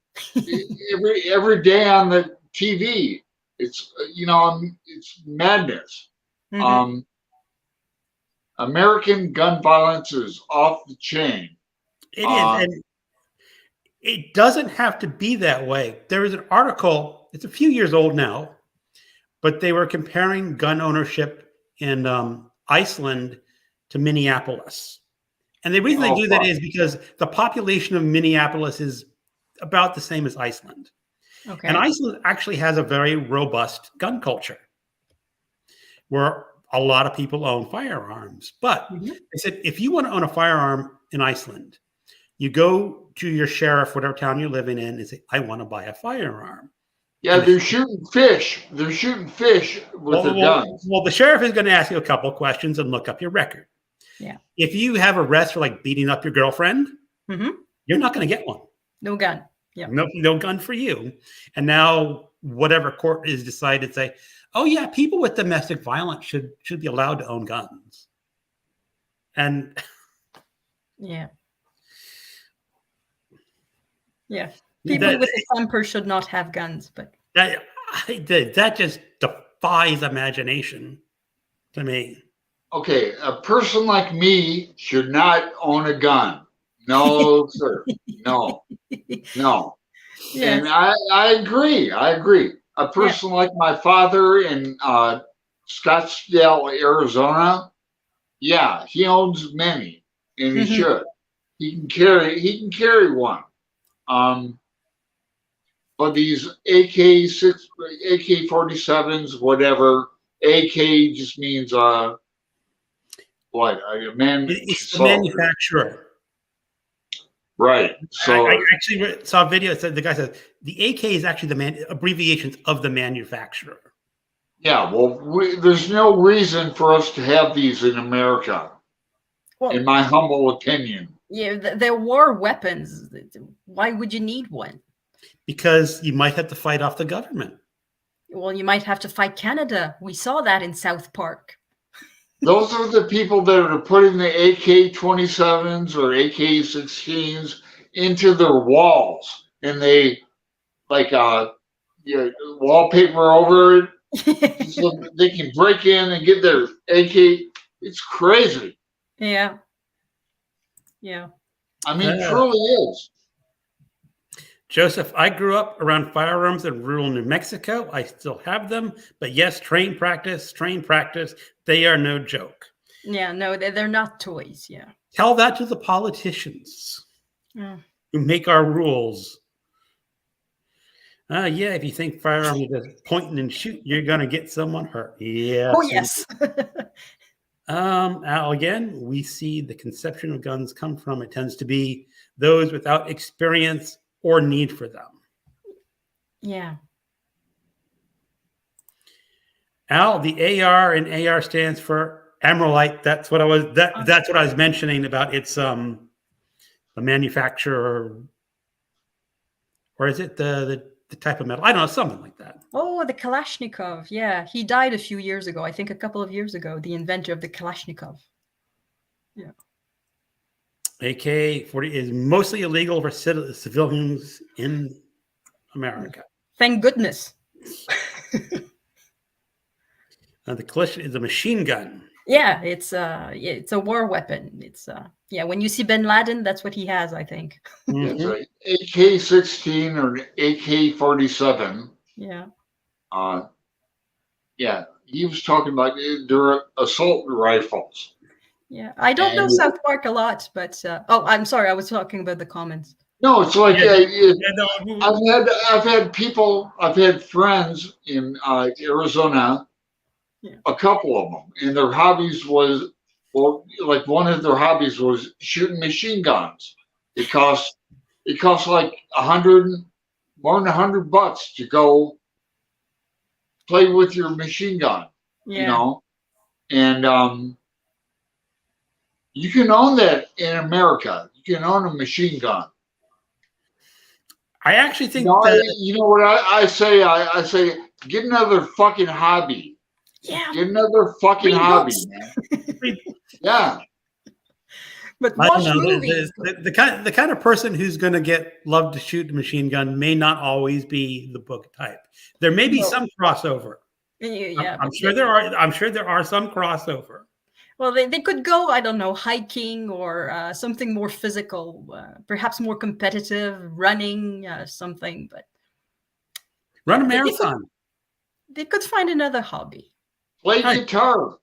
[SPEAKER 3] every day on the TV, it's it's madness.
[SPEAKER 2] Mm-hmm.
[SPEAKER 3] American gun violence is off the chain.
[SPEAKER 1] It is, and it doesn't have to be that way. There is an article, it's a few years old now, but they were comparing gun ownership in Iceland to Minneapolis. And the reason they do that is because the population of Minneapolis is about the same as Iceland. Okay. And Iceland actually has a very robust gun culture where a lot of people own firearms. But they said, if you want to own a firearm in Iceland, you go to your sheriff, whatever town you're living in, and say, I want to buy a firearm.
[SPEAKER 3] Yeah, they're shooting fish. They're shooting fish with their guns.
[SPEAKER 1] Well, the sheriff is going to ask you a couple of questions and look up your record.
[SPEAKER 2] Yeah.
[SPEAKER 1] If you have arrests for like beating up your girlfriend, you're not going to get one.
[SPEAKER 2] No gun. Yeah.
[SPEAKER 1] No gun for you. And now whatever court is decided to say, oh yeah, people with domestic violence should be allowed to own guns. And
[SPEAKER 2] people with a temper should not have guns, but
[SPEAKER 1] that just defies imagination to me.
[SPEAKER 3] Okay, a person like me should not own a gun. No, sir. No. Yes. And I agree. A person like my father in Scottsdale, Arizona, he owns many, and he should. He can carry one. But these AK-47s, whatever, AK just means what?
[SPEAKER 1] It's the manufacturer.
[SPEAKER 3] Right. So
[SPEAKER 1] I actually saw a video that said the guy said the AK is actually the abbreviations of the manufacturer.
[SPEAKER 3] Yeah, well, there's no reason for us to have these in America. in my humble opinion.
[SPEAKER 2] Yeah, they're war weapons. Why would you need one?
[SPEAKER 1] Because you might have to fight off the government.
[SPEAKER 2] Well, you might have to fight Canada. We saw that in South Park.
[SPEAKER 3] Those are the people that are putting the AK-27s or AK-16s into their walls, and they wallpaper over it so they can break in and get their AK. It's crazy.
[SPEAKER 2] Yeah.
[SPEAKER 3] I mean, it truly is.
[SPEAKER 1] Joseph, I grew up around firearms in rural New Mexico. I still have them, but yes, train practice. They are no joke.
[SPEAKER 2] Yeah, no, they're not toys. Yeah.
[SPEAKER 1] Tell that to the politicians who make our rules. Yeah, if you think firearms are just pointing and shoot, you're going to get someone hurt. Yeah.
[SPEAKER 2] Oh, yes.
[SPEAKER 1] Al, again, we see the conception of guns come from. It tends to be those without experience or need for them.
[SPEAKER 2] Yeah.
[SPEAKER 1] Al, the AR and AR stands for Amrolite. That's what I was mentioning about its the manufacturer, or is it the type of metal? I don't know, something like that.
[SPEAKER 2] Oh, the Kalashnikov. Yeah, he died a few years ago. I think a couple of years ago. The inventor of the Kalashnikov. Yeah.
[SPEAKER 1] AK-40 is mostly illegal for civilians in America.
[SPEAKER 2] Thank goodness.
[SPEAKER 1] The Kalish is a machine gun.
[SPEAKER 2] Yeah, it's a war weapon. It's when you see Bin Laden, that's what he has, I think.
[SPEAKER 3] That's right. AK-16 or AK-47.
[SPEAKER 2] Yeah.
[SPEAKER 3] He was talking about their assault rifles.
[SPEAKER 2] Yeah, I don't know South Park a lot, but I'm sorry, I was talking about the comments.
[SPEAKER 3] No, it's like I've had friends in Arizona, a couple of them, and their hobbies was one of their hobbies was shooting machine guns. It costs like more than $100 to go play with your machine gun. And you can own that in America. You can own a machine gun.
[SPEAKER 1] I actually think
[SPEAKER 3] you know what I say? I say get another fucking hobby.
[SPEAKER 2] Yeah.
[SPEAKER 3] Get another fucking hobby, man. Yeah.
[SPEAKER 2] But watch
[SPEAKER 1] movies. The kind of person who's going to love to shoot a machine gun may not always be the book type. There may be some crossover.
[SPEAKER 2] Yeah,
[SPEAKER 1] I'm sure there are. I'm sure there are some crossover.
[SPEAKER 2] Well, they could go, I don't know, hiking or something more physical, perhaps more competitive, running, something. But
[SPEAKER 1] run a marathon.
[SPEAKER 2] They could find another hobby.
[SPEAKER 3] Play guitar.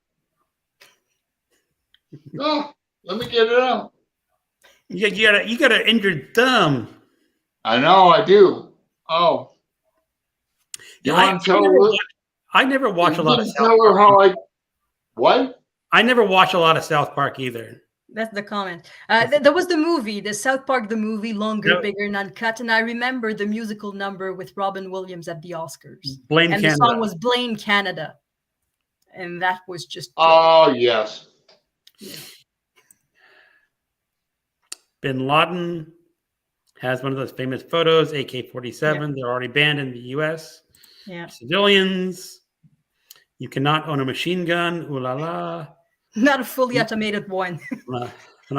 [SPEAKER 3] Oh, let me get it out.
[SPEAKER 1] You got an injured thumb.
[SPEAKER 3] I know, I do. Oh. You want to tell her?
[SPEAKER 1] I never watch a lot of South
[SPEAKER 3] Park. What?
[SPEAKER 1] I never watch a lot of South Park either.
[SPEAKER 2] That's the comment. There was the movie, the South Park, the movie, longer, bigger, and uncut. And I remember the musical number with Robin Williams at the Oscars.
[SPEAKER 1] Blame Canada.
[SPEAKER 2] And the song was Blame Canada. And that was just...
[SPEAKER 3] Oh, yes.
[SPEAKER 2] Yeah.
[SPEAKER 1] Bin Laden has one of those famous photos, AK-47. They're already banned in the U.S.
[SPEAKER 2] Yeah.
[SPEAKER 1] Civilians. You cannot own a machine gun. Ooh la la.
[SPEAKER 2] Not a fully automated one.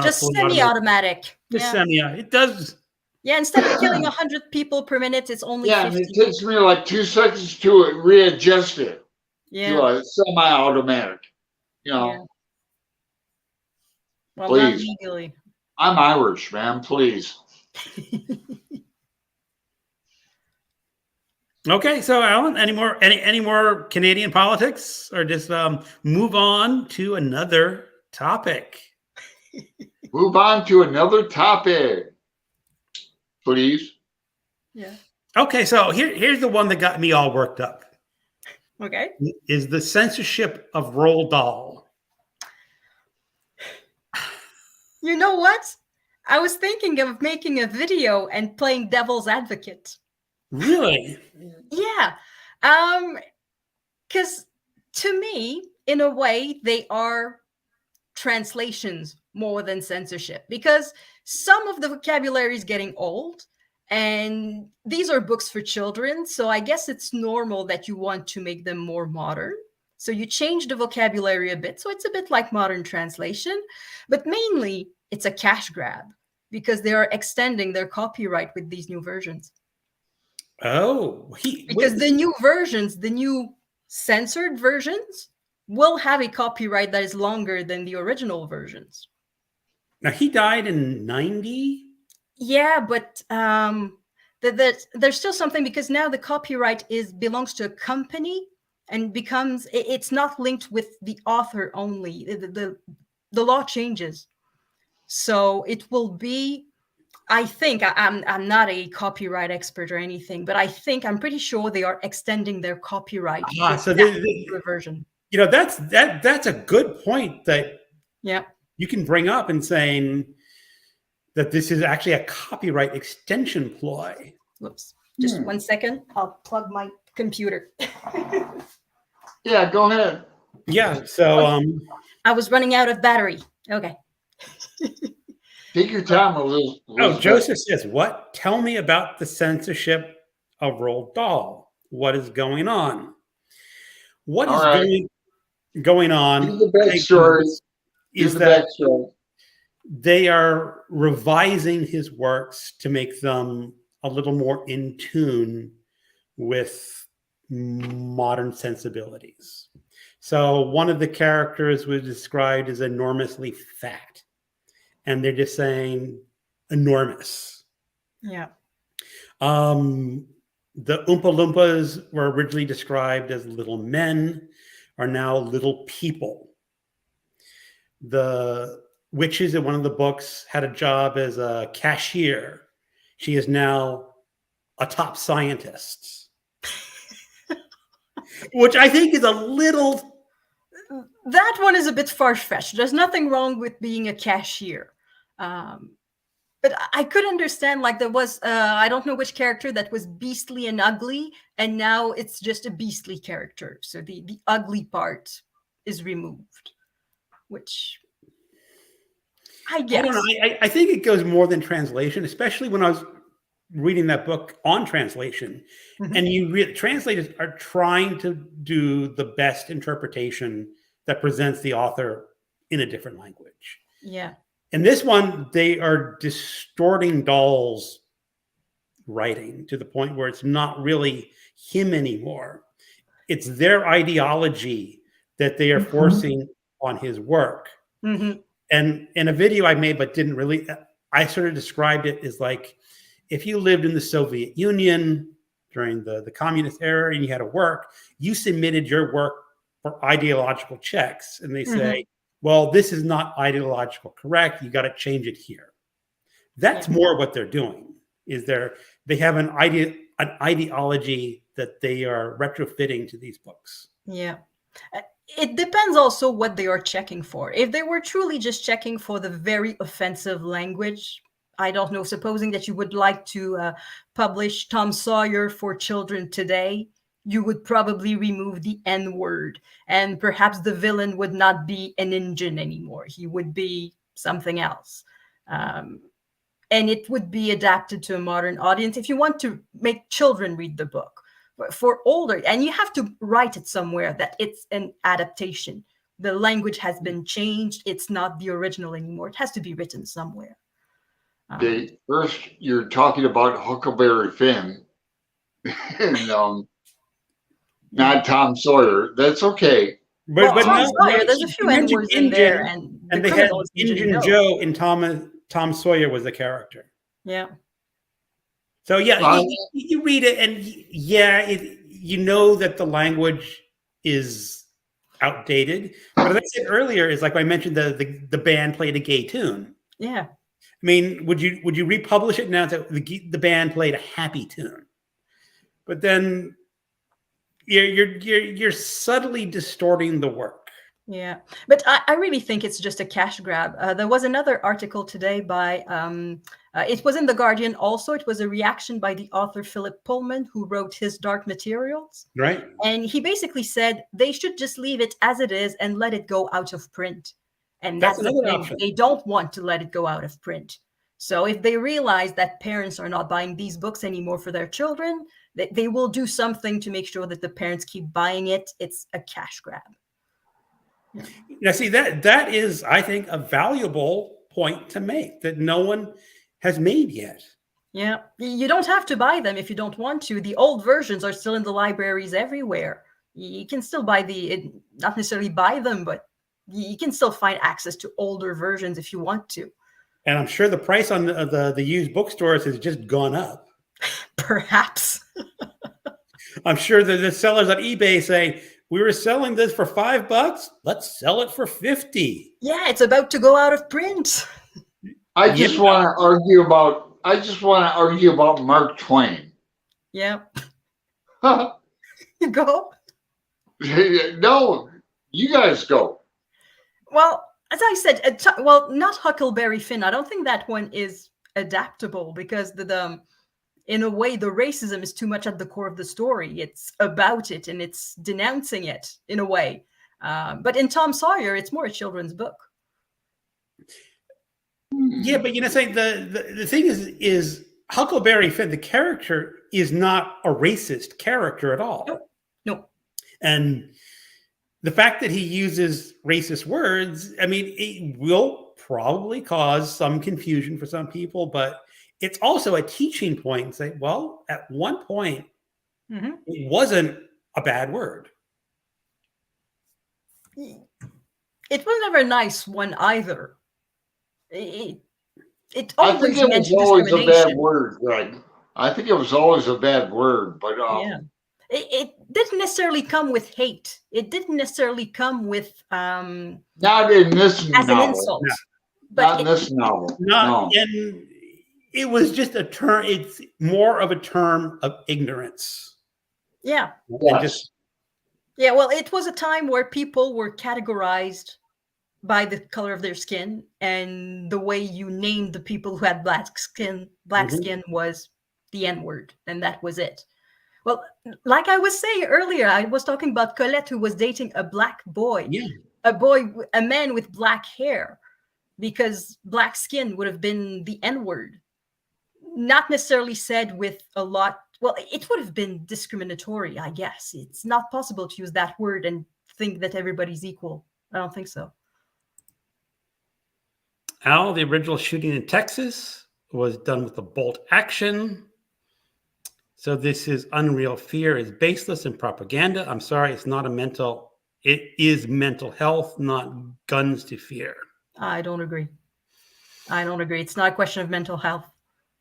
[SPEAKER 2] Just semi-automatic.
[SPEAKER 1] Just semi-automatic. It does.
[SPEAKER 2] Yeah, instead of killing 100 people per minute, it's only 50.
[SPEAKER 3] And it takes me like 2 seconds to readjust it.
[SPEAKER 2] Yeah.
[SPEAKER 3] To a semi-automatic.
[SPEAKER 2] Well,
[SPEAKER 3] please.
[SPEAKER 2] not legally.
[SPEAKER 3] I'm Irish, man. Please.
[SPEAKER 1] Okay, so Alan, any more Canadian politics, or just move on to another topic?
[SPEAKER 3] Move on to another topic, please.
[SPEAKER 2] Yeah.
[SPEAKER 1] Okay, so here's the one that got me all worked up.
[SPEAKER 2] Okay.
[SPEAKER 1] Is the censorship of Roald Dahl.
[SPEAKER 2] You know what? I was thinking of making a video and playing devil's advocate.
[SPEAKER 1] Really?
[SPEAKER 2] Yeah. Because to me, in a way, they are translations more than censorship, because some of the vocabulary is getting old, and these are books for children. So I guess it's normal that you want to make them more modern. So you change the vocabulary a bit. So it's a bit like modern translation, but mainly it's a cash grab because they are extending their copyright with these new versions.
[SPEAKER 1] Oh,
[SPEAKER 2] Because the new versions, the new censored versions, will have a copyright that is longer than the original versions.
[SPEAKER 1] now he died in 90.
[SPEAKER 2] Yeah, but there's still something, because now the copyright belongs to a company and it's not linked with the author only. The law changes, so it will be. I think I'm not a copyright expert or anything, but I'm pretty sure they are extending their copyright.
[SPEAKER 1] So
[SPEAKER 2] version.
[SPEAKER 1] that's a good point that
[SPEAKER 2] Yeah,
[SPEAKER 1] you can bring up in saying that this is actually a copyright extension ploy.
[SPEAKER 2] whoops. Just 1 second. I'll plug my computer.
[SPEAKER 3] Yeah, go ahead.
[SPEAKER 1] Yeah. So
[SPEAKER 2] I was running out of battery. Okay.
[SPEAKER 3] Take your time, Elizabeth.
[SPEAKER 1] oh, Joseph says, "What? Tell me about the censorship of Roald Dahl. What is going on? What is
[SPEAKER 3] All right.
[SPEAKER 1] going on?
[SPEAKER 3] Here's the backstory.
[SPEAKER 1] Is that they are revising his works to make them a little more in tune with modern sensibilities. So one of the characters was described as enormously fat, and they're just saying enormous.
[SPEAKER 2] Yeah.
[SPEAKER 1] The Oompa Loompas were originally described as little men, are now little people. The witches in one of the books had a job as a cashier. She is now a top scientist, which I think is a little.
[SPEAKER 2] That one is a bit far-fetched. There's nothing wrong with being a cashier. But I could understand, like, there was, I don't know which character that was beastly and ugly, and now it's just a beastly character. So the ugly part is removed, which I guess.
[SPEAKER 1] I don't know. I think it goes more than translation, especially when I was reading that book on translation. Mm-hmm. And translators are trying to do the best interpretation that presents the author in a different language.
[SPEAKER 2] Yeah.
[SPEAKER 1] In this one, they are distorting Dahl's writing to the point where it's not really him anymore. It's their ideology that they are forcing on his work.
[SPEAKER 2] Mm-hmm.
[SPEAKER 1] And in a video I made, but didn't really, I sort of described it as like, if you lived in the Soviet Union during the communist era and you had to work, you submitted your work for ideological checks. And they say, well, this is not ideological correct. You got to change it here. That's more what they're doing. Is they have an ideology that they are retrofitting to these books.
[SPEAKER 2] Yeah. It depends also what they are checking for. If they were truly just checking for the very offensive language, I don't know, supposing that you would like to publish Tom Sawyer for children today, you would probably remove the N word, and perhaps the villain would not be an Indian anymore. He would be something else. And it would be adapted to a modern audience if you want to make children read the book. But for older, and you have to write it somewhere that it's an adaptation. The language has been changed. It's not the original anymore. It has to be written somewhere.
[SPEAKER 3] First, you're talking about Huckleberry Finn. And, not Tom Sawyer. That's okay.
[SPEAKER 2] But Tom Sawyer, there's a few N words in there, and
[SPEAKER 1] they had Injun Joe, and Tom Sawyer was the character.
[SPEAKER 2] Yeah.
[SPEAKER 1] So you read it, and you know that the language is outdated. But as I said earlier, is like I mentioned, the band played a gay tune.
[SPEAKER 2] Yeah.
[SPEAKER 1] I mean, would you republish it now that the band played a happy tune? But then you're subtly distorting the work.
[SPEAKER 2] Yeah, but I really think it's just a cash grab. There was another article today by it was in The Guardian also. It was a reaction by the author Philip Pullman, who wrote his Dark Materials.
[SPEAKER 1] Right.
[SPEAKER 2] And he basically said they should just leave it as it is and let it go out of print. And
[SPEAKER 1] That's
[SPEAKER 2] that's the
[SPEAKER 1] another
[SPEAKER 2] thing.
[SPEAKER 1] option.
[SPEAKER 2] They don't want to let it go out of print. So if they realize that parents are not buying these books anymore for their children, they will do something to make sure that the parents keep buying it. It's a cash grab.
[SPEAKER 1] Now, see, that is, I think, a valuable point to make that no one has made yet.
[SPEAKER 2] Yeah, you don't have to buy them if you don't want to. The old versions are still in the libraries everywhere. You can still not necessarily buy them, but you can still find access to older versions if you want to.
[SPEAKER 1] And I'm sure the price on the used bookstores has just gone up.
[SPEAKER 2] Perhaps.
[SPEAKER 1] I'm sure that the sellers on eBay say, we were selling this for $5. Let's sell it for 50.
[SPEAKER 2] Yeah, it's about to go out of print.
[SPEAKER 3] I just want to argue about Mark Twain.
[SPEAKER 2] Yeah.
[SPEAKER 3] No,
[SPEAKER 2] You go.
[SPEAKER 3] you guys go.
[SPEAKER 2] Well, as I said, not Huckleberry Finn. I don't think that one is adaptable because in a way, the racism is too much at the core of the story. It's about it and it's denouncing it in a way. But in Tom Sawyer, it's more a children's book.
[SPEAKER 1] Yeah, but saying the thing is Huckleberry Finn, the character is not a racist character at all.
[SPEAKER 2] No.
[SPEAKER 1] And the fact that he uses racist words, I mean, it will probably cause some confusion for some people, but it's also a teaching point and say, well, at one point, it wasn't a bad word.
[SPEAKER 2] It was never a nice one either. It
[SPEAKER 3] I think
[SPEAKER 2] always
[SPEAKER 3] it
[SPEAKER 2] meant
[SPEAKER 3] was always a bad
[SPEAKER 2] discrimination.
[SPEAKER 3] word, Greg. I think it was always a bad word, but
[SPEAKER 2] Yeah. It didn't necessarily come with hate. It didn't necessarily come with
[SPEAKER 3] not in this
[SPEAKER 2] as an
[SPEAKER 3] novel.
[SPEAKER 2] insult.
[SPEAKER 1] No.
[SPEAKER 2] But
[SPEAKER 3] Not in this novel. No.
[SPEAKER 1] And it was just a term. It's more of a term of ignorance.
[SPEAKER 2] yeah.
[SPEAKER 3] Yes.
[SPEAKER 2] Yeah, well, it was a time where people were categorized by the color of their skin, and the way you named the people who had black skin was the N-word, and that was it. Well, like I was saying earlier, I was talking about Colette, who was dating a black boy, a man with black hair, because black skin would have been the N-word. Not necessarily said with a lot. Well, it would have been discriminatory, I guess. It's not possible to use that word and think that everybody's equal. I don't think so.
[SPEAKER 1] Al, the original shooting in Texas was done with a bolt action. So this is Unreal Fear is baseless and propaganda. I'm sorry, it is mental health, not guns to fear.
[SPEAKER 2] I don't agree. It's not a question of mental health.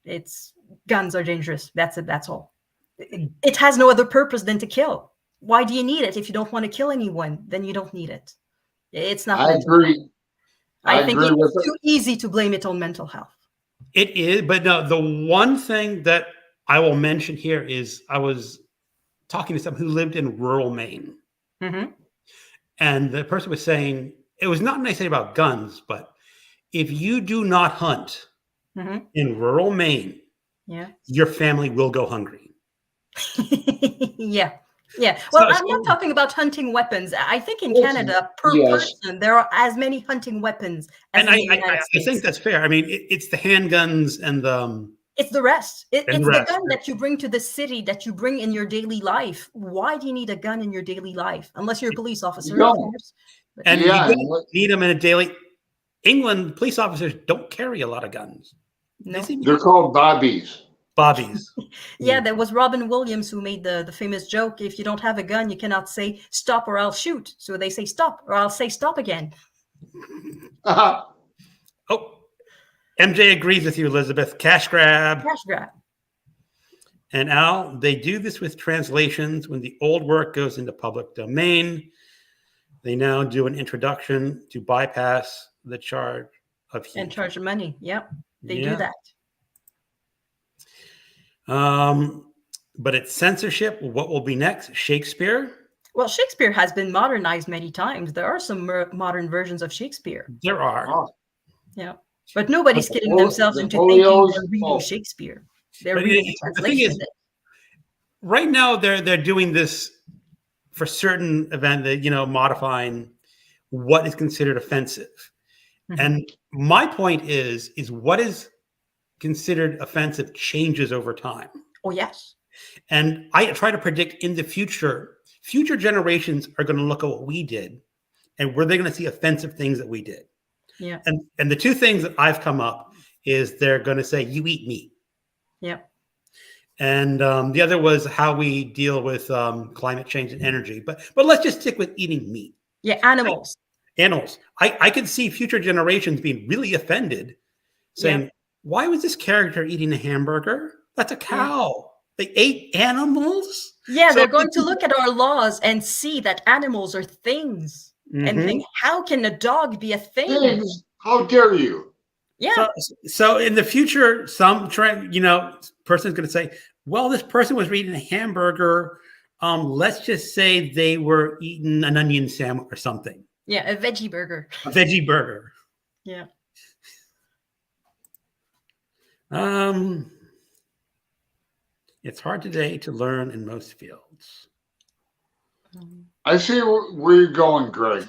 [SPEAKER 2] It's guns are dangerous. That's it. That's all. It has no other purpose than to kill. Why do you need it? If you don't want to kill anyone, then you don't need it. It's not.
[SPEAKER 3] I agree.
[SPEAKER 2] I think it's too easy to blame it on mental health.
[SPEAKER 1] It is, but no, the one thing that I will mention here is I was talking to someone who lived in rural Maine. And the person was saying, it was not necessarily about guns, but if you do not hunt in rural Maine, your family will go hungry.
[SPEAKER 2] Yeah. Well, I'm not talking about hunting weapons. I think in Canada, per person, there are as many hunting weapons as in the United States.
[SPEAKER 1] I think that's fair. I mean, it's the handguns and the...
[SPEAKER 2] It's the rest. It's the gun that you bring to the city, that you bring in your daily life. Why do you need a gun in your daily life? Unless you're a police officer, of course.
[SPEAKER 1] And you don't need them in a daily... England, police officers don't carry a lot of guns.
[SPEAKER 2] No.
[SPEAKER 3] They're called bobbies.
[SPEAKER 2] Yeah, there was Robin Williams who made the famous joke, if you don't have a gun, you cannot say stop or I'll shoot. So they say stop or I'll say stop again.
[SPEAKER 1] MJ agrees with you, Elisabeth. Cash grab.
[SPEAKER 2] Cash grab.
[SPEAKER 1] And Al, they do this with translations. When the old work goes into public domain, they now do an introduction to bypass the charge of heat.
[SPEAKER 2] And charge of money. Yep, they do that.
[SPEAKER 1] But it's censorship. What will be next? Shakespeare?
[SPEAKER 2] Well, Shakespeare has been modernized many times. There are some modern versions of Shakespeare.
[SPEAKER 1] There are.
[SPEAKER 2] Yeah. But nobody's kidding themselves into thinking they're reading Shakespeare. They're reading a translation.
[SPEAKER 1] Right now, they're doing this for certain event that, modifying what is considered offensive. And my point is what is considered offensive changes over time.
[SPEAKER 2] Oh, yes.
[SPEAKER 1] And I try to predict in the future generations are going to look at what we did, and were they going to see offensive things that we did?
[SPEAKER 2] Yeah.
[SPEAKER 1] And the two things that I've come up is they're going to say, you eat meat.
[SPEAKER 2] Yeah.
[SPEAKER 1] And the other was how we deal with climate change and energy. But let's just stick with eating meat.
[SPEAKER 2] Yeah. Animals.
[SPEAKER 1] Animals. I could see future generations being really offended, saying, why was this character eating a hamburger? That's a cow. They ate animals?
[SPEAKER 2] Yeah,
[SPEAKER 1] So
[SPEAKER 2] they're going to look at our laws and see that animals are things and think, how can a dog be a thing?
[SPEAKER 3] Things, how dare you?
[SPEAKER 2] Yeah.
[SPEAKER 1] So in the future, some person's going to say, well, this person was eating a hamburger. Let's just say they were eating an onion sandwich or something.
[SPEAKER 2] Yeah, a veggie burger.
[SPEAKER 1] A veggie burger.
[SPEAKER 2] Yeah.
[SPEAKER 1] It's hard today to learn in most fields.
[SPEAKER 3] I see where you're going, Greg.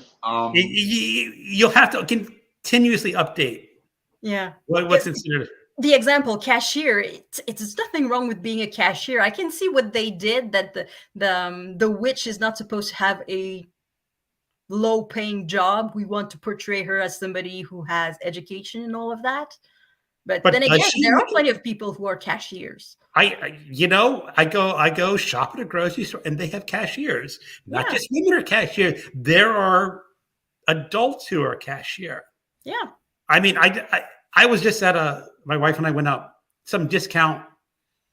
[SPEAKER 1] You'll have to continuously update.
[SPEAKER 2] Yeah.
[SPEAKER 1] What's considered.
[SPEAKER 2] The example cashier, it's nothing wrong with being a cashier. I can see what they did, that the witch is not supposed to have a low-paying job. We want to portray her as somebody who has education and all of that. But then again, there are plenty of people who are cashiers.
[SPEAKER 1] I go shop at a grocery store and they have cashiers. Not just women are cashiers. There are adults who are cashier.
[SPEAKER 2] Yeah.
[SPEAKER 1] I mean, I was just at my wife and I went out some discount.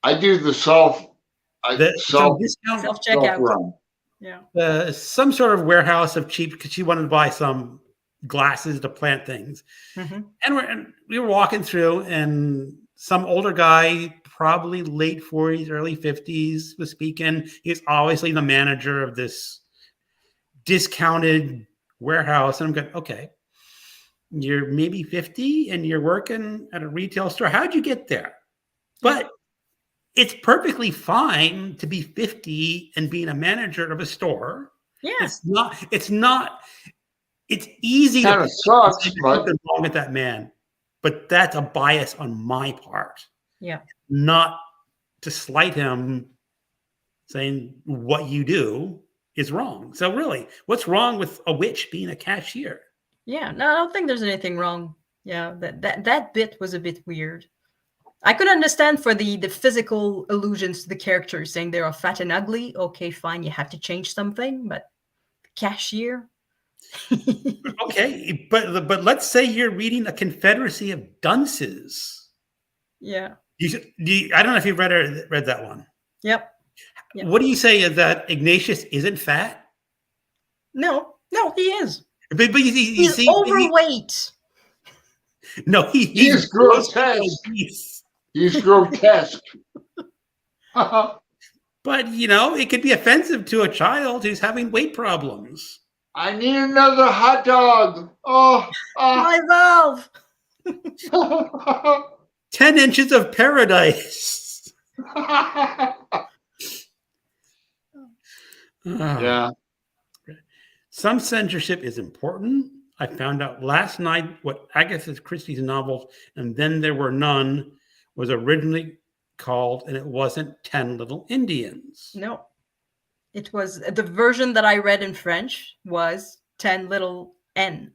[SPEAKER 3] I do the self-checkout.
[SPEAKER 2] Yeah.
[SPEAKER 1] Some sort of warehouse of cheap, because she wanted to buy some glasses to plant things. And we were walking through, and some older guy, probably late 40s, early 50s, was speaking. He's obviously the manager of this discounted warehouse. And I'm going, okay, you're maybe 50 and you're working at a retail store. How'd you get there? But it's perfectly fine to be 50 and being a manager of a store.
[SPEAKER 2] Yeah.
[SPEAKER 1] It's easy
[SPEAKER 3] to sucks,
[SPEAKER 1] something wrong with that man, but that's a bias on my part.
[SPEAKER 2] Yeah.
[SPEAKER 1] Not to slight him, saying what you do is wrong. So really, what's wrong with a witch being a cashier?
[SPEAKER 2] Yeah, no, I don't think there's anything wrong. Yeah, that bit was a bit weird. I could understand for the physical allusions to the characters, saying they are fat and ugly. Okay, fine, you have to change something, but cashier.
[SPEAKER 1] Okay, but let's say you're reading A Confederacy of Dunces.
[SPEAKER 2] Yeah.
[SPEAKER 1] I don't know if you've read that one.
[SPEAKER 2] Yep.
[SPEAKER 1] What do you say is that Ignatius isn't fat?
[SPEAKER 2] No, he is.
[SPEAKER 1] But
[SPEAKER 2] he's overweight.
[SPEAKER 3] No, he's grotesque. He's grotesque.
[SPEAKER 1] But, it could be offensive to a child who's having weight problems.
[SPEAKER 3] I need another hot dog.
[SPEAKER 2] My valve.
[SPEAKER 1] 10 inches of paradise.
[SPEAKER 3] Yeah.
[SPEAKER 1] Some censorship is important. I found out last night what Agatha Christie's novels, And Then There Were None, was originally called, and it wasn't 10 Little Indians.
[SPEAKER 2] No. It was, the version that I read in French was 10 Little N.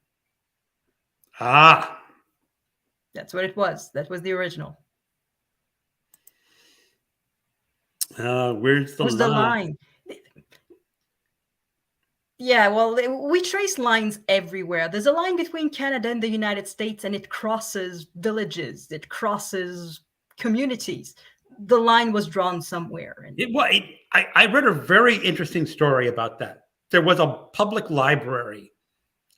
[SPEAKER 1] Ah.
[SPEAKER 2] That's what it was. That was the original.
[SPEAKER 1] Where's the line?
[SPEAKER 2] Yeah, well, we trace lines everywhere. There's a line between Canada and the United States, and it crosses villages. It crosses communities. The line was drawn somewhere.
[SPEAKER 1] I read a very interesting story about that. There was a public library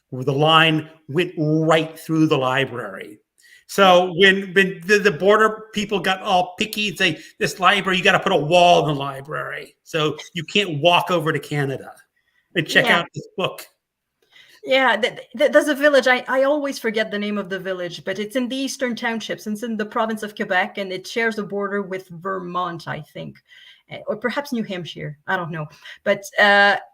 [SPEAKER 1] where the line went right through the library. So when the border people got all picky and say, this library, you got to put a wall in the library. So you can't walk over to Canada and check out this book.
[SPEAKER 2] Yeah, there's a village. I always forget the name of the village, but it's in the Eastern Townships. It's in the province of Quebec, and it shares a border with Vermont, I think, or perhaps New Hampshire. I don't know. But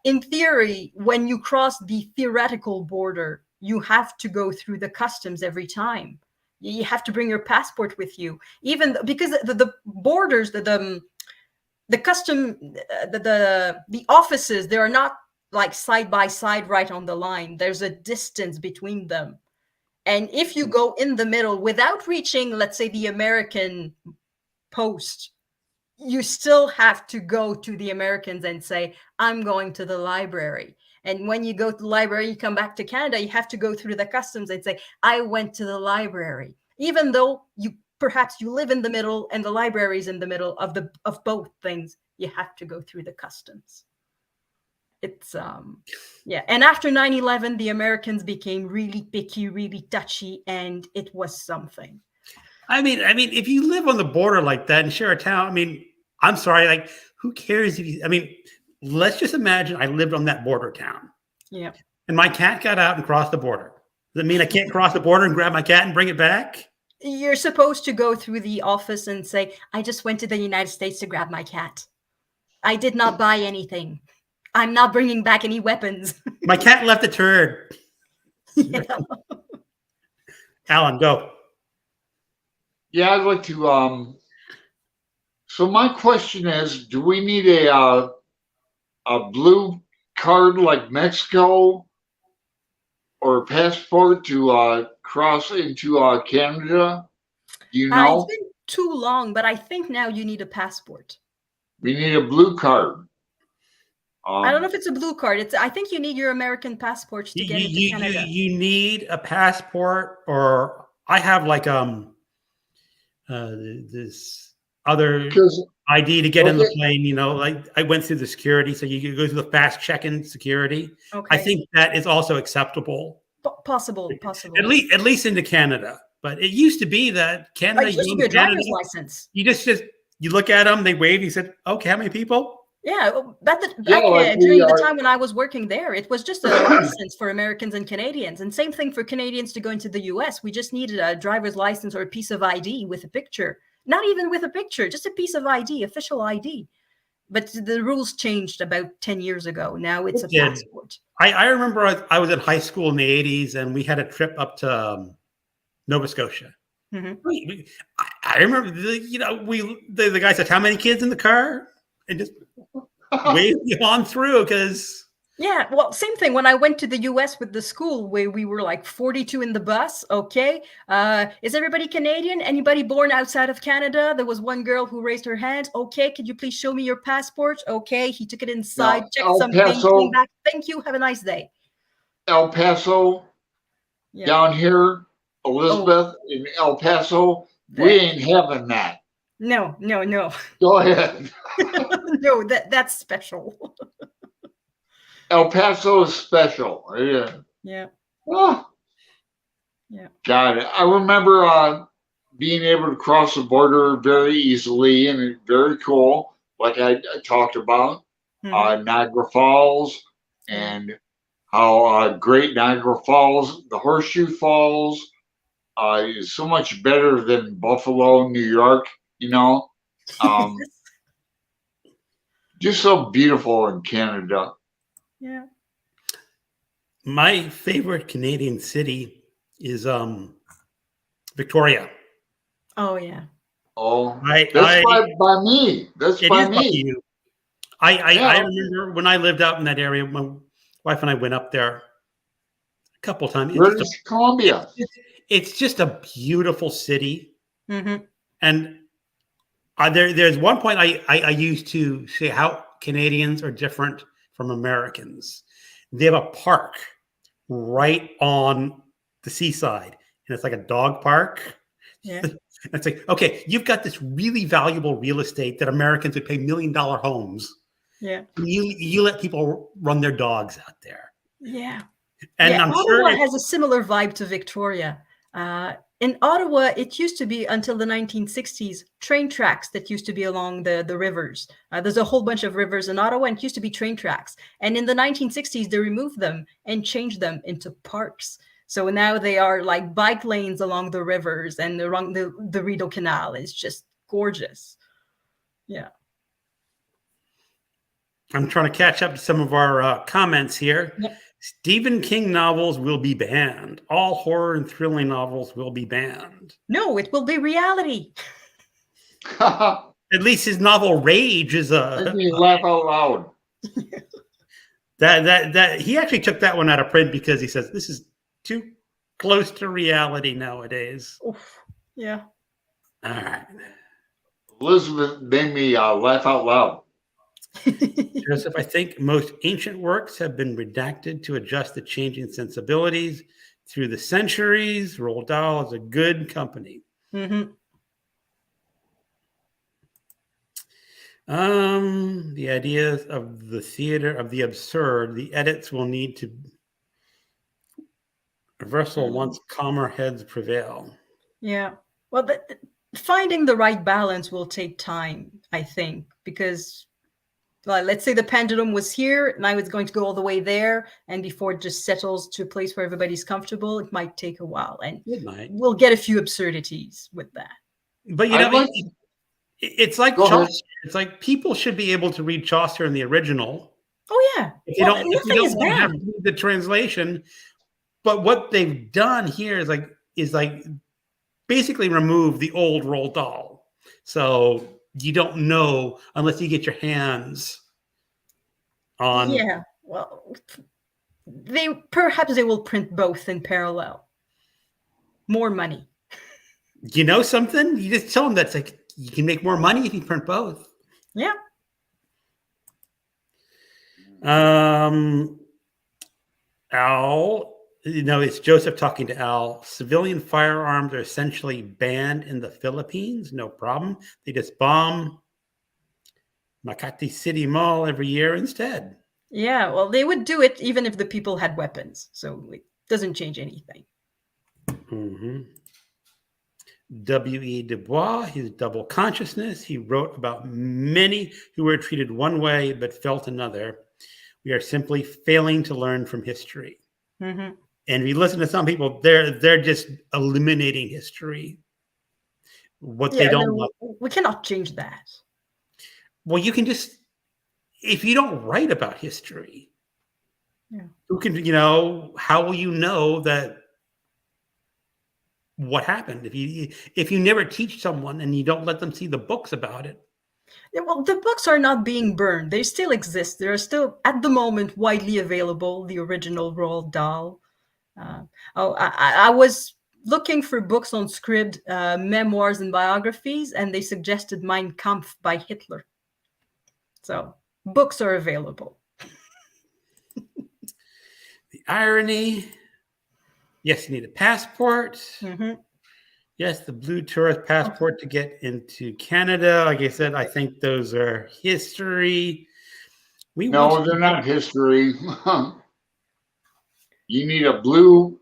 [SPEAKER 2] in theory, when you cross the theoretical border, you have to go through the customs every time. You have to bring your passport with you, even because the borders, the custom, the offices, they are not like side by side right on the line. There's a distance between them. And if you go in the middle without reaching, let's say, the American post, you still have to go to the Americans and say, I'm going to the library. And when you go to the library, you come back to Canada, you have to go through the customs and say, I went to the library. Even though perhaps you live in the middle and the library is in the middle of both things, you have to go through the customs. It's yeah. And after 9/11, the Americans became really picky, really touchy, and it was something.
[SPEAKER 1] I mean, if you live on the border like that and share a town, I mean, I'm sorry, like, who cares if you? I mean, let's just imagine I lived on that border town.
[SPEAKER 2] Yeah.
[SPEAKER 1] And my cat got out and crossed the border. Does that mean I can't cross the border and grab my cat and bring it back?
[SPEAKER 2] You're supposed to go through the office and say, I just went to the United States to grab my cat. I did not buy anything. I'm not bringing back any weapons.
[SPEAKER 1] My cat left a turd.
[SPEAKER 2] Yeah.
[SPEAKER 1] Alan, go.
[SPEAKER 3] Yeah, I'd like to. So my question is, do we need a blue card like Mexico or a passport to cross into Canada? Do you know?
[SPEAKER 2] It's been too long, but I think now you need a passport.
[SPEAKER 3] We need a blue card.
[SPEAKER 2] I don't know if it's a blue card. I think you need your American passports to get into Canada.
[SPEAKER 1] You need a passport, or I have like this other ID to get in the plane. You know, like I went through the security, so you go through the fast check-in security.
[SPEAKER 2] Okay.
[SPEAKER 1] I think that is also acceptable.
[SPEAKER 2] Possible.
[SPEAKER 1] At least into Canada. But it used to be that Canada,
[SPEAKER 2] it used to be a driver's license.
[SPEAKER 1] You just you look at them, they wave. You said, "Okay, how many people?"
[SPEAKER 2] Yeah, during the time when I was working there, it was just a license for Americans and Canadians. And same thing for Canadians to go into the US. We just needed a driver's license or a piece of ID with a picture. Not even with a picture, just a piece of ID, official ID. But the rules changed about 10 years ago. Now it's a passport.
[SPEAKER 1] I remember I was in high school in the 80s, and we had a trip up to Nova Scotia. Mm-hmm. I remember, the guy said, how many kids in the car? And just wave you on through, because
[SPEAKER 2] yeah, well, same thing when I went to the US with the school, where we were like 42 in the bus. Okay, is everybody Canadian? Anybody born outside of Canada? There was one girl who raised her hand. Okay, could you please show me your passport? Okay, he took it inside, checked something, came back. Thank you, have a nice day.
[SPEAKER 3] El Paso, down here, Elisabeth in El Paso, we ain't having that.
[SPEAKER 2] No.
[SPEAKER 3] Go ahead.
[SPEAKER 2] No, that's special.
[SPEAKER 3] El Paso is special.
[SPEAKER 2] Yeah.
[SPEAKER 3] Oh.
[SPEAKER 2] Yeah.
[SPEAKER 3] Got it. I remember being able to cross the border very easily, and very cool, like I talked about, Niagara Falls, and how great Niagara Falls, the Horseshoe Falls, is so much better than Buffalo, New York. Just so beautiful in Canada.
[SPEAKER 2] Yeah.
[SPEAKER 1] My favorite Canadian city is Victoria.
[SPEAKER 2] Oh yeah.
[SPEAKER 3] Oh, that's by me. That's by me.
[SPEAKER 1] You. I remember when I lived out in that area, my wife and I went up there a couple of times.
[SPEAKER 3] British Columbia.
[SPEAKER 1] It's just a beautiful city.
[SPEAKER 2] Mm-hmm.
[SPEAKER 1] And there's one point I used to say how Canadians are different from Americans. They have a park right on the seaside, and it's like a dog park.
[SPEAKER 2] Yeah.
[SPEAKER 1] It's like, okay, you've got this really valuable real estate that Americans would pay $1 million homes.
[SPEAKER 2] Yeah.
[SPEAKER 1] You let people run their dogs out there.
[SPEAKER 2] Yeah.
[SPEAKER 1] And I'm sure
[SPEAKER 2] Ottawa has a similar vibe to Victoria. In Ottawa, it used to be, until the 1960s, train tracks that used to be along the rivers. There's a whole bunch of rivers in Ottawa, and it used to be train tracks. And in the 1960s, they removed them and changed them into parks. So now they are like bike lanes along the rivers and along the Rideau Canal. It's just gorgeous. Yeah.
[SPEAKER 1] I'm trying to catch up to some of our comments here.
[SPEAKER 2] Yep.
[SPEAKER 1] Stephen King novels will be banned. All horror and thrilling novels will be banned.
[SPEAKER 2] No, it will be reality.
[SPEAKER 1] At least his novel Rage is
[SPEAKER 3] Make me laugh out loud.
[SPEAKER 1] that he actually took that one out of print because he says this is too close to reality nowadays.
[SPEAKER 2] Oof. Yeah.
[SPEAKER 1] All right.
[SPEAKER 3] Elizabeth made me laugh out loud.
[SPEAKER 1] Joseph, I think most ancient works have been redacted to adjust to changing sensibilities through the centuries. Roald Dahl is a good company.
[SPEAKER 2] Mm-hmm.
[SPEAKER 1] The ideas of the theater of the absurd, the edits will need to reversal once calmer heads prevail.
[SPEAKER 2] Yeah. Well, finding the right balance will take time, I think, because let's say the pendulum was here, now it's going to go all the way there, and before it just settles to a place where everybody's comfortable, it might take a while, and we'll get a few absurdities with that.
[SPEAKER 1] But you know, it's like Chaucer. It's like people should be able to read Chaucer in the original.
[SPEAKER 2] Oh yeah,
[SPEAKER 1] if you don't have to read the translation. But what they've done here is like basically remove the old Roald Dahl. So you don't know unless you get your hands on.
[SPEAKER 2] Yeah, well, perhaps they will print both in parallel. More money.
[SPEAKER 1] You know something? You just tell them that's like you can make more money if you print both.
[SPEAKER 2] Yeah.
[SPEAKER 1] Al, it's Joseph talking to Al. Civilian firearms are essentially banned in the Philippines. No problem. They just bomb Makati City Mall every year instead.
[SPEAKER 2] Yeah, well, they would do it even if the people had weapons. So it doesn't change anything.
[SPEAKER 1] Mm-hmm. W.E. Du Bois, his double consciousness. He wrote about many who were treated one way but felt another. We are simply failing to learn from history.
[SPEAKER 2] Mm-hmm.
[SPEAKER 1] And if you listen to some people, they're just eliminating history. They don't love.
[SPEAKER 2] We cannot change that.
[SPEAKER 1] Well, you can just, if you don't write about history, who can, how will you know that what happened if you never teach someone and you don't let them see the books about it?
[SPEAKER 2] Yeah, well, the books are not being burned. They still exist. They are still, at the moment, widely available, the original Roald Dahl. I was looking for books on Scribd, memoirs and biographies, and they suggested Mein Kampf by Hitler. So books are available.
[SPEAKER 1] The irony. Yes, you need a passport.
[SPEAKER 2] Mm-hmm.
[SPEAKER 1] Yes, the blue tourist passport to get into Canada. Like I said, I think those are history.
[SPEAKER 3] No, they're not history. You need a blue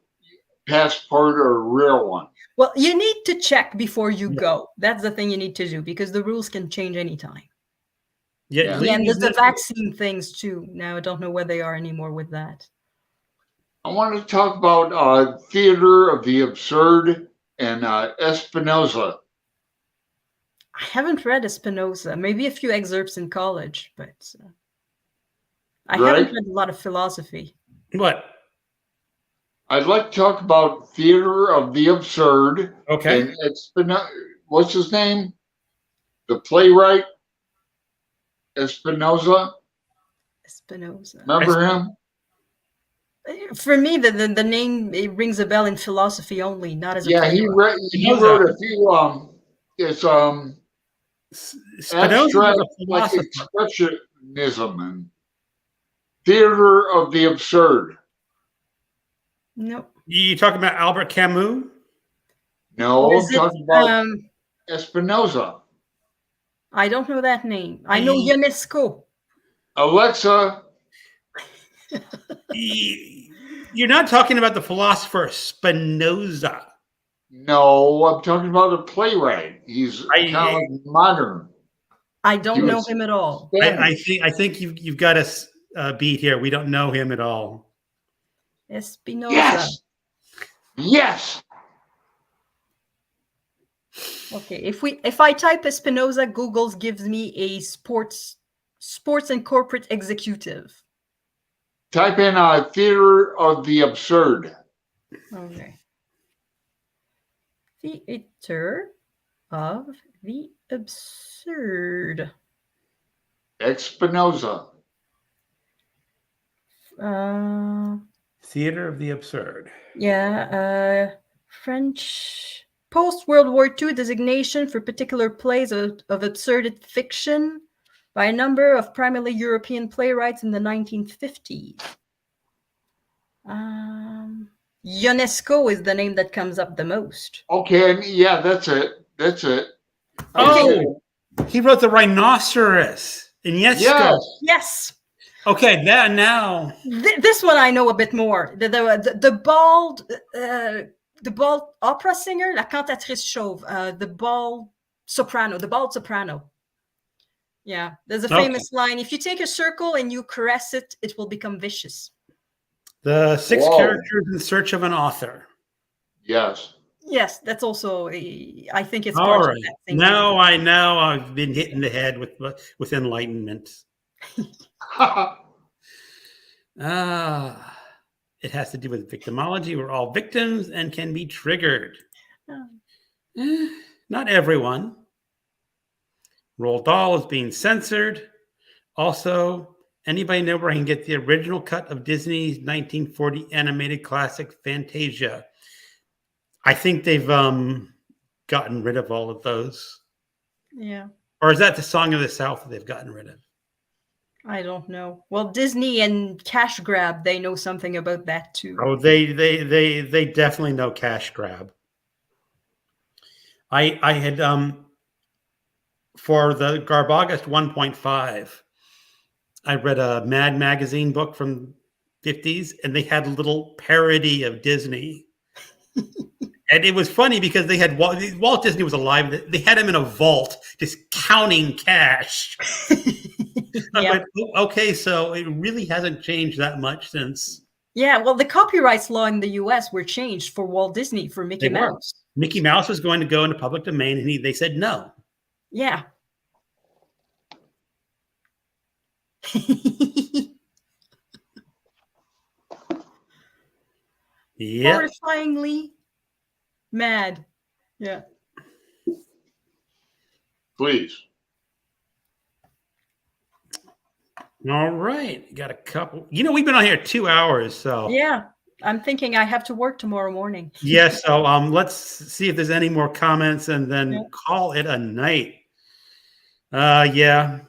[SPEAKER 3] passport or a real one.
[SPEAKER 2] Well, you need to check before you go. That's the thing you need to do because the rules can change anytime.
[SPEAKER 1] Yeah,
[SPEAKER 2] and there's the vaccine things too. Now I don't know where they are anymore with that.
[SPEAKER 3] I want to talk about Theater of the Absurd and Espinosa.
[SPEAKER 2] I haven't read Espinosa. Maybe a few excerpts in college, but I haven't read a lot of philosophy.
[SPEAKER 1] What?
[SPEAKER 3] I'd like to talk about Theater of the Absurd.
[SPEAKER 1] Okay.
[SPEAKER 3] And what's his name? The playwright? Espinosa. Remember him?
[SPEAKER 2] For me, the name, it rings a bell in philosophy only, not as a playwright.
[SPEAKER 3] he wrote a few it's abstract like expressionism and Theater of the Absurd.
[SPEAKER 2] Nope.
[SPEAKER 1] You talking about Albert Camus?
[SPEAKER 3] No, I'm talking about Espinosa.
[SPEAKER 2] I don't know that name. I know Ionesco.
[SPEAKER 3] Alexa.
[SPEAKER 1] You're not talking about the philosopher Spinoza.
[SPEAKER 3] No, I'm talking about a playwright. He's kind of like modern.
[SPEAKER 2] I don't know him at all.
[SPEAKER 1] I think you've got us beat here. We don't know him at all.
[SPEAKER 2] Espinosa.
[SPEAKER 3] Yes.
[SPEAKER 2] Okay, if I type Espinosa, Google gives me a sports Sports and corporate executive.
[SPEAKER 3] Type in Theater of the Absurd.
[SPEAKER 2] Okay. Theater of the absurd.
[SPEAKER 3] Espinoza.
[SPEAKER 1] Theater of the Absurd.
[SPEAKER 2] Yeah, French post-World War II designation for particular plays of absurd fiction by a number of primarily European playwrights in the 1950s. UNESCO is the name that comes up the most.
[SPEAKER 3] Okay, yeah, that's it. That's it.
[SPEAKER 1] Oh, he wrote The Rhinoceros. And yes,
[SPEAKER 2] Yes.
[SPEAKER 1] Okay, that now.
[SPEAKER 2] This one I know a bit more. The bald opera singer, la cantatrice chauve, the bald soprano. Yeah, there's a famous line: if you take a circle and you caress it, it will become vicious.
[SPEAKER 1] The 6 characters in search of an author.
[SPEAKER 3] Yes.
[SPEAKER 2] Yes, that's also I think it's
[SPEAKER 1] all
[SPEAKER 2] part
[SPEAKER 1] right.
[SPEAKER 2] of that thing.
[SPEAKER 1] Now I know I've been hit in the head with enlightenment. It has to do with victimology. We're all victims and can be triggered. Not everyone. Roald Dahl is being censored. Also, anybody know where I can get the original cut of Disney's 1940 animated classic Fantasia? I think they've gotten rid of all of those.
[SPEAKER 2] Yeah.
[SPEAKER 1] Or is that the Song of the South that they've gotten rid of?
[SPEAKER 2] I don't know. Well, Disney and Cash Grab, they know something about that too.
[SPEAKER 1] Oh, they definitely know Cash Grab. I had for the Garbogast 1.5, I read a Mad Magazine book from 50s, and they had a little parody of Disney. And it was funny because they had Walt Disney was alive. They had him in a vault just counting cash. I'm like, okay, so it really hasn't changed that much since.
[SPEAKER 2] Yeah, well, the copyrights law in the U.S. were changed for Walt Disney, for Mickey Mouse.
[SPEAKER 1] Mickey Mouse was going to go into public domain, and they said no.
[SPEAKER 2] Yeah.
[SPEAKER 1] Yeah.
[SPEAKER 2] Horrifyingly mad. Yeah.
[SPEAKER 3] Please.
[SPEAKER 1] All right. Got a couple. We've been on here 2 hours, so.
[SPEAKER 2] Yeah. I'm thinking I have to work tomorrow morning.
[SPEAKER 1] Yes. So let's see if there's any more comments and then call it a night. Yeah.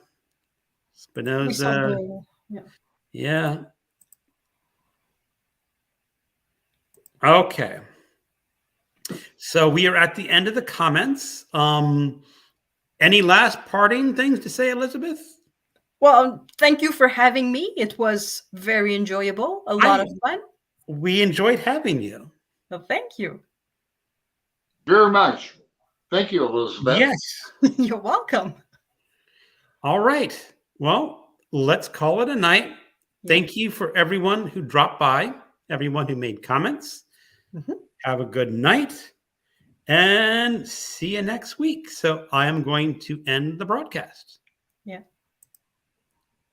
[SPEAKER 1] Spinoza. Yeah. Okay. So we are at the end of the comments. Any last parting things to say, Elisabeth?
[SPEAKER 2] Well, thank you for having me. It was very enjoyable. A lot of fun.
[SPEAKER 1] We enjoyed having you.
[SPEAKER 2] Well, thank you.
[SPEAKER 3] Very much. Thank you, Elisabeth.
[SPEAKER 1] Yes.
[SPEAKER 2] You're welcome.
[SPEAKER 1] All right. Well, let's call it a night. Thank you for everyone who dropped by, everyone who made comments. Mm-hmm. Have a good night and see you next week. So I am going to end the broadcast.
[SPEAKER 2] Yeah.